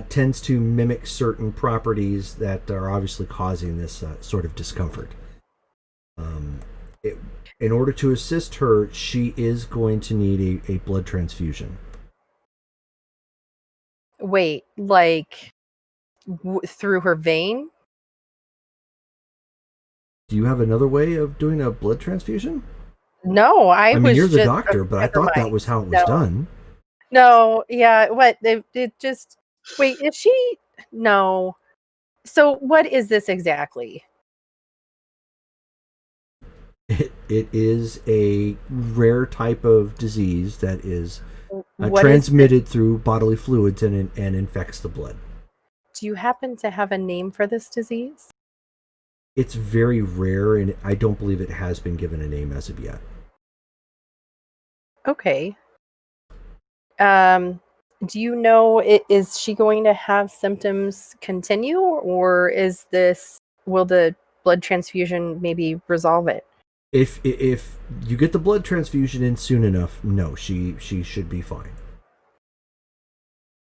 tends to mimic certain properties that are obviously causing this sort of discomfort. In order to assist her, she is going to need a blood transfusion. Wait, like through her vein? Do you have another way of doing a blood transfusion? No, I mean, was you're the just doctor, but I never thought that mind. was how it was done. No, yeah, what it just wait, is she no. So what is this exactly? It is a rare type of disease that is What is transmitted through bodily fluids and infects the blood. do you happen to have a name for this disease? It's very rare, and I don't believe it has been given a name as of yet. Okay. Do you know is she going to have symptoms continue, or will the blood transfusion maybe resolve it? If you get the blood transfusion in soon enough, no, she should be fine.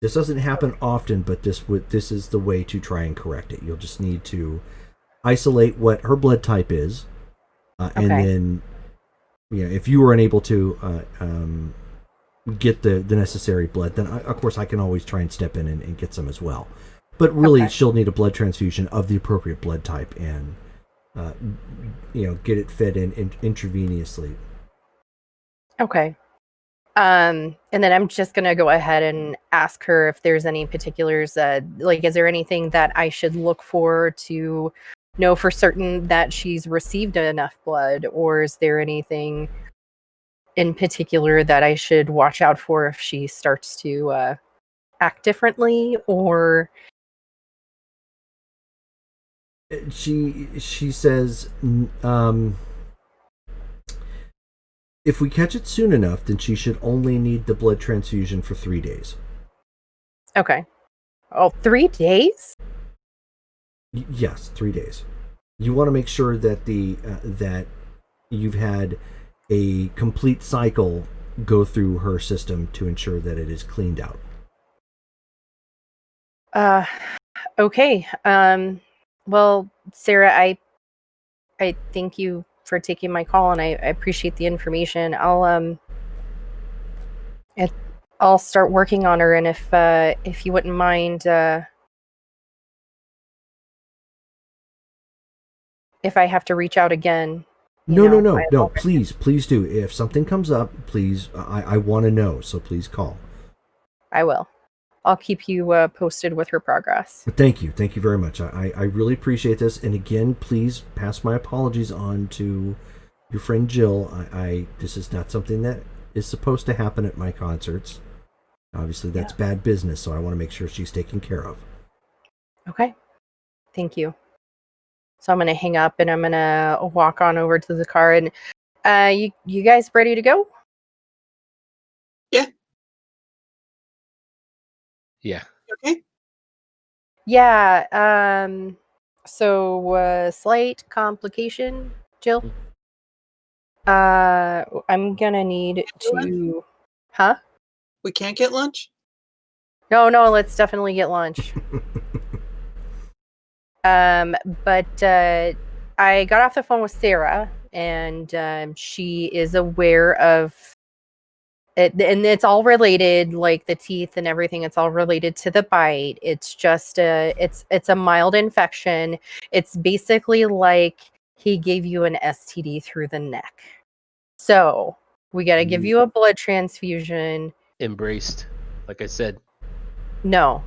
This doesn't happen often, but this is the way to try and correct it. You'll just need to isolate what her blood type is, and then if you were unable to get the necessary blood, then of course I can always try and step in and get some as well. But really, she'll need a blood transfusion of the appropriate blood type and get it fed in intravenously. Okay. And then I'm just gonna go ahead and ask her if there's any particulars. Like, is there anything that I should look for to know for certain that she's received enough blood, or is there anything in particular that I should watch out for if she starts to act differently, or She says, if we catch it soon enough, then she should only need the blood transfusion for 3 days. okay. Oh, 3 days? Yes, 3 days. You want to make sure that that you've had a complete cycle go through her system to ensure that it is cleaned out. Okay. Well, Sarah, I thank you for taking my call, and I appreciate the information. I'll start working on her, and if you wouldn't mind, if I have to reach out again. No. Please do. If something comes up, please, I want to know. So please call. I will. I'll keep you posted with her progress. Thank you very much. I really appreciate this. And again, please pass my apologies on to your friend Jill. This is not something that is supposed to happen at my concerts. Obviously, that's bad business, so I want to make sure she's taken care of. Okay. Thank you. So I'm going to hang up and I'm going to walk on over to the car. And you guys ready to go? Yeah. Yeah. Okay. Yeah. So slight complication, Jill. I'm gonna need Do it. to. Huh? We can't get lunch? No, let's definitely get lunch. But I got off the phone with Sarah, and she is aware of it, and it's all related, like the teeth and everything. It's all related to the bite. It's just it's a mild infection. It's basically like he gave you an STD through the neck. So we got to give you a blood transfusion. Embraced, like I said. No,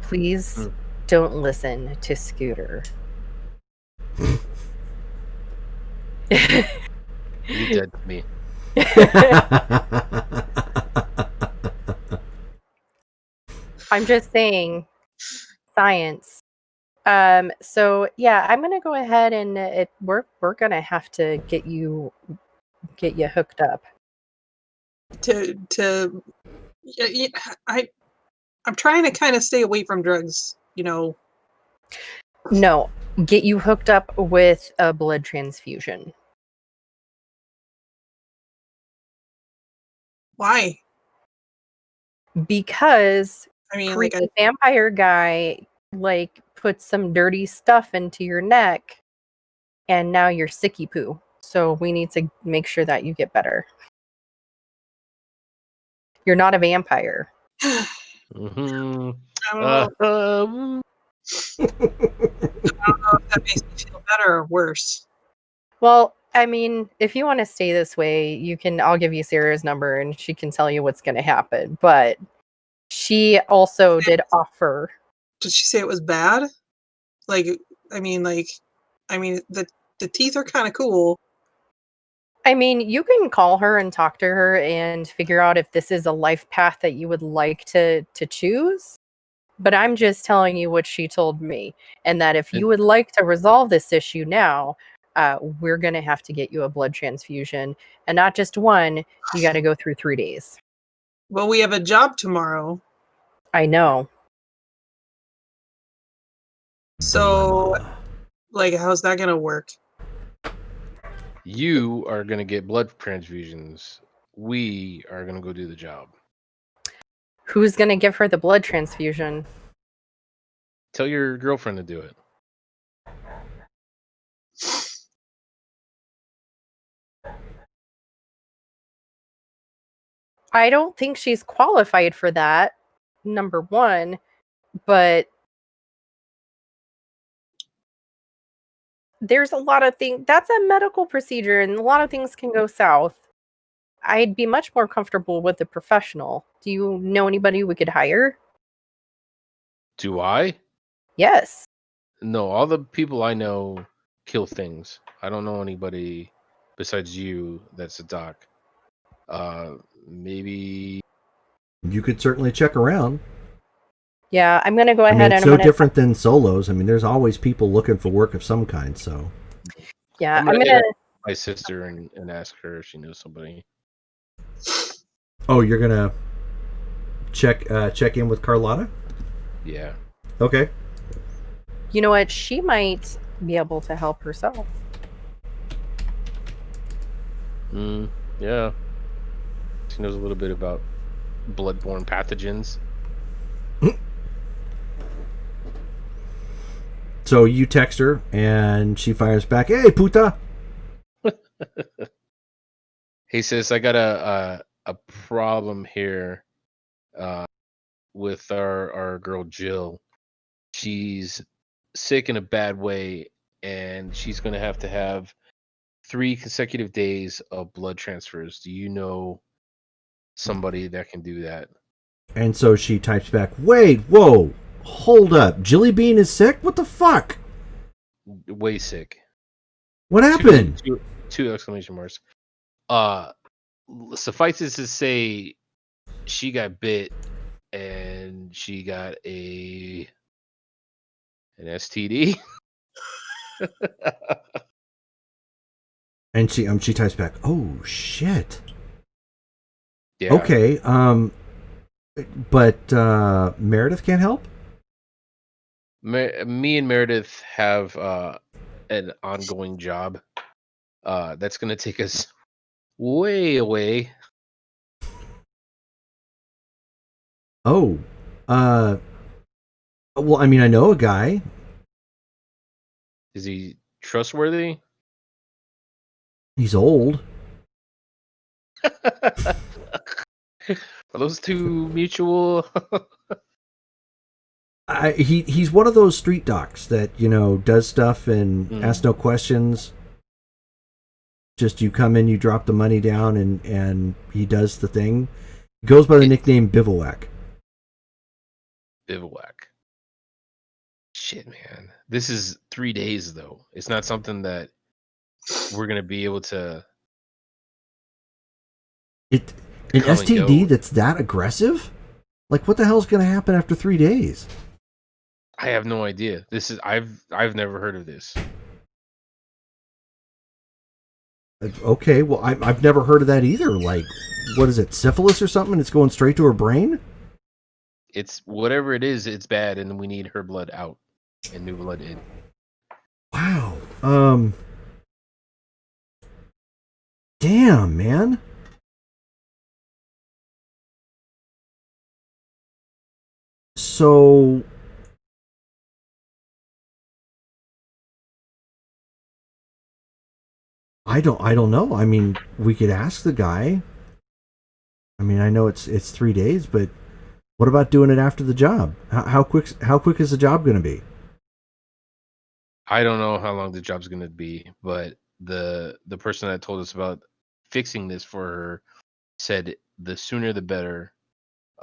please don't listen to Scooter. You're dead to me. I'm just saying, science. So yeah, I'm gonna go ahead and we're gonna have to get you hooked up. I'm trying to kind of stay away from drugs, you know. No, get you hooked up with a blood transfusion. Why? Because I mean, like, creepy vampire guy like put some dirty stuff into your neck, and now you're sicky poo. So we need to make sure that you get better. You're not a vampire. Mm-hmm. I don't know if that makes me feel better or worse. Well, I mean, if you want to stay this way, I'll give you Sarah's number and she can tell you what's going to happen. But she also did offer. Did she say it was bad? Like, I mean, the teeth are kind of cool. I mean, you can call her and talk to her and figure out if this is a life path that you would like to choose. But I'm just telling you what she told me, and that if you would like to resolve this issue now, we're going to have to get you a blood transfusion, and not just one. You got to go through 3 days. Well, we have a job tomorrow. I know. So, like, how's that going to work? You are gonna get blood transfusions. We are gonna go do the job. Who's going to give her the blood transfusion? Tell your girlfriend to do it. I don't think she's qualified for that, number one, but there's a lot of things. That's a medical procedure, and a lot of things can go south. I'd be much more comfortable with a professional. Do you know anybody we could hire? Do I? Yes. No, all the people I know kill things. I don't know anybody besides you that's a doc. Maybe You could certainly check around. Yeah, I'm going to go I ahead mean, it's and no I'm going to different than solos. I mean, there's always people looking for work of some kind. So, Yeah, I'm I'm gonna going hit to up my sister and ask her if she knows somebody. oh, you're gonna check in with Carlotta. Yeah. Okay. You know what? She might be able to help herself. Yeah. She knows a little bit about bloodborne pathogens. So you text her, and she fires back, "Hey, puta!" Hey sis, I got a problem here with our girl Jill. She's sick in a bad way, and she's gonna have to have 3 consecutive days of blood transfers. Do you know somebody that can do that? And so she types back, "Wait, whoa, hold up! Jilly Bean is sick? What the fuck? Way sick. What happened?" Two exclamation marks. Uh, Suffices to say, she got bit, and she got an STD. And she types back, "Oh shit." Yeah. Okay. But Meredith can't help. Me and Meredith have an ongoing job. That's gonna take us way away. Oh, Well, I mean, I know a guy. Is he trustworthy? He's old. Are those two mutual? He's one of those street docs that, you know, does stuff and asks no questions. Just you come in, you drop the money down, and he does the thing. He goes by the nickname Bivouac. Bivouac. Shit, man. This is 3 days though. It's not something that we're gonna be able to. An Come and STD go. that's that aggressive? Like, what the hell's going to happen after 3 days? I have no idea. This is I've never heard of this. Okay, well, I've never heard of that either. Like, what is it, syphilis or something? It's going straight to her brain? It's whatever it is, it's bad, and we need her blood out and new blood in. Wow. Damn, man. So I don't know. I mean, we could ask the guy. I mean, I know it's 3 days, but what about doing it after the job? How quick is the job going to be? I don't know how long the job's gonna be, but the person that told us about fixing this for her said the sooner the better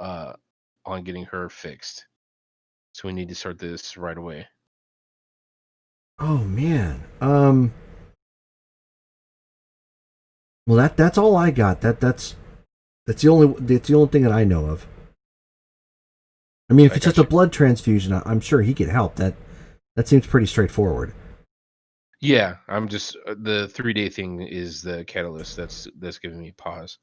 on getting her fixed. So we need to start this right away. Oh man. Well, that's all I got. That's the only thing that I know of. I mean, if I it's got just a you. blood transfusion, I'm sure he could help. That seems pretty straightforward. Yeah, I'm just the 3 day thing is the catalyst that's giving me pause.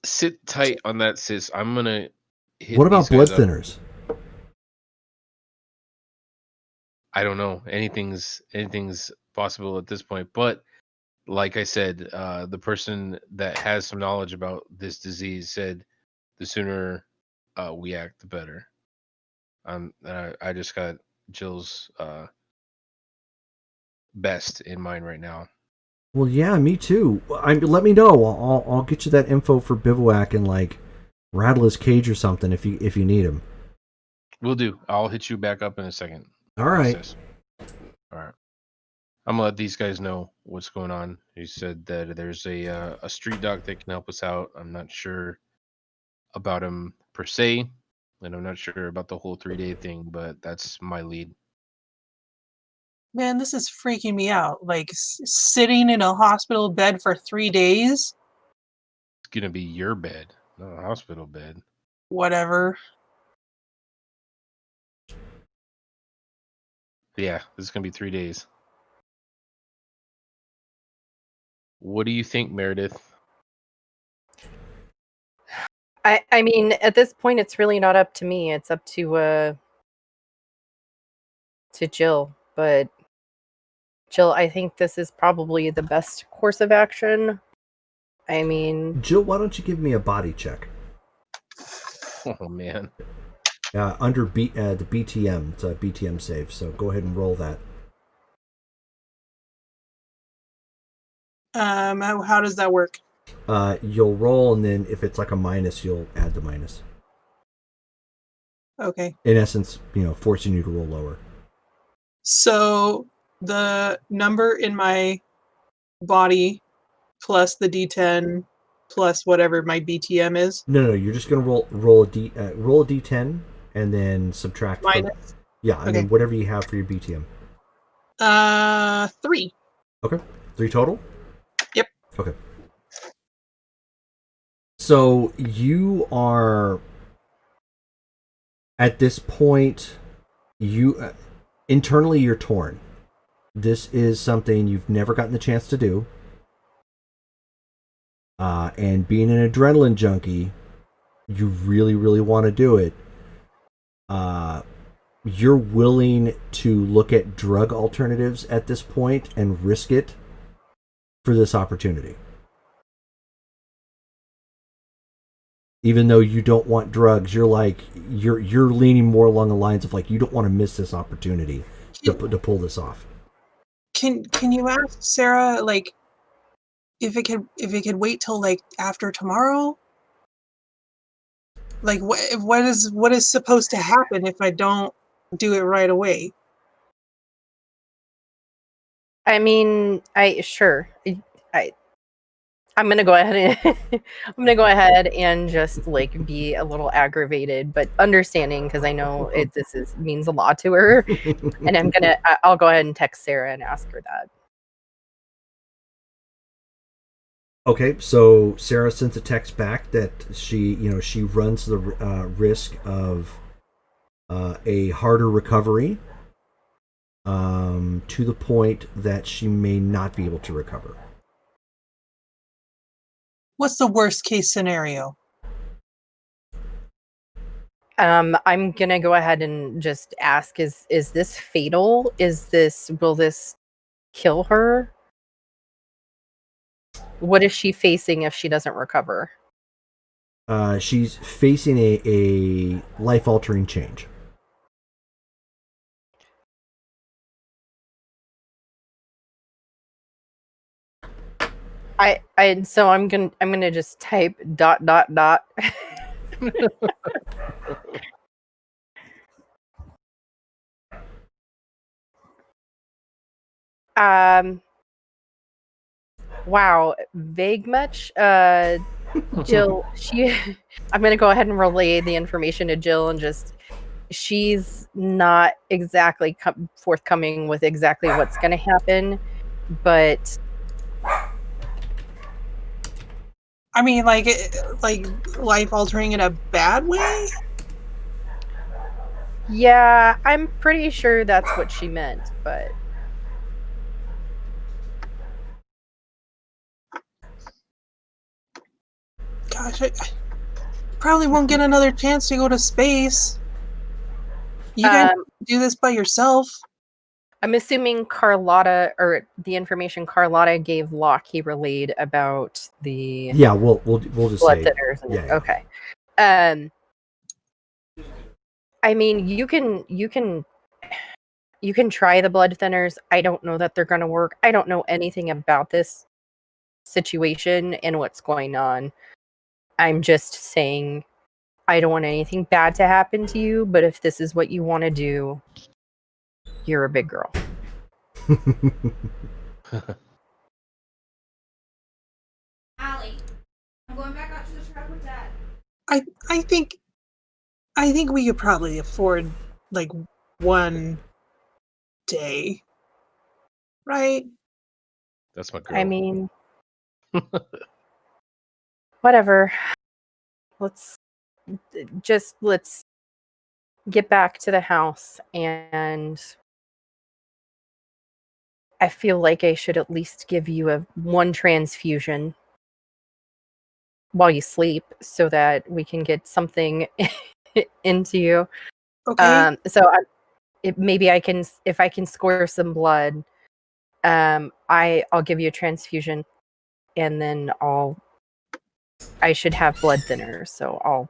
Sit tight on that, sis. I'm gonna hit What about these blood guys up. thinners? I don't know. Anything's possible at this point. But like I said, the person that has some knowledge about this disease said the sooner we act, the better. I just got Jill's best in mind right now. Well, yeah, me too. Let me know. I'll get you that info for Bivouac and like rattle his cage or something if you need him. Will do. I'll hit you back up in a second. All right. Sis. All right. I'm gonna let these guys know what's going on. He said that there's a street doc that can help us out. I'm not sure about him per se, and I'm not sure about the whole 3 day thing, but that's my lead. Man, this is freaking me out. Like sitting in a hospital bed for 3 days. It's gonna be your bed, not a hospital bed. Whatever. Yeah, this is gonna be 3 days. What do you think, Meredith? I mean, at this point, it's really not up to me. It's up to Jill. But Jill, I think this is probably the best course of action. I mean, Jill, why don't you give me a body check? Oh man. Under the BTM. It's a BTM save, so go ahead and roll that. How does that work? You'll roll, and then if it's like a minus, you'll add the minus. Okay. In essence, forcing you to roll lower. So the number in my body plus the D10 plus whatever my BTM is. No, you're just gonna roll a D10 and then subtract. Minus. And then whatever you have for your BTM. 3. Okay, 3 total. Yep. Okay. So you are at this point. You internally you're torn. This is something you've never gotten the chance to do. And being an adrenaline junkie, you really, really want to do it. You're willing to look at drug alternatives at this point and risk it for this opportunity. Even though you don't want drugs, you're leaning more along the lines of like you don't want to miss this opportunity to pull this off. Can you ask Sarah like if it could wait till like after tomorrow? Like what is supposed to happen if I don't do it right away? I mean, sure. I'm gonna go ahead and I'm gonna go ahead and just like be a little aggravated, but understanding because I know means a lot to her, and I'll go ahead and text Sarah and ask her that. Okay, so Sarah sends a text back that she runs the risk of a harder recovery to the point that she may not be able to recover. What's the worst case scenario? I'm gonna go ahead and just ask: Is this fatal? Will this kill her? What is she facing if she doesn't recover? She's facing a life-altering change. So I'm gonna just type ... Wow, vague much? Jill, I'm gonna go ahead and relay the information to Jill and she's not exactly forthcoming with exactly what's gonna happen, but I mean, like life altering in a bad way. yeah, I'm pretty sure that's what she meant, but Gosh, I probably won't get another chance to go to space. You guys do this by yourself. I'm assuming Carlotta, or the information Carlotta gave Locke, he relayed about the we'll just blood say thinners. yeah. Okay. I mean, you can try the blood thinners. I don't know that they're going to work. I don't know anything about this situation and what's going on. I'm just saying I don't want anything bad to happen to you, but if this is what you want to do, you're a big girl. Allie, I'm going back out to the truck with Dad. I think we could probably afford like one day, right? That's my girl. I mean, whatever. Let's get back to the house, and I feel like I should at least give you one transfusion while you sleep so that we can get something into you. Okay. Maybe I can, if I can score some blood, I'll give you a transfusion, and then I should have blood thinners, so I'll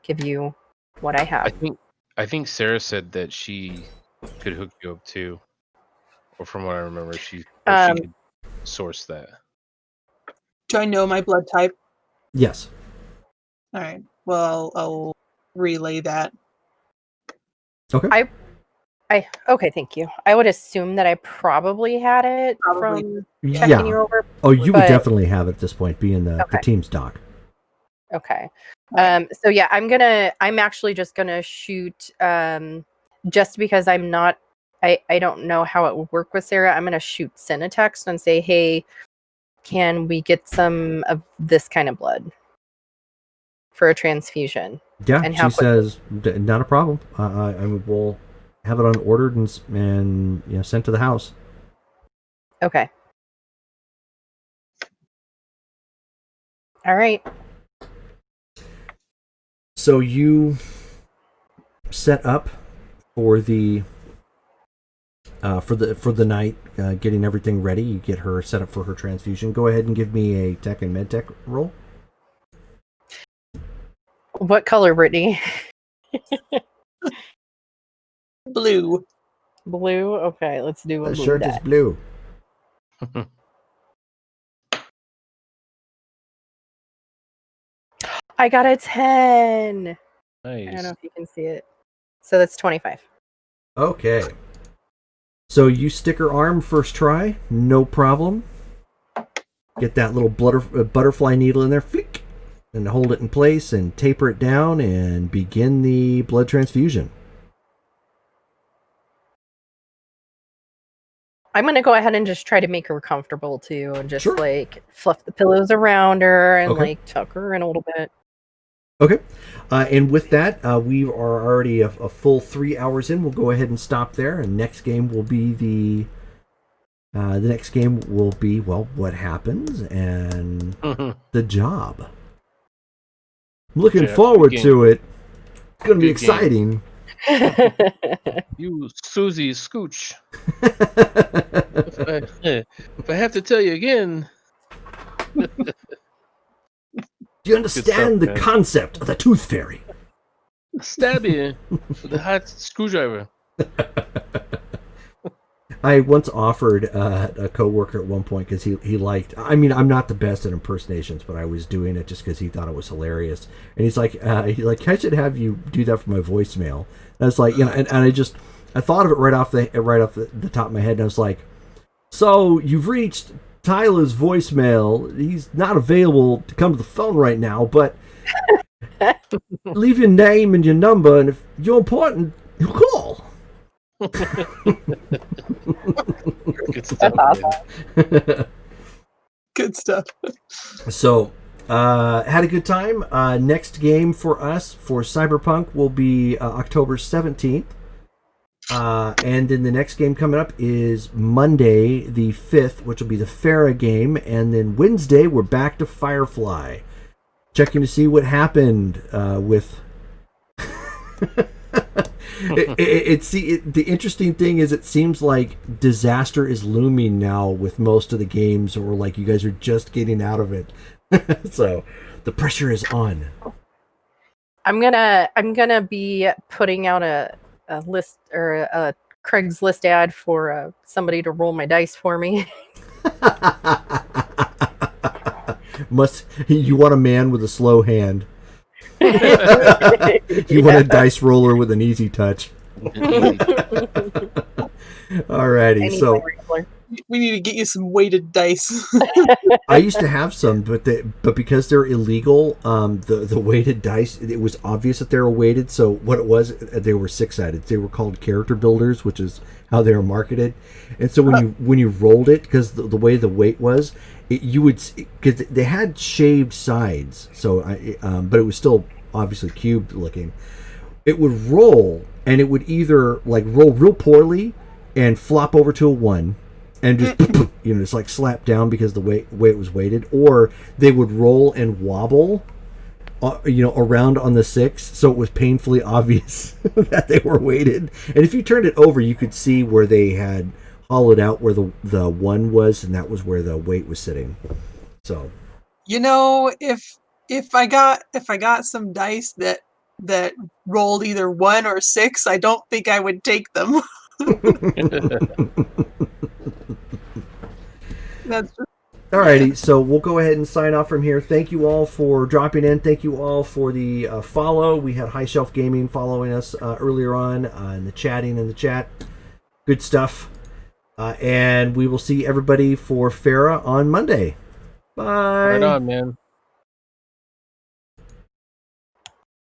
give you what I have. I think Sarah said that she could hook you up too, or from what I remember, she could source that. Do I know my blood type? Yes. All right. Well, I'll relay that. Okay. Okay, thank you. I would assume that I probably had it from checking you over. Oh, you would definitely have it at this point, being the team's doc. Okay. So yeah, I'm actually just gonna shoot, just because I don't know how it would work with Sarah. I'm gonna send a text and say, hey, can we get some of this kind of blood for a transfusion? Yeah, and she says, not a problem. We'll have it unordered and sent to the house. Okay. All right. So you set up for the night, getting everything ready. You get her set up for her transfusion. Go ahead and give me a tech and med tech roll. What color, Brittany? Blue. Blue? Okay, let's do a The blue shirt die. is blue. I got a 10. I don't know Nice. if you can see it. So that's 25. Okay. So you sticker arm first try, no problem. Get that little butterfly needle in there, flick, and hold it in place and taper it down and begin the blood transfusion. I'm going to go ahead and just try to make her comfortable too, and just Sure. like fluff the pillows around her and Okay. like tuck her in a little bit. Okay. And with that, we are already a full 3 hours in. We'll go ahead and stop there. And next game will be the next game will be, well, what happens and the job. I'm looking Yeah, forward good to it. It's going to be Good game. exciting. You Susie Scooch. If I have to tell you again, Do you understand the man. concept of the tooth fairy? stab you with the hot screwdriver. I once offered a coworker at one point because he liked. I mean, I'm not the best at impersonations, but I was doing it just because he thought it was hilarious. And he's like, I should have you do that for my voicemail. And I was like, and I thought of it right off the top of my head, and I was like, so you've reached Tyler's voicemail. He's not available to come to the phone right now, but leave your name and your number, and if you're important, he'll call. Good stuff. awesome. Good stuff. So, had a good time. Next game for us for Cyberpunk will be October 17th. And then the next game coming up is Monday the 5th, which will be the Farah game. And then Wednesday, we're back to Firefly. Checking to see what happened with... the interesting thing is it seems like disaster is looming now with most of the games, or like you guys are just getting out of it. So the pressure is on. I'm gonna be putting out a list or a Craigslist ad for somebody to roll my dice for me. You want a man with a slow hand. You want a dice roller with an easy touch. Alrighty, so We need to get you some weighted dice. I used to have some, but because they're illegal, the weighted dice, it was obvious that they were weighted. So what it was, they were 6-sided. They were called character builders, which is how they were marketed. And so when you rolled it, because the way the weight was, because they had shaved sides, so but it was still obviously cubed looking. It would roll, and it would either like roll real poorly and flop over to a 1. And just just like slap down because the way it was weighted, or they would roll and wobble, around on the 6, so it was painfully obvious that they were weighted. And if you turned it over, you could see where they had hollowed out where the 1 was, and that was where the weight was sitting. So, if I got some dice that rolled either 1 or 6, I don't think I would take them. That's just... Alrighty, so we'll go ahead and sign off from here. Thank you all for dropping in. Thank you all for the follow. We had High Shelf Gaming following us earlier on in the chat. Good stuff. And we will see everybody for Farah on Monday. Bye. Right on, man.